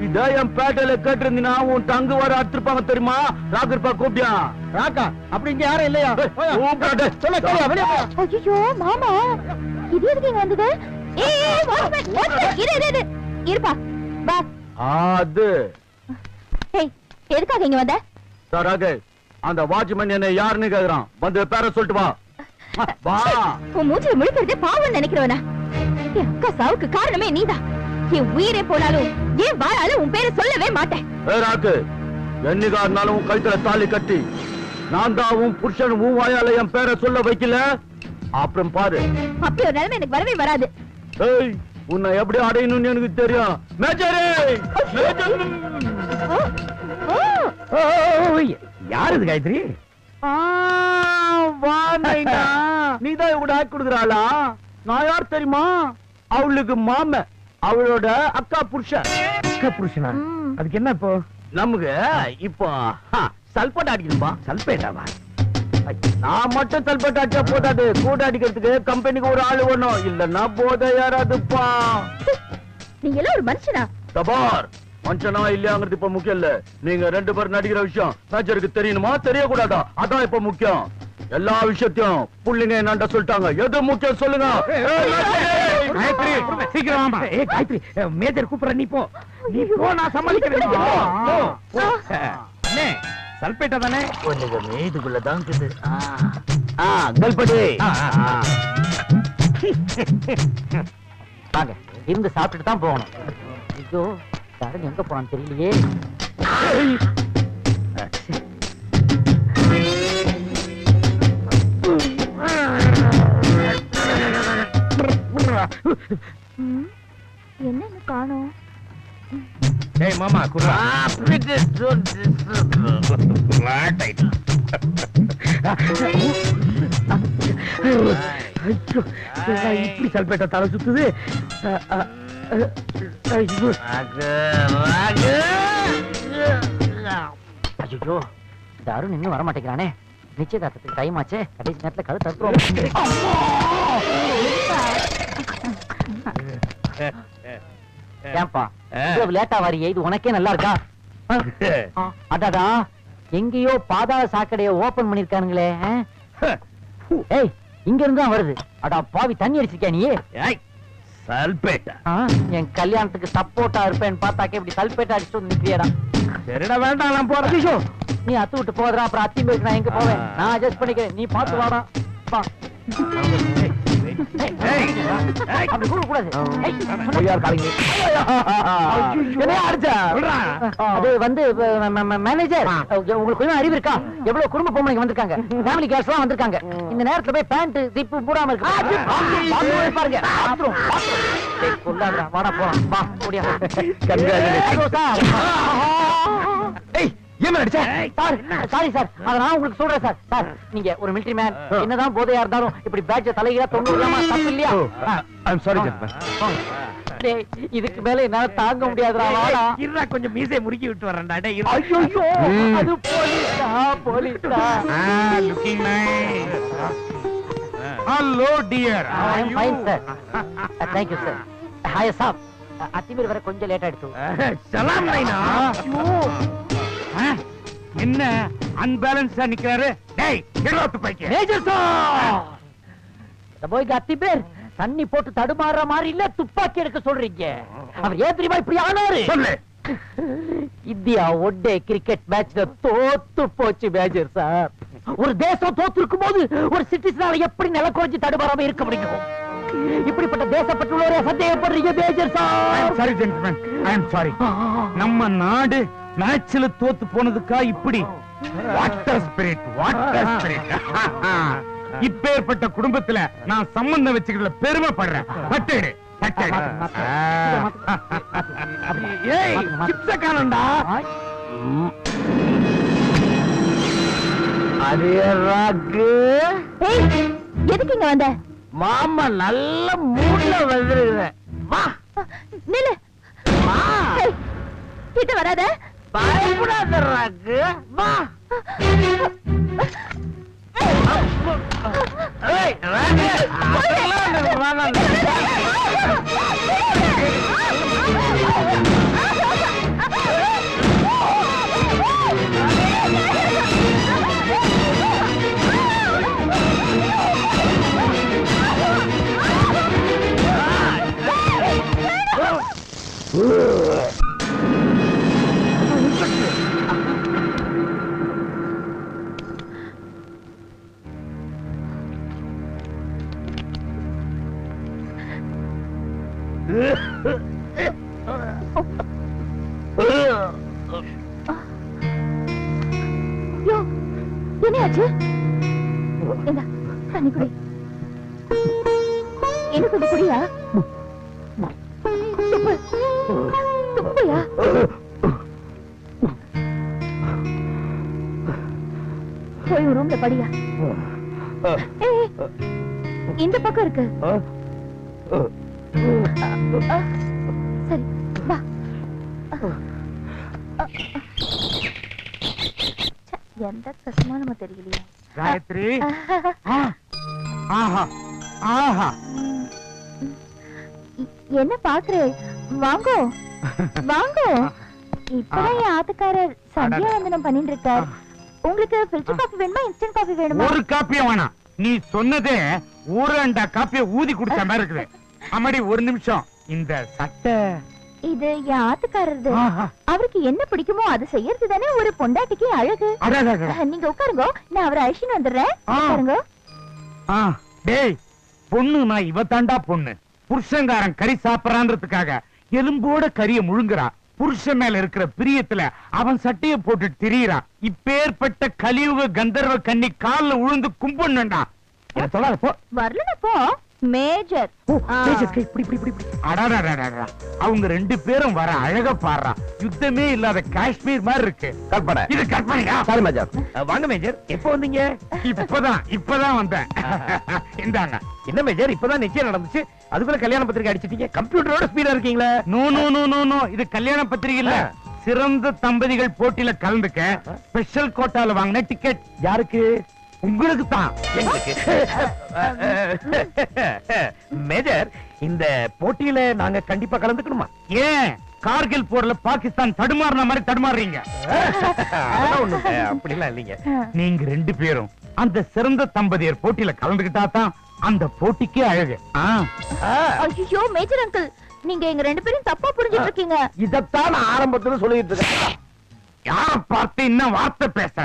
இத என் பேட்டையில கேட்டிருந்தீனா உன் தங்கு வர அத்திருப்பாங்க தெரியுமா? ராக்கிருப்பா கூப்பியா? ராக்கா அப்படி இங்க யாரும் இல்லையா? ஐயோ மாமா, இது எதுக்கு இங்க வந்தது? இருப்பா பா. அது எதுக்காக இங்க வந்த? சாராக அந்த வாட்ச்மேன் என்ன யாருன்னு கேக்குறான். வந்து பேர சொல்லிட்டு வா. வா. உன் மூச்சில முழிக்கிறதே பாவம் நினைக்கிறவனா? என் அக்கா சாவுக்கு காரணமே நீதான். என் உயிரே போனாலும் ஏன் வாழாலும் உன் பேரை சொல்லவே மாட்டேன். ராக்கு, என்னைக்கா இருந்தாலும் உன் கழுத்துல தாலி கட்டி நான் தான் உன் புருஷன் உன் வாயால என் பேரை சொல்ல வைக்கல, அப்புறம் பாரு. அப்படி ஒரு நிலைமை எனக்கு வரவே வராது. ஏய், உன்னை எப்படி அடையணும்னு எனக்கு தெரியும். மேஜரே, யாரு இது காயத்ரி? நீதான் இவங்க ஆக்கி கொடுக்குறாளா? நான் யார் தெரியுமா? அவளுக்கு மாம, அவளோட அக்கா புருஷன். அக்கா புருஷனா? அதுக்கு என்ன இப்போ? நமக்கு இப்போ சல்பேட் அடிக்கணும்பா. சல்பேட்டாவா? நான் மட்டும் சல்பேட் அடிச்சா போதாது, கூட அடிக்கிறதுக்கு கம்பெனிக்கு ஒரு ஆளு வேணும். இல்லன்னா போத யாராதுப்பா. நீ எல்லாம் ஒரு மனுஷனா? தபார், மனுஷனா இல்லையாங்கிறது இப்ப முக்கியம் இல்ல. நீங்க ரெண்டு பேரும் நடிக்கிற விஷயம் மேஜருக்கு தெரியணுமா தெரியக்கூடாதா? அதான் இப்ப முக்கியம். எல்லா விஷயத்தையும் புள்ளிங்க என்னண்ட சொல்லிட்டாங்க. எது முக்கியம் சொல்லுங்க. காயத்ரி, சீக்கிரம் வாமா. காயத்ரி, மேஜர் கூப்பிடுற, நீ போ. நீ போ, நான் சமாளிக்கிறேன். அண்ணே, சல்பேட்டா தானே? ஒண்ணுமே இதுக்குள்ளதான் இருக்குது. கல்படி வாங்க, இருந்து சாப்பிட்டுட்டு தான் போகணும். ஐயோ, யாரும் எங்க போறான்னு தெரியலையே. என்ன காணோம்? ஏய் மாமா, குர்ரா. இப்படி சல்பேட்டா தலை சுத்துது. ஐயோ, இந்த அருண் இன்னும் வர மாட்டேங்கிறானே. நிச்சயதார்த்தத்துக்கு டைம் ஆச்சு. கடைசி நேரத்துல கழுத்து அறுத்துருவோம். ஏன்பா இவ்வளவு லேட்டா வரியே, இது உனக்கே நல்லா இருக்கா? அடடா, எங்கேயோ பாதாள சாக்கடைய ஓபன் பண்ணிருக்கானுங்களே. ஏய், இங்க இருந்து தான் வருது. அடா பாவி, தண்ணி அடிச்சிருக்கியா நீ? சல்பேட்டா என் கல்யாணத்துக்கு சப்போர்ட்டா இருப்பேன்னு பார்த்தாக்க இப்படி சல்பேட்டா அடிச்சுட்டு வந்து நிக்கிறியடா. சரிடா, வேண்டாம், நான் போறேன். நீ அத்து விட்டு போதா, அப்புறம் அத்தி போயிட்டு நான் எங்க போவேன்? நான் அட்ஜஸ்ட் பண்ணிக்கிறேன், நீ பாத்து வாடா. வா. அப்படி கூடாது. அது வந்து மேனேஜர், உங்களுக்கு கொஞ்சம் அறிவு இருக்கா? எவ்வளவு குடும்ப பொம்பளைங்க வந்திருக்காங்க, ஃபேமிலி கேர்ள்ஸ் எல்லாம் வந்திருக்காங்க. இந்த நேரத்துல போய் பேண்ட் திப்பு மூடாம இருக்கு பாருங்க. வாடா போலாம், வா முடியா. சாரி சார், அத நான் உங்களுக்கு சொல்றேன் சார். சார், நீங்க ஒரு மிலிட்டரி மேன், என்னதான் போதையா இருந்தாலும் இப்படி பேட்ஜ தலைகீழா தொங்கலாமா, தப்பு இல்லையா? I'm sorry gentleman. இதுக்கு மேல என்னால தாங்க முடியாதுடா. வாடா, இருடா, கொஞ்சம் மீசையை முறுக்கி விட்டு வரேன்டா. டேய், ஐயோ, அது போலீஸ்டா, போலீஸ்டா. Looking nice. Hello dear, I am fine sir. Thank you sir. Hi sir, அத்திமீர் வர கொஞ்சம் லேட் ஆயிடுச்சு. சலாம் நைனா. என்ன அன்பேலன்ஸா நிக்கிறாரு? டேய், எடோத்து பைக்கே. மேஜர் சார், இந்த போய்க்கு அத்திமீர் தண்ணி போட்டு தடுமாறுற மாதிரி இல்ல, துப்பாக்கி எடுக்க சொல்றீங்க. அவர் ஏன் தெரியுமா இப்படி ஆனாரு? சொல்லு. இந்தியா ஒன்டே கிரிக்கெட் மேட்ச்ல தோத்து போச்சு மேஜர் சார். ஒரு தேசம் தோத்து இருக்கும் போது ஒரு சிட்டிசனால எப்படி நில குறைஞ்சு தடுமாறாம இருக்க முடியும்? இப்படிப்பட்ட தேசப்பற்றுள்ளவரே சந்தேகப்படுறீங்க major sir. Sorry gentleman, I am sorry. நம்ம நாடு மேட்ச்ல தோத்து போனதுக்கா இப்படி? Water spirit, water spirit. இப்பேற்பட்ட குடும்பத்துல நான் சம்பந்தம் வச்சுக்கிறதுல பெருமைப்படுறேன். பட்டேடு பட்டேடு. ஏய், சிப்ஸ காணோம்டா. அது ராக்கு. ஏய், எதுக்கு இங்க வந்த? மாமா நல்ல மூட்ல வந்திருக்கிறேன். வா நில்லு. ஏய், கிட்ட வராத. பயப்படாத ராக்கு. வா. ஏய் ராக்கு, அதெல்லாம் எனக்கு வேணாம். யோ, என்னாச்சு? இந்தா, தண்ணி குடி. என்ன கொஞ்சம் குடியா? துப்பு. துப்புயா? போய் ரூம்ல படியா. ஏய், இந்த பக்கம் இருக்கு. சரி, வா. எந்த கஷ்டமா நம்ம தெரியலையே. காயத்ரி. ஆஹா ஆஹா. என்ன பாக்குறே? வாங்கோ வாங்கோ. இப்பதான் என் ஆத்துக்காரர் சந்தியா வந்தனம் பண்ணிட்டு இருக்கார். உங்களுக்கு ஃபில்டர் காபி வேணுமா, இன்ஸ்டன்ட் காபி வேணுமா? ஒரு காப்பியும் வேணாம். நீ சொன்னதே ஒரு 2 காப்பிய ஊதி குடிச்ச மாதிரி இருக்குது. அம்மாடி, ஒரு நிமிஷம். இந்த சட்டை இது என் ஆத்துக்காரருது. அவருக்கு என்ன பிடிக்குமோ அது செய்யறது தானே ஒரு பொண்டாட்டிக்கு அழகு. நீங்க உட்காருங்க, நான் அவரை அழிச்சுன்னு வந்துடுறேன். உட்காருங்க. டேய், பொண்ணு நான் இவ தாண்டா பொண்ணு. புருஷங்காரன் கறி சாப்பிடறான்றதுக்காக எலும்போட கறிய முழுங்குறா. புருஷன் மேல இருக்கிற பிரியத்துல அவன் சட்டைய போட்டு திரியறான். இப்பேற்பட்ட கலியுக கந்தர்வ கன்னி கால்ல உழுந்து கும்பிடணும்டா. சொல்லாத போ. வரலனா போ. மேஜர். அவங்க 2 பேரும் வர அழக பாடுறா. யுத்தமே இல்லாத காஷ்மீர் மாதிரி இருக்கு. கற்பனை. இது கற்பனையா? Sorry major. வாங்க மேஜர், எப்போ வந்தீங்க? இப்பதான் வந்தேன். இந்தாங்க. என்ன மேஜர், இப்பதான் நிச்சயம் நடந்துச்சு, அதுக்குள்ள கல்யாண பத்திரிக்கை அடிச்சிட்டீங்க. கம்ப்யூட்டரோட ஸ்பீடா இருக்கீங்களா? No no no no no, இது கல்யாண பத்திரிகை இல்ல. சிறந்த தம்பதிகள் போட்டியில கலந்துக்க ஸ்பெஷல் கோட்டால வாங்கின டிக்கெட். யாருக்கு? உங்களுக்கு தான். எங்களுக்கு. மேஜர், இந்த போட்டியில நாங்க கண்டிப்பா கலந்துக்கணுமா? ஏன் கார்கில் போர்ல பாகிஸ்தான் தடுமாறின மாதிரி தடுமாறுறீங்க? அதெல்லாம் ஒண்ணும் இல்ல, அப்படிலாம் இல்லைங்க. நீங்க 2 பேரும் அந்த சிறந்த தம்பதியர் போட்டியில கலந்துகிட்டா தான் அந்த போட்டிக்கே அழகு. ஐயோ மேஜர் அங்கிள், நீங்க எங்க 2 பேரும் தப்பா புரிஞ்சிட்டு இருக்கீங்க. இதத்தான் நான் ஆரம்பத்துல சொல்லிட்டு இருக்கேன். யார பார்த்து இன்னும் வார்த்தை பேச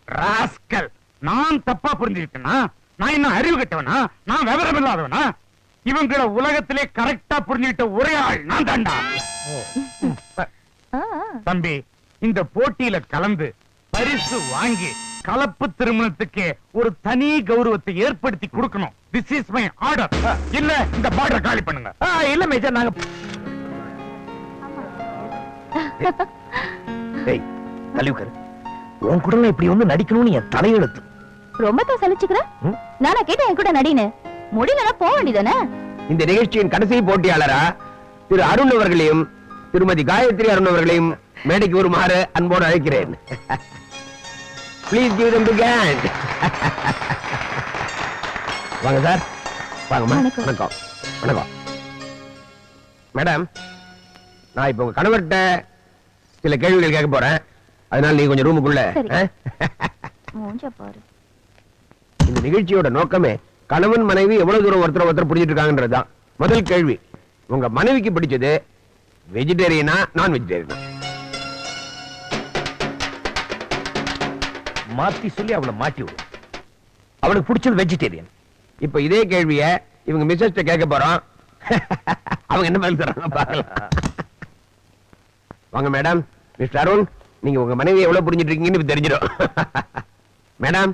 ராஸ்கல்? நான் தப்பா புரிஞ்சுக்கிட்டேனா? நான் இன்னும் அறிவு கட்டவனா? நான் விவரம் இல்லாதவனா? இவங்கள உலகத்திலே கரெக்டா புரிஞ்சுக்கிட்ட ஒரே ஆள் நான் தாண்டா. தம்பி, இந்த போட்டியில கலந்து பரிசு வாங்கி கலப்பு திருமணத்துக்கு ஒரு தனி கௌரவத்தை ஏற்படுத்தி கொடுக்கணும். This is my order. இல்ல இந்த பார்டர் காலி பண்ணுங்க. இல்ல மேஜர், நாங்க கலிவுக்கர் உன் கூட இப்படி வந்து நடிக்கணும்னு என் தலையெழுத்து. ரொம்ப தான் சலிச்சுக்கிறேன். நானா கேட்டேன் என் கூட நடின்னு, முடியலன்னா போக வேண்டியதானே? இந்த நிகழ்ச்சியின் கடைசி போட்டியாளரா திரு அருண் அவர்களையும் திருமதி காயத்ரி அருண் அவர்களையும் மேடைக்கு வருமாறு அன்போடு அழைக்கிறேன். Please give them big hand. வாங்க சார். வாங்கம்மா. வணக்கம். வணக்கம். மேடம், நான் இப்ப உங்க கணவர்கிட்ட சில கேள்விகள் கேட்க போறேன். அதனால நீ கொஞ்சம் ரூமுக்குள்ள. மூஞ்ச பாரு. இந்த நிகழ்ச்சியோட நோக்கமே கணவன் மனைவி எவ்வளவு தூரம் ஒருத்தர் புரிஞ்சிட்டு இருக்காங்கன்றதுதான். முதல் கேள்வி, உங்க மனைவிக்கு பிடிச்சது வெஜிடேரியனா நான் வெஜிடேரியனா? மாத்தி சொல்லி அவளை மாட்டி விடும். அவளுக்கு பிடிச்சது வெஜிடேரியன். இப்ப இதே கேள்விய இவங்க மிஸ்ஸஸ் கேட்க போறோம். அவங்க என்ன பதில் தராங்க பார்க்கலாம். வாங்க மேடம். மிஸ்டர் அருண், நீங்க உங்க மனைவி எவ்வளவு புரிஞ்சிட்டு இருக்கீங்கன்னு தெரிஞ்சிடும். மேடம்,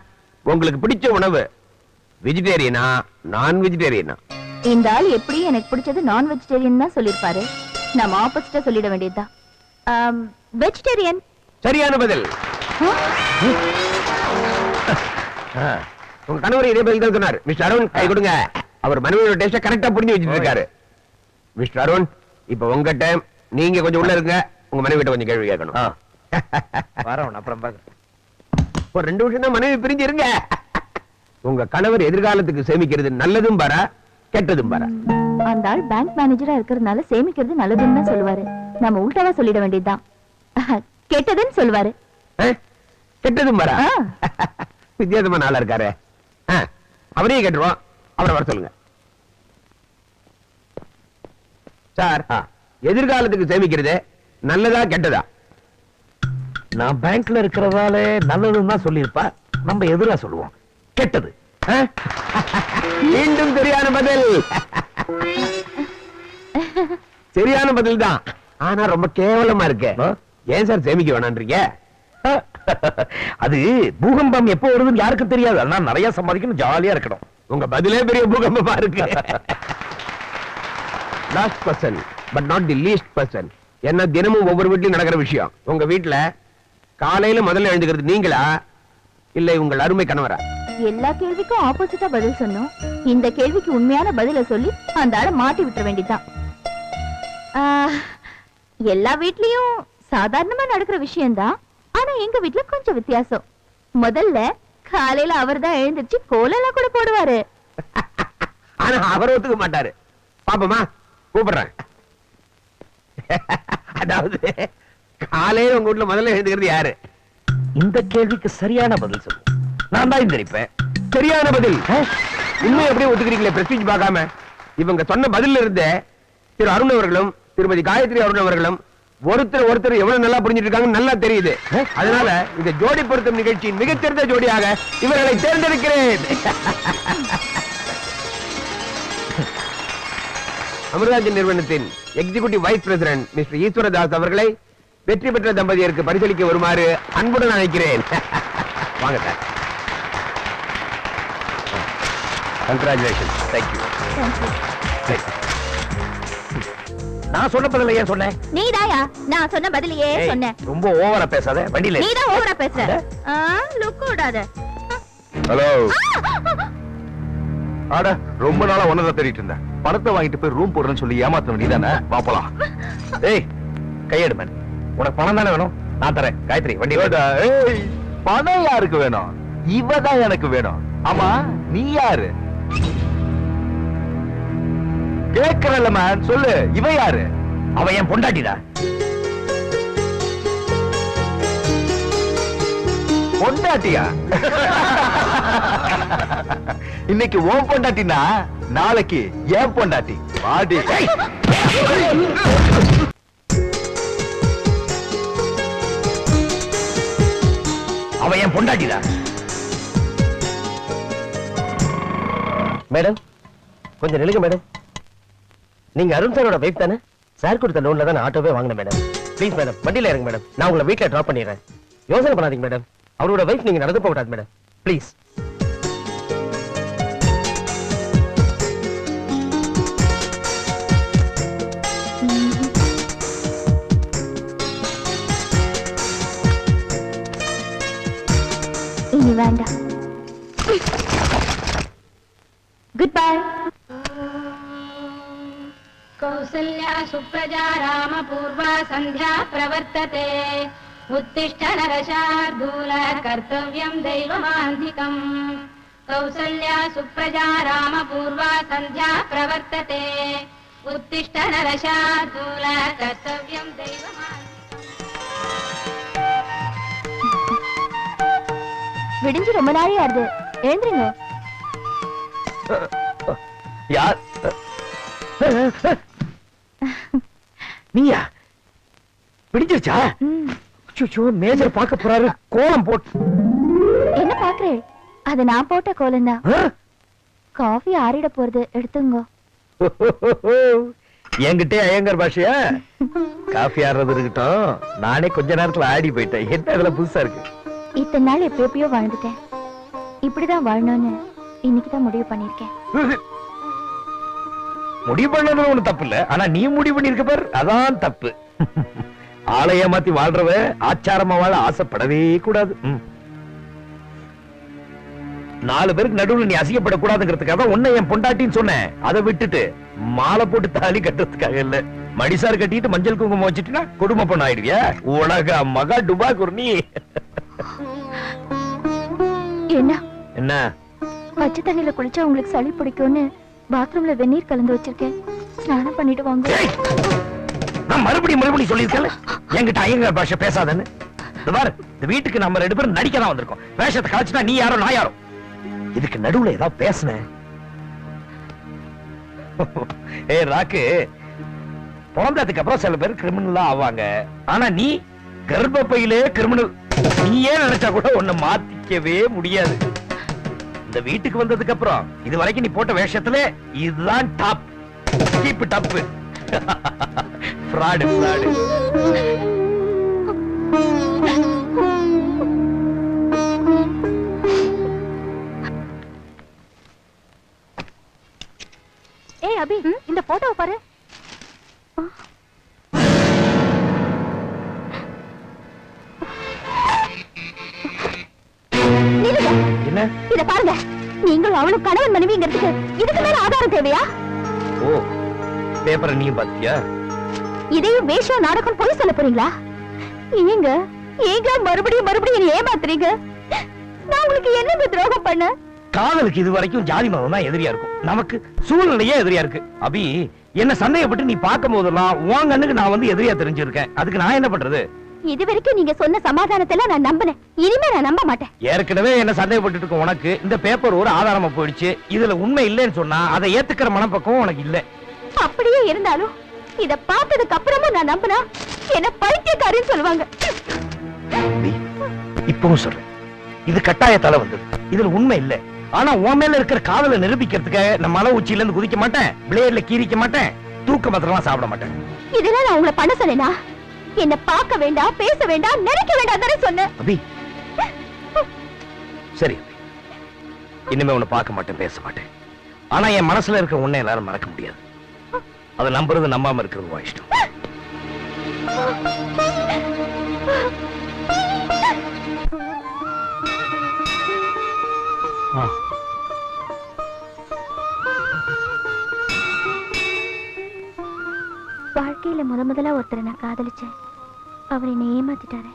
உங்களுக்கு பிடிச்ச உணவு வெஜிடேரியனா நான் வெஜிடேரியனா? இந்த ஆள் எப்படி எனக்கு பிடிச்சது நான் வெஜிடேரியன் தான் சொல்லிருப்பாரு. நம்ம ஆப்போசிட்டா சொல்லிட வேண்டியதுதான். வெஜிடேரியன். சரியான பதில். உங்க கணவர் இதே பதில் தான் சொன்னார். மிஸ்டர் அருண், கை கொடுங்க. அவர் மனைவியோட டேஸ்ட கரெக்டா புரிஞ்சு வச்சிட்டு இருக்காரு. மிஸ்டர் அருண், இப்ப உங்க டைம். நீங்க கொஞ்சம் உள்ள இருங்க. உங்க மனைவி கிட்ட கொஞ்சம் கேள்வி கேட்கணும். வரவன் அப்புறம் பாக்க. ஒரு 2 நிமிஷம் தான் மனைவி பிரிஞ்சு இருங்க. உங்க கணவர் எதிர்காலத்துக்கு சேமிக்கிறது நல்லதும் பாரா கெட்டதும் பாரா? அந்த ஆள் பேங்க் மேனேஜரா இருக்கிறதுனால சேமிக்கிறது நல்லதுன்னு தான் சொல்லுவாரு. நம்ம உள்டாவா சொல்லிட வேண்டியதுதான். கெட்டதுன்னு சொல்லுவாரு. கெட்டதும் பாரா? வித்தியாசமான ஆளா இருக்காரு. அவரையே கேட்டுருவோம். அவரை வர சொல்லுங்க. சார், எதிர்காலத்துக்கு சேமிக்கிறது நல்லதா கெட்டதா? நான் பேங்க்ல இருக்கிறதால நல்லதுன்னு தான் சொல்லியிருப்பா. நம்ம எதிரா சொல்லுவோம் கெட்டது. மீண்டும் சரியான பதில். சரியான பதில் தான். ஆனா ரொம்ப கேவலமா இருக்கு. ஏன் சார் சேமிக்க வேணான்றீங்க? அது பூகம்பம் எப்போ வருதுன்னு யாருக்கும் தெரியாது. அதனால நிறைய சம்பாதிக்கணும், ஜாலியா இருக்கணும். உங்க பதிலே பெரிய பூகம்பமா இருக்கு. Last person but not the least person. என்ன தினமும் ஒவ்வொரு வீட்லயும் நடக்கிற விஷயம். உங்க வீட்டுல காலையில முதல்ல எழுந்துக்கிறது நீங்களா இல்ல உங்கள் அருமை கணவரா? எல்லா கேள்விக்கும் ஆப்போசிட்டா பதில் சொன்னோம். இந்த கேள்விக்கு உண்மையான பதில சொல்லி அந்த ஆளை மாட்டி விட்டுற வேண்டியதுதான். எல்லா வீட்லயும் சாதாரணமா நடக்கிற விஷயம்தான். ஆனா எங்க வீட்டுல கொஞ்சம் வித்தியாசம். முதல்ல காலையில அவர் தான் எழுந்திருச்சு கோலெல்லாம் கூட போடுவாரு. ஆனா அவர் ஒத்துக்க மாட்டாரு. பாப்பமா கூப்பிடுறேன். அதாவது காலையில உங்க வீட்டுல முதல்ல எழுந்துக்கிறது யாரு? இந்த கேள்விக்கு சரியான பதில் சொல்லு. நான் தான் எந்திரிப்பேன். சரியான பதில். இன்னும் எப்படி ஒத்துக்கிறீங்களே பிரஸ்டீஜ் பார்க்காம? இவங்க சொன்ன பதில் இருந்த திரு அருண் அவர்களும் திருமதி காயத்ரி அருண் அவர்களும் ஒருத்தர் எவ்வளவு நல்லா புரிஞ்சிட்டு இருக்காங்க நல்லா தெரியுது. அதனால இந்த ஜோடி பொருத்தம் நிகழ்ச்சியின் மிகச்சிறந்த ஜோடியாக இவர்களை தேர்ந்தெடுக்கிறேன். அமிர்தாஞ்சன் நிறுவனத்தின் executive vice president mister Eswaradas அவர்களை வெற்றி பெற்ற தம்பதியருக்கு பரிசளிக்க வருமாறு அன்புடன் அழைக்கிறேன். வாங்க சார். கங்க்ராச்சுலேஷன். தேங்க்யூ. நான் சொன்ன பதில ஏன் சொன்னேன்? நீதாயா நான் சொன்ன பதிலையே சொன்னேன். ரொம்ப ஓவரா பேசாத. வண்டியில நீதான் ஓவரா பேசுற. லுக் விடாத. ஹலோ. ஆட ரொம்ப நாளா ஒன்னதான் தேடிட்டு இருந்தேன். பணத்தை வாங்கிட்டு போய் ரூம் போடுறேன்னு சொல்லி ஏமாத்த வேண்டியதானே? பாப்பலாம். ஏய் கையெடு மேன். உனக்கு பணம் தானே வேணும்? நான் தரேன். காயத்ரி வண்டி. ஏய் பணம் யாருக்கு வேணும்? இவதான் எனக்கு வேணும். ஆமா நீ யாரு? கேக்குறல்ல மேன், சொல்லு. இவ யாரு? அவ என் பொண்டாட்டிடா. பொண்டாட்டியா? இன்னைக்கு உன் பொண்டாட்டினா நாளைக்கு ஏன் பொண்டாட்டி. வாடி. அவ என் பொண்டாட்டிடா. மேடம் கொஞ்சம் நிலுங்க மேடம். நீங்க அருண் சாரோட வைஃப் தானே? சார் கொடுத்த லோன்ல தான் ஆட்டோவே வாங்கினேன் மேடம். ப்ளீஸ் மேடம் வண்டியில இறங்க மேடம். நான் உங்களை வீட்டுல டிராப் பண்ணிடுறேன். யோசனை பண்ணாதீங்க மேடம். அவரோட வைஃப் நீங்க நடந்து போக கூடாது மேடம். ப்ளீஸ். இனி வேண்டாம். Good bye. कौसल्या सुप्रजा रामपूर्वा सन्ध्या प्रवर्तते उत्तिष्ठ नरशार्दूल कर्तव्यं दैवमान्धिकम् कौसल्या सुप्रजा रामपूर्वा सन्ध्या प्रवर्तते उत्तिष्ठ नरशार्दूल कर्तव्यं दैवमान्धिकम्. விடிஞ்சு ரொம்ப நாளே ஆகுது. எழுந்துருங்க. யார்? நீயா? பிடிச்சிருச்சா? மேஜர் பார்க்க போறாரு. கோலம் போட்டு என்ன பாக்குறேன்? அது நான் போட்ட கோலம் தான். காஃபி ஆறிட போறது, எடுத்துங்க. என்கிட்ட ஐயங்கர் பாஷையா? காஃபி ஆடுறது இருக்கட்டும், நானே கொஞ்ச நேரத்துல ஆடி போயிட்டேன். என்ன அதுல புதுசா இருக்கு? இத்தனை நாள் எப்பயோ வாழ்ந்துட்டேன். இப்படிதான் வாழணும்னு இன்னைக்குதான் முடிவு பண்ணிருக்கேன். முடிவு பண்ணது ஒண்ணு தப்பு இல்ல, ஆனா நீ முடிவு பண்ணிருக்க பாரு, அதான் தப்பு. ஆளைய மாத்தி வாழ்றவ ஆச்சாரமா வாழ ஆசைப்படவே கூடாது. 4 பேருக்கு நடுவுல நீ அசிங்கப்படக்கூடாதுங்கிறதுக்காக உன்னை என் பொண்டாட்டின்னு சொன்னேன். அதை விட்டுட்டு மாலை போட்டு தாலி கட்டுறதுக்காக இல்ல. மடிசார் கட்டிட்டு மஞ்சள் குங்குமம் வச்சுட்டுனா குடும்ப பொண்ணு ஆயிடுவியா? உலக மகா டுபா குர்னி. என்ன என்ன? பச்சை தண்ணியில குளிச்சா உங்களுக்கு சளி பிடிக்கும்னு பாத்ரூம்ல வெந்நீர் கலந்து வச்சிருக்கேன். ஸ்நானம் பண்ணிட்டு வாங்க. நான் மறுபடியும் சொல்லிருக்கேன் என்கிட்ட ஐயங்கார் பாஷை பேசாதன்னு. இந்த வீட்டுக்கு நம்ம 2 பேரும் நடிக்க தான் வந்திருக்கோம். வேஷத்தை கலைச்சுனா நீ யாரோ நான் யாரோ. இதுக்கு நடுவுல ஏதாவது பேசுனேன். ஏ ராக்கு, பிறந்ததுக்கு அப்புறம் சில பேர் கிரிமினலா ஆவாங்க. ஆனா நீ கர்ப்பப்பையிலே கிரிமினல். நீயே நினைச்சா கூட உன்னை மாத்திக்கவே முடியாது. இந்த வீட்டுக்கு வந்ததுக்கு அப்புறம் இது வரைக்கும் நீ போட்ட வேஷத்துல இதுதான் top. Keep it up. Fraud fraud. ஏய் அபி, இந்த போட்டோவை பாரு. என்ன? இத பாருங்க. நீங்களும் அவளும் கணவன் மனைவிங்கிறதுக்கு இதுக்கு மேல ஆதாரம் தேவையா? ஓ, பேப்பரை நீ பாத்தியா? இதையும் வேஷம் நாடகம் போய் சொல்ல போறீங்களா? ஏங்க ஏங்க மறுபடியும் மறுபடியும் ஏமாத்துறீங்க? நான் உங்களுக்கு என்ன துரோகம் பண்ண? காதலுக்கு இது வரைக்கும் ஜாதி மதம் தான் எதிரியா இருக்கும். நமக்கு சூழ்நிலையே எதிரியா இருக்கு. அபி, என்ன சந்தேகப்பட்டு நீ பார்க்கும் போதெல்லாம் உன் கண்ணுக்கு நான் வந்து எதிரியா தெரிஞ்சிருக்கேன். அதுக்கு நான் என்ன பண்றது? இது வரைக்கும் நீங்க சொன்ன சமாதானத்துல நான் நம்பினேன். இனிமே நான் நம்ப மாட்டேன். ஏற்கனவே என்ன சந்தேகப்பட்டு இருக்க உனக்கு இந்த பேப்பர் ஒரு ஆதாரமா போயிடுச்சு. இதுல உண்மை இல்லைன்னு சொன்னா அதை ஏத்துக்கிற மனப்பக்கம் உனக்கு இல்ல. அப்படியே இருந்தாலும் இத பார்த்ததுக்கு அப்புறமும் நான் நம்பினா என்ன பைத்தியக்காரின்னு சொல்லுவாங்க. இப்பவும் சொல்றேன், இது கட்டாயத்தால வந்தது. இதுல உண்மை இல்ல. ஆனா உன் மேல இருக்கிற காதலை நிரூபிக்கிறதுக்காக நான் மலை உச்சியில இருந்து குதிக்க மாட்டேன், பிளேட்ல கீரிக்க மாட்டேன், தூக்க மாத்திரமா சாப்பிட மாட்டேன். இதெல்லாம் நான் உங்களை பண்ண சொன்னேனா? என்ன பார்க்க வேண்டாம், பேச வேண்டாம், நினைக்க வேண்டாம் தானே சொன்னேன். அபி, சரி, இனிமே உன்னை பார்க்க மாட்டேன், பேச மாட்டேன். ஆனா என் மனசுல இருக்கிற உன்னை எல்லாரும் மறக்க முடியாது. அதை நம்புறது நம்பாம இருக்கிறது உன் இஷ்டம். வாழ்க்கையில முதலா ஒருத்தரை நான் காதலிச்சேன். அவர் என்னை ஏமாத்திட்டாரு.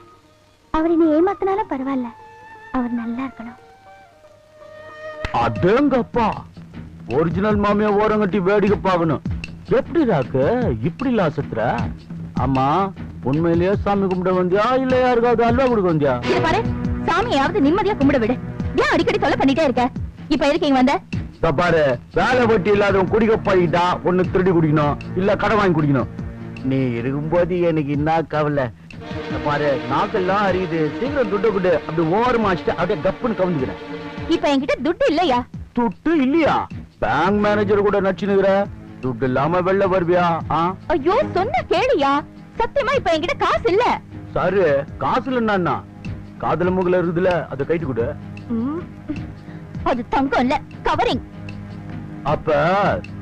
அவர் என்னை ஏமாத்தினாலும் பரவாயில்ல, அவர் நல்லா இருக்கணும். அதேங்கப்பா, ஒரிஜினல் மாமியா ஓரங்கட்டி வேடிக்கை பார்க்கணும். எப்படி ராக்கு இப்படி லாசத்துற? அம்மா உண்மையிலேயே சாமி கும்பிட வந்தியா இல்ல யாருக்காவது அல்வா கொடுக்க வந்தியா? இத பாரு, சாமியாவது நிம்மதியா கும்பிட விடு. ஏன் அடிக்கடி தொல்லை பண்ணிட்டே இருக்க? இப்ப எதுக்கு இங்க வந்த? பாரு, வேலை வெட்டி இல்லாதவன் குடிக்க போயிட்டா ஒண்ணு திருடி குடிக்கணும் இல்ல கடை வாங்கி குடிக்கணும். நீ இருக்கும்போது எனக்கு என்ன கவலை? பாரு, நாக்கெல்லாம் அறியுது. சீக்கிரம் துட்டு கொடு. அப்படி ஓரமா வச்சுட்டு அப்படியே கப்புன்னு கவுந்துக்கிறேன். இப்ப என்கிட்ட துட்டு இல்லையா? துட்டு இல்லையா? பேங்க் மேனேஜர் கூட நச்சுனுக்குற. துட்டு இல்லாம வெளில வருவியா? ஐயோ, சொன்ன கேளியா? சத்தியமா இப்ப என்கிட்ட காசு இல்ல. சரி, காசு இல்லன்னா காதல முகல இருக்குதுல, அதை கைட்டு கொடு. அது தங்கம் இல்ல, கவரிங். அப்ப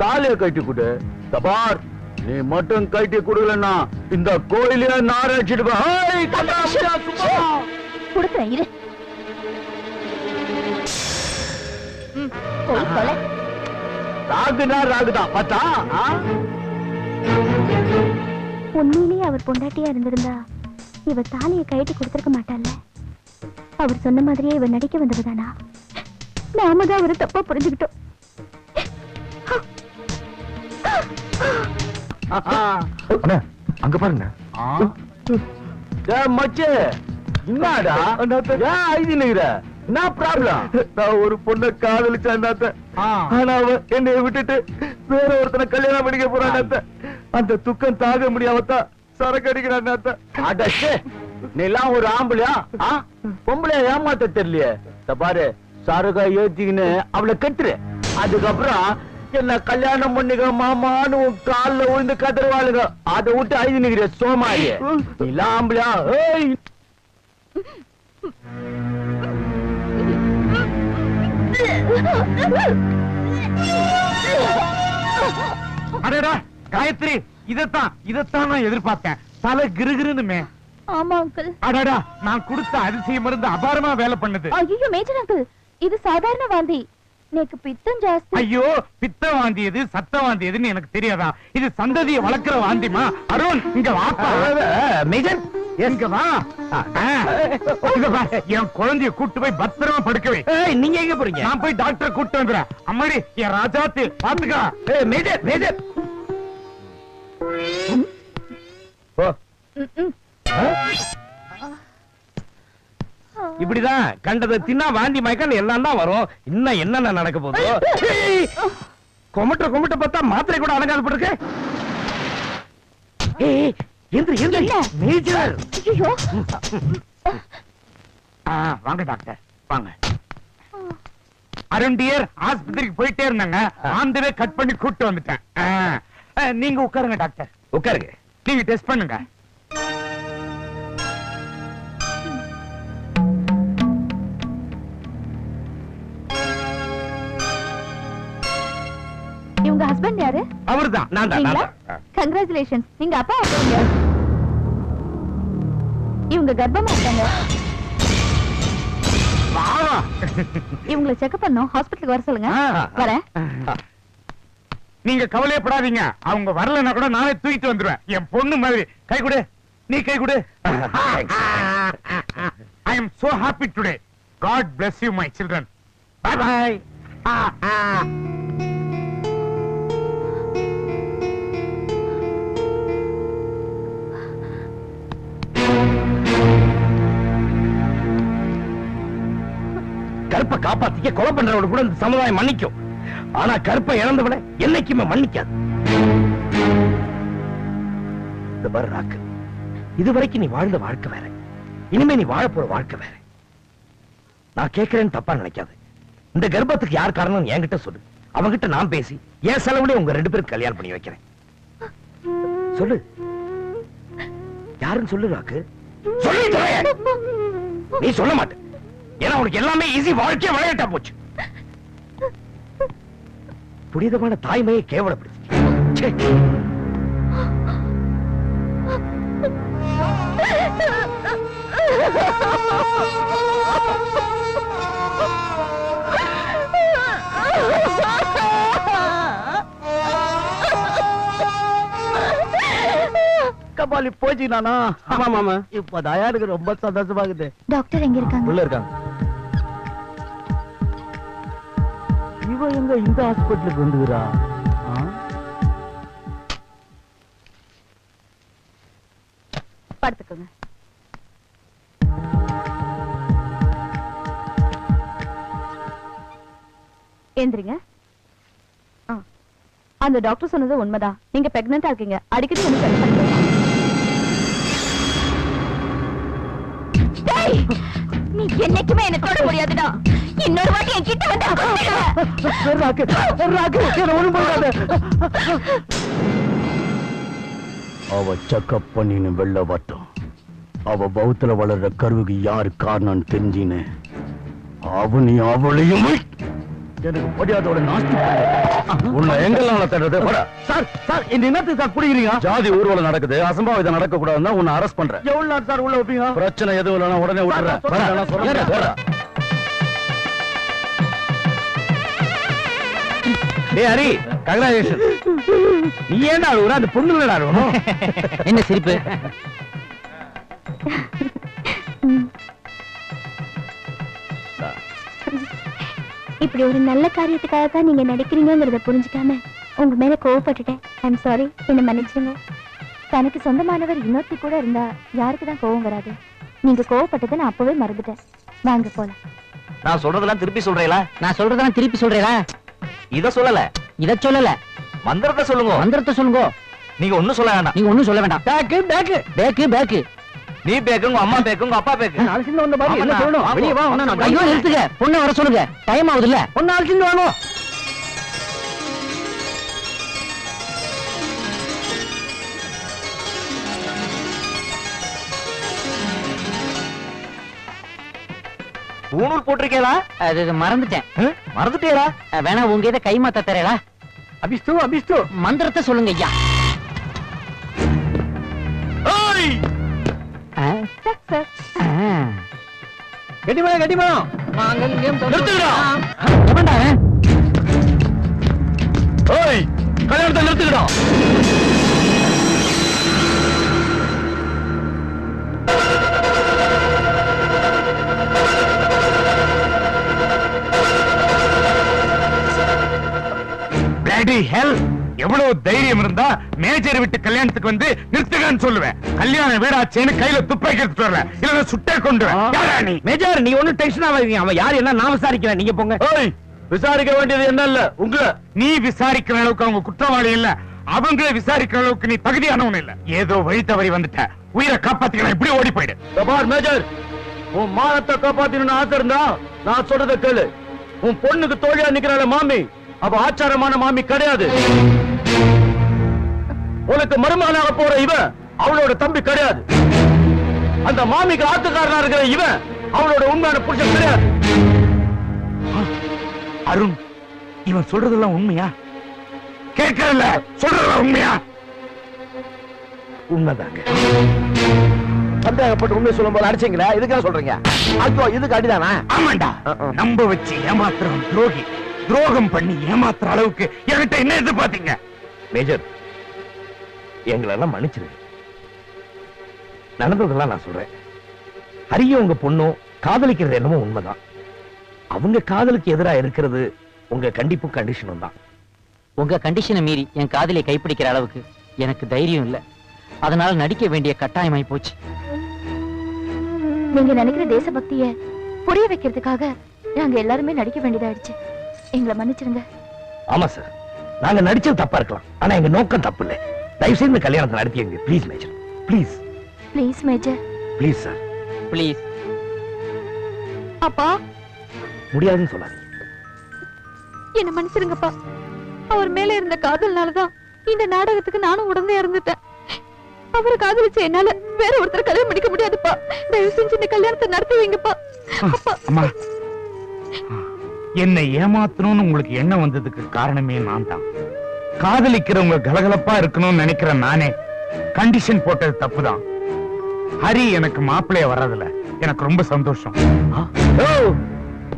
தாலிய கைட்டு கொடு. தபார், நீ மட்டும் கைட்டி கொடுக்கலன்னா இந்த கோயிலே நார அடிச்சிடுவேன். கொடுக்குறேன் இரு. போய் தொலை. ராகுனா ராகுதான் பார்த்தா. உண்மையிலேயே அவர் பொண்டாட்டியா இருந்திருந்தா இவ தாலியை கைட்டி கொடுத்திருக்க மாட்டாள்ல. அவர் சொன்ன மாதிரியே இவர் நடிக்க வந்தவதானா? நாம தான் அவரை தப்பா புரிஞ்சுக்கிட்டோம். அங்க பாருங்க. மச்சே, என்னடா ஏன் ஐதி நிக்கிற? என்ன ப்ராப்ளம்? நான் ஒரு பொண்ணை காதலிச்சேன். ஆனா அவ என்னை விட்டுட்டு வேற ஒருத்தனை கல்யாணம் பண்ணிக்க போறான். அந்த துக்கம் தாங்க முடியாமத்தான் சரக்கு அடிக்கிறான். நீ எல்லாம் ஒரு ஆம்பளையா? பொம்பளையா ஏமாத்த தெரியலையே. பாரு, சரகா ஏத்திக்கின்னு அவளை கட்டுரு. அதுக்கப்புறம் என்ன கல்யாணம் பண்ணிக்க மாமான்னு உன் காலில் விழுந்து கதறுவாளுங்க. அதை விட்டு ஐதி நிக்கிற சோமாரி. நீ எல்லாம் ஆம்பளையா? அடடா காயத்ரி, இதத்தான் நான் எதிர்பார்த்தேன். தலை கிருகிருன்னு. ஆமா அங்கிள். அடடா, நான் கொடுத்த அதிசய மருந்து அபாரமா வேலை பண்ணுது. ஐயோ மேஜர் அங்கிள், இது சாதாரண வாந்தி. எனக்கு பித்தம் ஜாஸ்தி. ஐயோ, பித்த வாந்தியது சத்த வாந்தியதுன்னு எனக்கு தெரியாதா? இது சந்ததியை வளர்க்கிற வாந்திமா. அருண், இங்க வாப்பா. மேஜர், எங்க வா. இங்க வா. என் குழந்தைய கூட்டு போய் பத்திரமா படுக்கவே. நீங்க எங்க போறீங்க? நான் போய் டாக்டரை கூட்டு வந்துறேன். அம்மாடி, என் ராஜாத்து பாத்துக்கா. Major, major. இப்படிதான் கண்டதை தின்னா வாந்தி மயக்கம் எல்லாம் தான் வரும். இன்னும் என்னென்ன நடக்க போதோ. கொமட்ட பார்த்தா மாத்திரை கூட அடங்காது போட்டுருக்கு. மேஜர், ஐயோ, வாங்க டாக்டர், வாங்க. அருண் டியர், ஆஸ்பத்திரிக்கு போயிட்டே இருந்தாங்க. ஆந்தவே கட் பண்ணி கூட்டு வந்துட்டேன். நீங்க உட்காருங்க டாக்டர். உட்காருங்க. நீங்க டெஸ்ட் பண்ணுங்க. இவங்க ஹஸ்பண்ட் யாரு? அவர்தான். நான் தான். கங்க்ராச்சுலேஷன்ஸ், நீங்க அப்பா ஆகுங்க. இவங்க கர்ப்பமா இருக்காங்க. இவங்களை செக்அப் பண்ணோம். ஹாஸ்பிடலுக்கு வர சொல்லுங்க. வரேன். நீங்க கவலையப்படாதீங்க. அவங்க வரலன்னா கூட நானே தூக்கிட்டு வந்துருவேன். என் பொண்ணு மாதிரி. கை கொடு, நீ கை கொடு. I am so happy today. God bless you, my children. Bye bye. கருப்பை காப்பாத்திக்க கொலை பண்றவன கூட இந்த சமுதாயம் மன்னிக்கும். ஆனா கருப்பை இழந்தவனை என்னைக்குமே மன்னிக்காது. இந்த பாரு ராக்கு, இதுவரைக்கும் நீ வாழ்ந்த வாழ்க்கை வேற, இனிமே நீ வாழ போற வாழ்க்கை வேற. நான் கேட்கிறேன்னு தப்பா நினைக்காது. இந்த கர்ப்பத்துக்கு யார் காரணம் என்கிட்ட சொல்லு. அவங்கிட்ட நான் பேசி என் செலவுல உங்க 2 பேரும் கல்யாணம் பண்ணி வைக்கிறேன். சொல்லு, யாருன்னு சொல்லு ராக்கு. சொல்லு. நீ சொல்ல மாட்டே. ஏன்னா உனக்கு எல்லாமே ஈஸி. வாழ்க்கைய விளையாட்டா போச்சு. புனிதமான தாய்மையை கேவலப்படுத்தி. கபாலி போச்சு நானா? ஆமா மாமா, இப்பதான் எனக்கு ரொம்ப சந்தோஷமாகுது. டாக்டர் எங்க இருக்காங்க? உள்ள இருக்காங்க. இவ எங்க இந்த ஹாஸ்பிட்டலுக்கு வந்துக்கிறா? படுத்துக்கோங்க. எந்திரிங்க. அந்த டாக்டர் சொன்னது உண்மைதான். நீங்க பிரெக்னெண்டா இருக்கீங்க. அடிக்கடி ஒண்ணு செக் பண்ணுங்க. நீ என்னைக்குமே என்ன தொட முடியாதுடா. இன்னொரு வாட்டி என் கிட்ட வந்தா அவ செக்கப் பண்ணின்னு வெள்ள வட்டம். அவ பௌத்துல வளர்ற கருவுக்கு யாரு காரணம் தெரிஞ்சின்னு அவளையும் எனக்கு படியாதோட நாஸ்தி உன்னை எங்கெல்லாம் தடுறது. சார் சார் இந்த என்னத்துக்கு சார் குடிக்கிறீங்க? ஜாதி ஊர்வலம் நடக்குது, அசம்பாவிதம் நடக்க கூடாதுன்னா உன்னை அரெஸ்ட் பண்றேன். எவ்வளவு நாள் சார் உள்ள வைப்பீங்க? பிரச்சனை எதுவும் இல்லைன்னா உடனே விட்டுறேன். ஹரி, கங்க்ராச்சுலேஷன். நீ ஏன்டா அழுவுற? அந்த பொண்ணு இல்லடா அழுவணும். என்ன சிரிப்பு? இப்படி ஒரு நல்ல காரியத்துக்காக தான் நீங்க நடிக்கிறீங்கிறத புரிஞ்சுக்காம உங்க மேல கோவப்பட்டுட்டேன். ஐம் சாரி, என்ன மன்னிச்சிருங்க. தனக்கு சொந்தமானவர் இன்னொருத்தி கூட இருந்தா யாருக்கு தான் கோவம் வராது. நீங்க கோவப்பட்டதை நான் அப்பவே மறந்துட்டேன். வாங்க போலாம். நான் சொல்றதெல்லாம் திருப்பி சொல்றீங்களா? நான் சொல்றதெல்லாம் திருப்பி சொல்றேடா. இத சொல்லல, இத சொல்லல. மந்திரத்தை சொல்லுங்க. மந்திரத்தை சொல்லுங்க. நீங்க ஒண்ணும் சொல்ல வேண்டாம். நீங்க ஒண்ணும் சொல்ல வேண்டாம். பேக்கு பேக்கு பேக்கு பேக்கு. நீ பேக்கு, உங்க அம்மா பேக்கு, உங்க அப்பா பேக்கு. அழைச்சிட்டு வந்த பாரு, என்ன சொல்லணும்? வெளிய வா. ஐயோ நிறுத்துங்க. பொண்ணை வர சொல்லுங்க. டைம் ஆகுது இல்ல. பொண்ணை அழைச்சிட்டு வாங்க. பூணூல் போட்டிருக்கேளா? அது மறந்துட்டேன். மறந்துட்டேடா. வேணா உங்க இதை கை மாத்த தரேடா. அபிஷ்டு அபிஷ்டு மந்திரத்தை சொல்லுங்க ஐயா. கட்டிமலம் கட்டிமலம் நிறுத்துடா. எவன்டா அவன்? ஏய், கல்யாணத்தை நிறுத்துடா. Bloody hell! எவ்வளவு தைரியம் இருந்தா மேஜர் விட்டு கல்யாணத்துக்கு வந்து நிறுத்துகன்னு சொல்லுவேன். கல்யாண வீடாச்சேன்னு கையில துப்பாக்கி எடுத்து வரல, இல்ல சுட்டே கொண்டு நீ. மேஜர், நீ ஒன்னும் டென்ஷன் ஆகாதீங்க. அவன் யார் என்ன நான் விசாரிக்கிறேன். நீங்க போங்க. ஏய், விசாரிக்க வேண்டியது என்ன இல்ல உங்களை. நீ விசாரிக்கிற அளவுக்கு அவங்க குற்றவாளி இல்ல, அவங்கள விசாரிக்கிற அளவுக்கு நீ தகுதியானவன் இல்ல. ஏதோ வழி தவறி வந்துட்ட. உயிரை காப்பாத்திக்கலாம், இப்படி ஓடி போயிடு. பார் மேஜர், உன் மானத்தை காப்பாத்தணும்னு ஆசை இருந்தா நான் சொல்றத கேளு. உன் பொண்ணுக்கு தோழியா நிக்கிறாள் மாமி, அவ ஆச்சாரமான மாமி கிடையாது. உனக்கு மருமகனாக போற இவன் அவளோட தம்பி கிடையாது. அந்த மாமிக்கு ஆத்துக்காரனா இருக்கிற இவன் அவளோட உண்மையான புருஷன் கிடையாது. அருண், இவன் சொல்றதெல்லாம் உண்மையா? கேட்கல, சொல்றதெல்லாம் உண்மையா? உண்மைதாங்க. சந்தேகப்பட்டு உண்மை சொல்லும் போது அடிச்சீங்களா? இதுக்காக சொல்றீங்க? ஐயோ, இதுக்கு அடிதானா? ஆமாண்டா, நம்ப வச்சு ஏமாத்துறோம் துரோகி. துரோகம் பண்ணி ஏமாத்துற அளவுக்கு என்கிட்ட என்ன எதிர்பார்த்தீங்க? மேஜர், எங்களெல்லாம் மன்னிச்சிருங்க. நடந்ததெல்லாம் நான் சொல்றேன். ஹரியும் உங்க பொண்ணும் காதலிக்கிறது என்னமோ உண்மைதான். அவங்க காதலுக்கு எதிராக இருக்கிறது உங்க கண்டிப்பும் கண்டிஷனும் தான். உங்க கண்டிஷனை மீறி என் காதலை கைப்பிடிக்கிற அளவுக்கு எனக்கு தைரியம் இல்ல. அதனால நடிக்க வேண்டிய கட்டாயமாய் போச்சு. நீங்க நினைக்கிற தேசபக்திய புரிய வைக்கிறதுக்காக நாங்க எல்லாருமே நடிக்க வேண்டியதாயிடுச்சு. எங்களை மன்னிச்சிருங்க. ஆமா சார், நாங்க நடிச்சது தப்பா இருக்கலாம், ஆனா எங்க நோக்கம் தப்பு இல்லை. தயவு செய்து இந்த கல்யாணத்தை நடத்தியங்க. Please major, please please major, please sir, please. அப்பா, முடியாதுன்னு சொல்லாதீங்க. என்ன மன்னிச்சிருங்கப்பா. அவர் மேல இருந்த காதல்னாலதான் இந்த நாடகத்துக்கு நானும் உடனே இருந்துட்டேன். அவரை காதலிச்ச என்னால வேற ஒருத்தர் கல்யாணம் பண்ணிக்க முடியாதுப்பா. தயவு செஞ்சு இந்த கல்யாணத்தை நடத்தி வைங்கப்பா. அம்மா, என்னை ஏமாத்தணும்னு உங்களுக்கு எண்ணம் வந்ததுக்கு காரணமே நான் தான். காதலிக்கிறவங்க கலகலப்பா இருக்கணும்னு நினைக்கிறேன் நானே. கண்டிஷன் போட்டது தப்புதான். ஹரி எனக்கு மாப்பிள்ளைய வர்றதுல எனக்கு ரொம்ப சந்தோஷம்.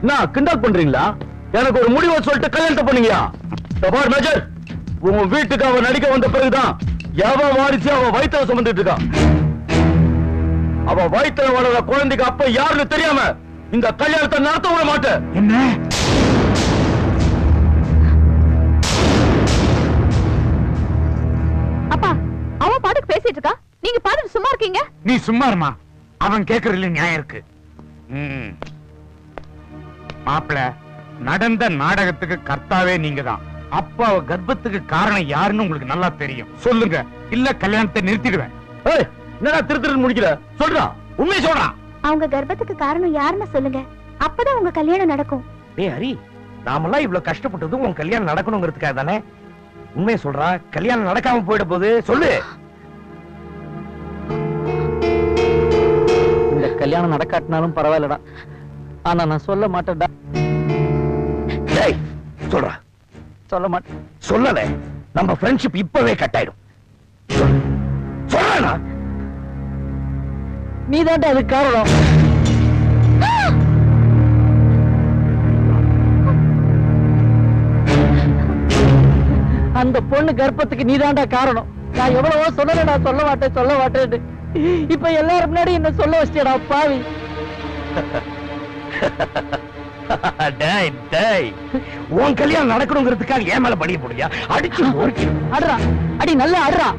நான் கிண்டல் பண்றீங்களா? எனக்கு ஒரு முடிவை சொல்லிட்டு கல்யாணத்தை பண்ணீங்களா? பார் மேஜர், உங்க வீட்டுக்கு அவ நடிக்க வந்த பிறகுதான் எவ வாரிச்சு அவ வயிற்று சுமந்துட்டு இருக்கா. அவ வயிற்றுல வளர குழந்தைக்கு அப்ப யாருன்னு தெரியாம இந்த கல்யாணத்தை நடத்த விட மாட்டேன். என்ன? அப்பா, அவன் பாட்டுக்கு பேசிட்டு இருக்கா, நீங்க பாத்துட்டு சும்மா இருக்கீங்க. இருக்கீங்க? நீ சும்மா இருமா, அவன் கேக்குறதுல நியாயம் இருக்கு. மாப்பிள, நடந்த நாடகத்துக்கு கர்த்தாவே நீங்க தான். அப்பா கர்ப்பத்துக்கு காரணம் யாருன்னு உங்களுக்கு நல்லா தெரியும். சொல்லுங்க, இல்ல கல்யாணத்தை நிறுத்திடுவேன். என்னடா திரு முடிக்கிற? சொல்றா, உண்மையை சொல்றா. அவங்க கர்ப்பத்துக்கு காரணம் யாருன்னு சொல்லுங்க, அப்பதான் உங்க கல்யாணம் நடக்கும். டேய் ஹரி, நாமெல்லாம் இவ்வளவு கஷ்டப்பட்டது உன் கல்யாணம் நடக்கணுங்கிறதுக்காக தானே. உண்மையை சொல்றா, கல்யாணம் நடக்காம போயிட போகுது. சொல்லு. இந்த கல்யாணம் நடக்காட்டினாலும் பரவாயில்லடா, ஆனா நான் சொல்ல மாட்டேன்டா. டேய் சொல்றா. சொல்ல மாட்டேன். சொல்லல, நம்ம ஃப்ரெண்ட்ஷிப் இப்பவே கட் ஆயிடும். சொல்றா. நீ தான்டா அதுக்கு காரணம். அந்த பொண்ணு கர்ப்பத்துக்கு நீதான்டா காரணம். நான் எவ்வளவோ சொல்லலடா, சொல்ல மாட்டேன். இப்ப எல்லாரும் முன்னாடி என்ன சொல்ல வச்சிட்டடா பாவி. டேய் டேய், உன் கல்யாணம் நடக்கணுங்கிறதுக்காக ஏன் மேல படிய போடுறியா? அடிச்சு அட்றா, அடி நல்லா அட்றா.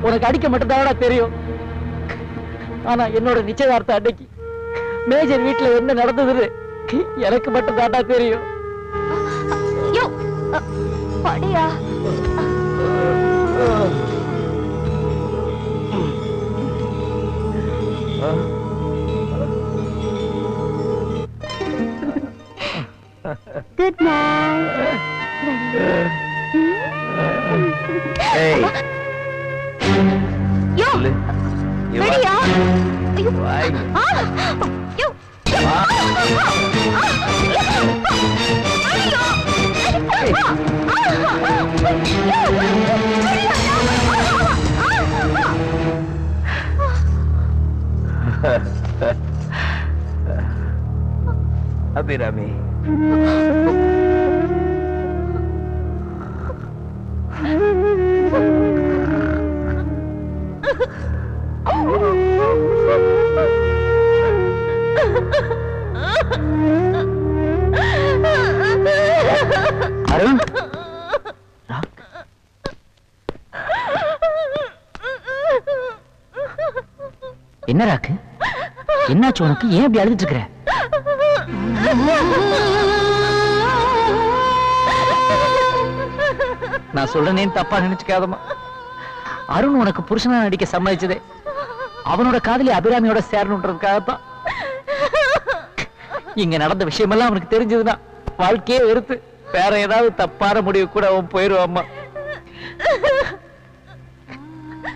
உனக்கு அடிக்க மட்டும்தான்டா தெரியும். ஆனா என்னோட நிச்சயதார்த்த அன்னைக்கு மேஜர் வீட்டுல என்ன நடந்தது எனக்கு மட்டும் தாண்டா தெரியும். படியா குட் நைட். ஏய் யோ ரெடியா? ஐயோ ஆ யோ அபிராமி, அருண், என்ன ராக்கு, என்னாச்சு உனக்கு? ஏன் இப்படி அழுதுட்டு இருக்கிற? நான் சொல்றேன்னு தப்பா நினைச்சுக்காதமா. அருண் உனக்கு புருஷனா நடிக்க சம்மதிச்சதே அவனோட காதலி அபிராமியோட சேரணுன்றதுக்காகத்தான். இங்க நடந்த விஷயமெல்லாம் அவனுக்கு தெரிஞ்சதுன்னா வாழ்க்கையே வெறுத்து வேற ஏதாவது தப்பான முடிவு கூட அவன் போயிருவாம்மா.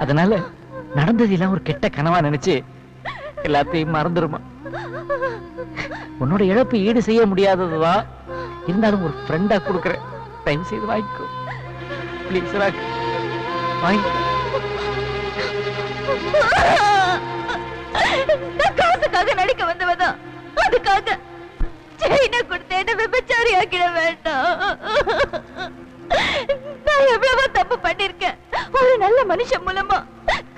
அதனால நடந்ததெல்லாம் ஒரு கெட்ட கனவா நினைச்சு எல்லாத்தையும் மறந்துருமா. உன்னோட இழப்பு ஈடு செய்ய முடியாததுதான், இருந்தாலும் ஒரு ஃப்ரெண்டா கொடுக்கறேன், தயவு செய்து வாங்கிக்கோ ப்ளீஸ். வாங்கி காசுக்காக நடிக்க வந்தவதா, அதுக்காக செயினை கொடுத்து என்ன விபச்சாரி ஆக்கிட வேண்டாம். நான் எவ்வளவோ தப்பு பண்ணிருக்கேன். ஒரு நல்ல மனுஷன் மூலமா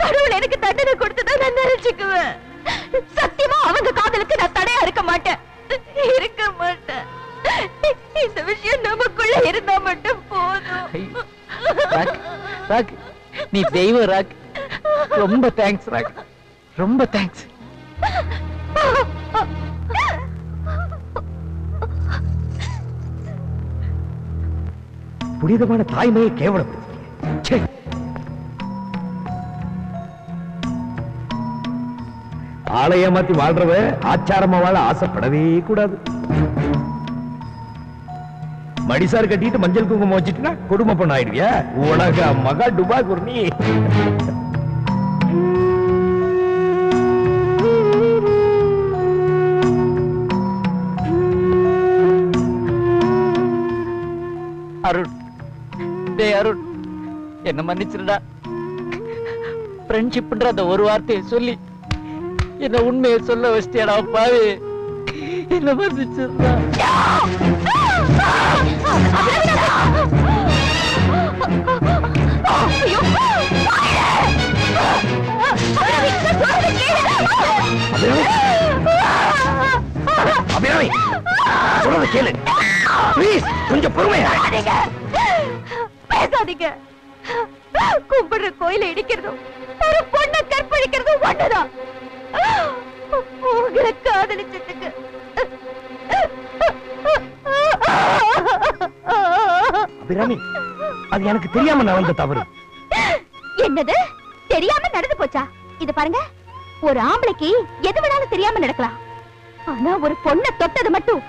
கடவுள் எனக்கு தண்டனை கொடுத்ததா நான் நினைச்சுக்குவேன். சத்தியமா அவங்க காதலுக்கு நான் தடையா இருக்க மாட்டேன். இந்த விஷயம் நமக்குள்ள இருந்தா மட்டும் போதும். ராக், நீ தெய்வம் ராக். ரொம்ப தேங்க்ஸ் ராக், ரொம்ப தேங்க்ஸ். புனிதமான தாய்மையை கேவலப்படுத்தி ஆலய மாத்தி வாழ்றவ ஆச்சாரமா வாழ ஆசைப்படவே கூடாது. மடிசார் கட்டிட்டு மஞ்சள் குங்குமம் வச்சுட்டுனா குடும்ப பொண்ணு ஆயிடுவியா? உலக மகா டுபா குர்னி. அருண், டேய் அருண், என்ன மன்னிச்சிருடா. ஃப்ரெண்ட்ஷிப்ன்ற அந்த ஒரு வார்த்தையை சொல்லி என்ன உண்மையை சொல்ல வச்சிட்டியாடா பாவி. என்ன மன்னிச்சிருடா. அபிராமி, சொல்றத கேளு ப்ளீஸ், கொஞ்சம் பொறுமையா பேசாதீங்க. கும்பிடுற கோயில இடிக்கிறதும் ஒரு பொண்ணை கற்பழிக்கிறது ஒண்ணுதான். உங்களை காதலிச்சதுக்கு அபிராமி, அது எனக்கு தெரியாம நடந்த தவறு. என்னது தெரியாம நடந்து போச்சா? இது பாருங்க, ஒரு ஆம்பளைக்கு எது வேணாலும் தெரியாம நடக்கலாம், ஆனா ஒரு பொண்ணை தொட்டது மட்டும்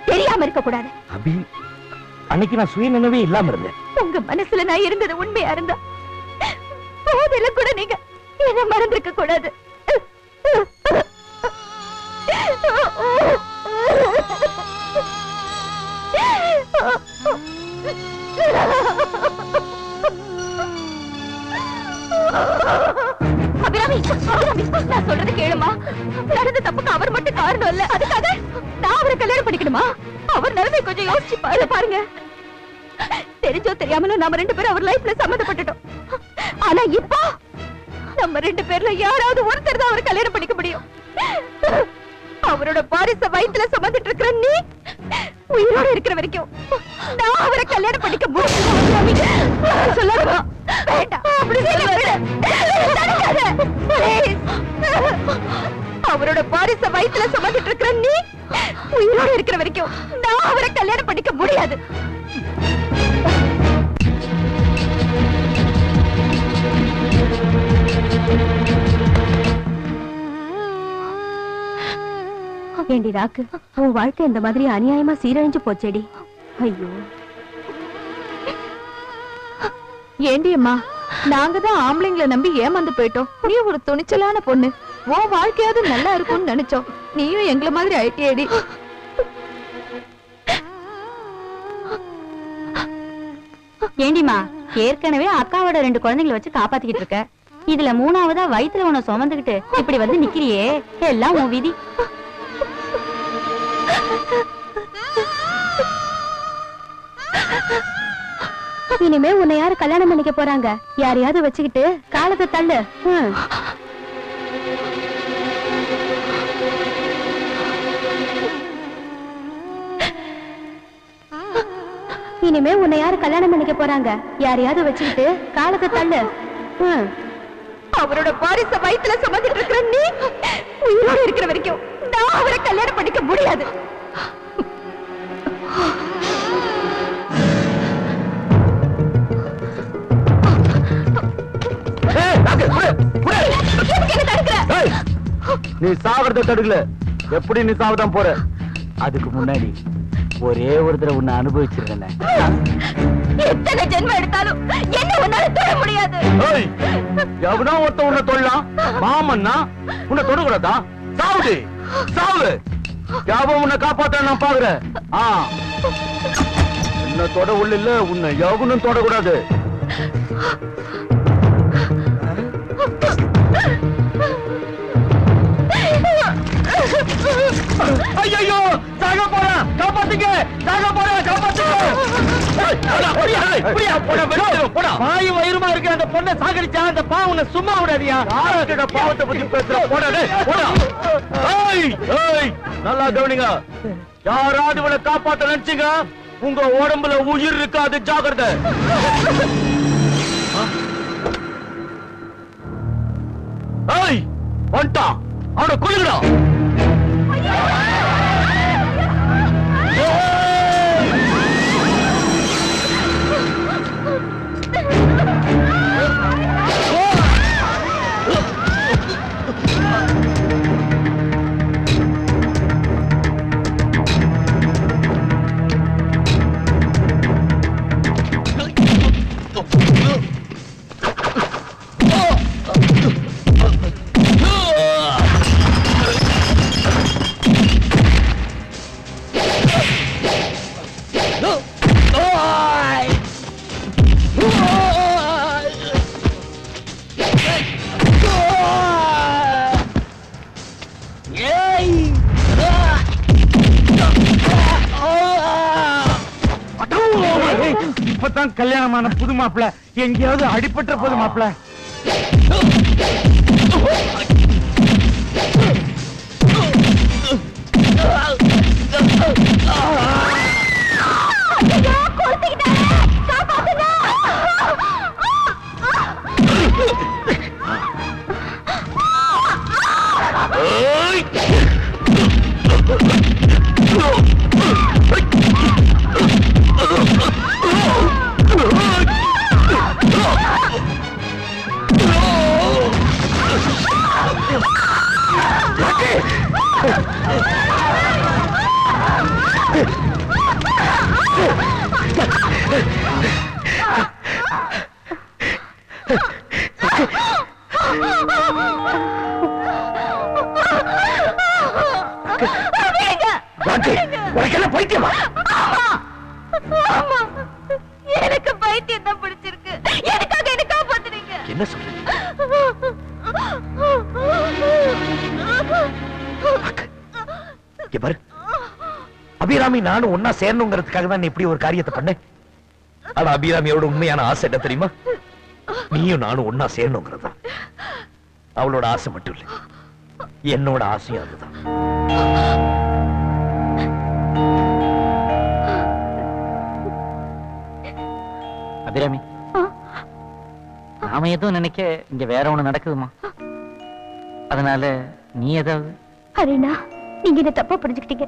தெரியாம இருக்க கூடாது. அபி, அன்னைக்கு நான் சுயநினைவே இல்லாம இருந்தேன். உங்க மனசுல நான் இருந்தது உண்மையா இருந்தா போதில கூட நீங்க என்ன மறந்திருக்க கூடாது. அபிராமி, அபிராமி, நான் சொல்றது கேளுமா. நடந்த தப்புக்கு அவர் மட்டும் காரணம் இல்ல, அதுக்காக நான் அவரை கல்யாணம் பண்ணிக்கணுமா? அவர் நிலைமை கொஞ்சம் யோசிச்சு பாருங்க. தெரிஞ்சோ தெரியாமலோ நாம 2 பேரும் அவர் லைஃப்ல சம்மந்தப்பட்டுட்டோம். ஆனா இப்போ நம்ம 2 பேர்ல யாராவது ஒருத்தர் தான் அவரை கல்யாணம் பண்ணிக்க முடியும். அவரோட பாரிச வயித்துல சுமந்துட்டு இருக்கிற நீ உயிரோட இருக்கிற வரைக்கும் நான் அவரை கல்யாணம் பண்ணிக்க முடியும். சொல்லாதமா, வேண்டாம், அப்படி அவரோட பாரிச வயித்துல சுமந்துட்டு இருக்கிற நீ உயிரோட இருக்கிற வரைக்கும் நான் அவரை கல்யாணம் பண்ணிக்க முடியாது. ஏண்டி ராக்கு, உன் வாழ்க்கை இந்த மாதிரி அநியாயமா சீரழிஞ்சு போச்சேடி. ஐயோ ஏண்டி அம்மா, நாங்க தான் ஆம்பளைங்களை நம்பி ஏமாந்து போயிட்டோம். நீ ஒரு துணிச்சலான பொண்ணு, உன் வாழ்க்கையாவது நல்லா இருக்கும்னு நினைச்சோம். நீயும் எங்களை மாதிரி ஆயிட்டியேடி. ஏண்டிமா, ஏற்கனவே அக்காவோட 2 குழந்தைகளை வச்சு காப்பாத்திக்கிட்டு இருக்க, இதுல 3ஆவதா வயித்துல உன்னை சுமந்துகிட்டு இப்படி வந்து நிக்கிறியே, எல்லாம் உன் விதி. இனிமே உன்னை யாரு கல்யாணம் பண்ணிக்க போறாங்க? யாரையாவது வச்சுக்கிட்டு காலத்தை தள்ளு. இனிமே உன்னை யாரு கல்யாணம் பண்ணிக்க போறாங்க? யாரையாவது வச்சுக்கிட்டு காலத்தை தள்ளு. அவரோட பாரிச வயித்துல சுமந்துட்டு இருக்கிற நீ உயிரோட இருக்கிற வரைக்கும் நான் அவரை கல்யாணம் பண்ணிக்க முடியாது. நீ சாவறத தடுக்கல, எப்படி நீ சாவதான் போற? அதுக்கு முன்னாடி ஒரே ஒரு தடவை உன்னை அனுபவிச்சிருக்கேன். எத்தனை ஜென்மம் எடுத்தாலும் என்ன உன்னால தொட முடியாது. எவனா ஒருத்த உன்னை தொல்லாம், மாமன்னா உன்னை தொடக்கூடாதா? சாவுது, சாவு. யாவும் உன்னை காப்பாத்த நான் பாக்குறேன். உன்னை தொட உள்ள இல்ல, உன்னை எவனும் தொடக்கூடாது. ஐயோ, சாக போறா, காப்பாத்துங்க, சாக போறா, காப்பாத்துங்க. பாய் வயிறுமா இருக்க அந்த பொண்ணை சாகடிச்சா அந்த பாவம் உன்னை சும்மா விடாதியா? யாரோட பாவத்தை பத்தி பேசுற? போடா, போடா. நல்லா கவனிங்க, யாராவது இவனை காப்பாத்த நினைச்சீங்க, உங்க உடம்புல உயிர் இருக்காது, ஜாகிரதை. வந்துட்டான், அவனை கொல்லுங்கடா. இப்பதான் கல்யாணமான புது மாப்பிள்ள எங்கேயாவது அடிபட்ட புது மாப்பிள்ள. உனக்கு என்ன பைத்தியமா? ஆமா, எனக்கு பைத்தியம் தான் பிடிச்சிருக்கு. எனக்காக என்ன காப்பாத்துறீங்க? என்ன சொல்றீங்க? இங்க பாரு, அபிராமி நானும் ஒன்னா சேரணுங்கிறதுக்காக தான் நீ இப்படி ஒரு காரியத்தை பண்ண. ஆனா அபிராமியோட உண்மையான ஆசை என்ன தெரியுமா? நீயும் நானும் ஒன்னா சேரணுங்கிறதா. அவளோட ஆசை மட்டும் இல்லை, என்னோட ஆசையும் அதுதான். அபிராமி, நாம எதுவும் நினைக்க இங்க வேற ஒண்ணு நடக்குதுமா. அதனால நீ ஏதாவது. அருணா, நீங்க என்ன தப்பா புரிஞ்சுக்கிட்டீங்க.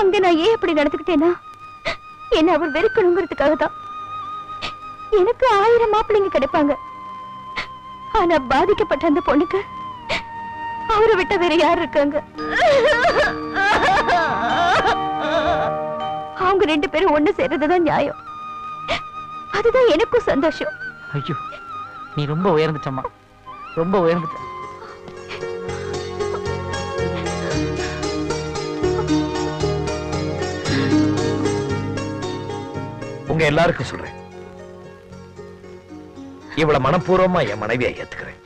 அங்க நான் ஏன் அப்படி நடந்துக்கிட்டேன்னா, என்ன அவர் வெறுக்கணுங்கிறதுக்காக தான். எனக்கு 1000 மாப்பிள்ளைங்க கிடைப்பாங்க. ஆனா பாதிக்கப்பட்ட அந்த பொண்ணுக்கு அவரை விட்ட வேற யார் இருக்காங்க? அவங்க 2 பேரும் ஒண்ணு சேர்றதுதான் நியாயம். அதுதான் எனக்கும் சந்தோஷம். ஐயோ, நீ ரொம்ப உயர்ந்துட்டம்மா, ரொம்ப உயர்ந்துட்ட. உங்க எல்லாருக்கும் சொல்றேன், இவளை மனப்பூர்வமா என் மனைவியா ஏத்துக்கிறேன்.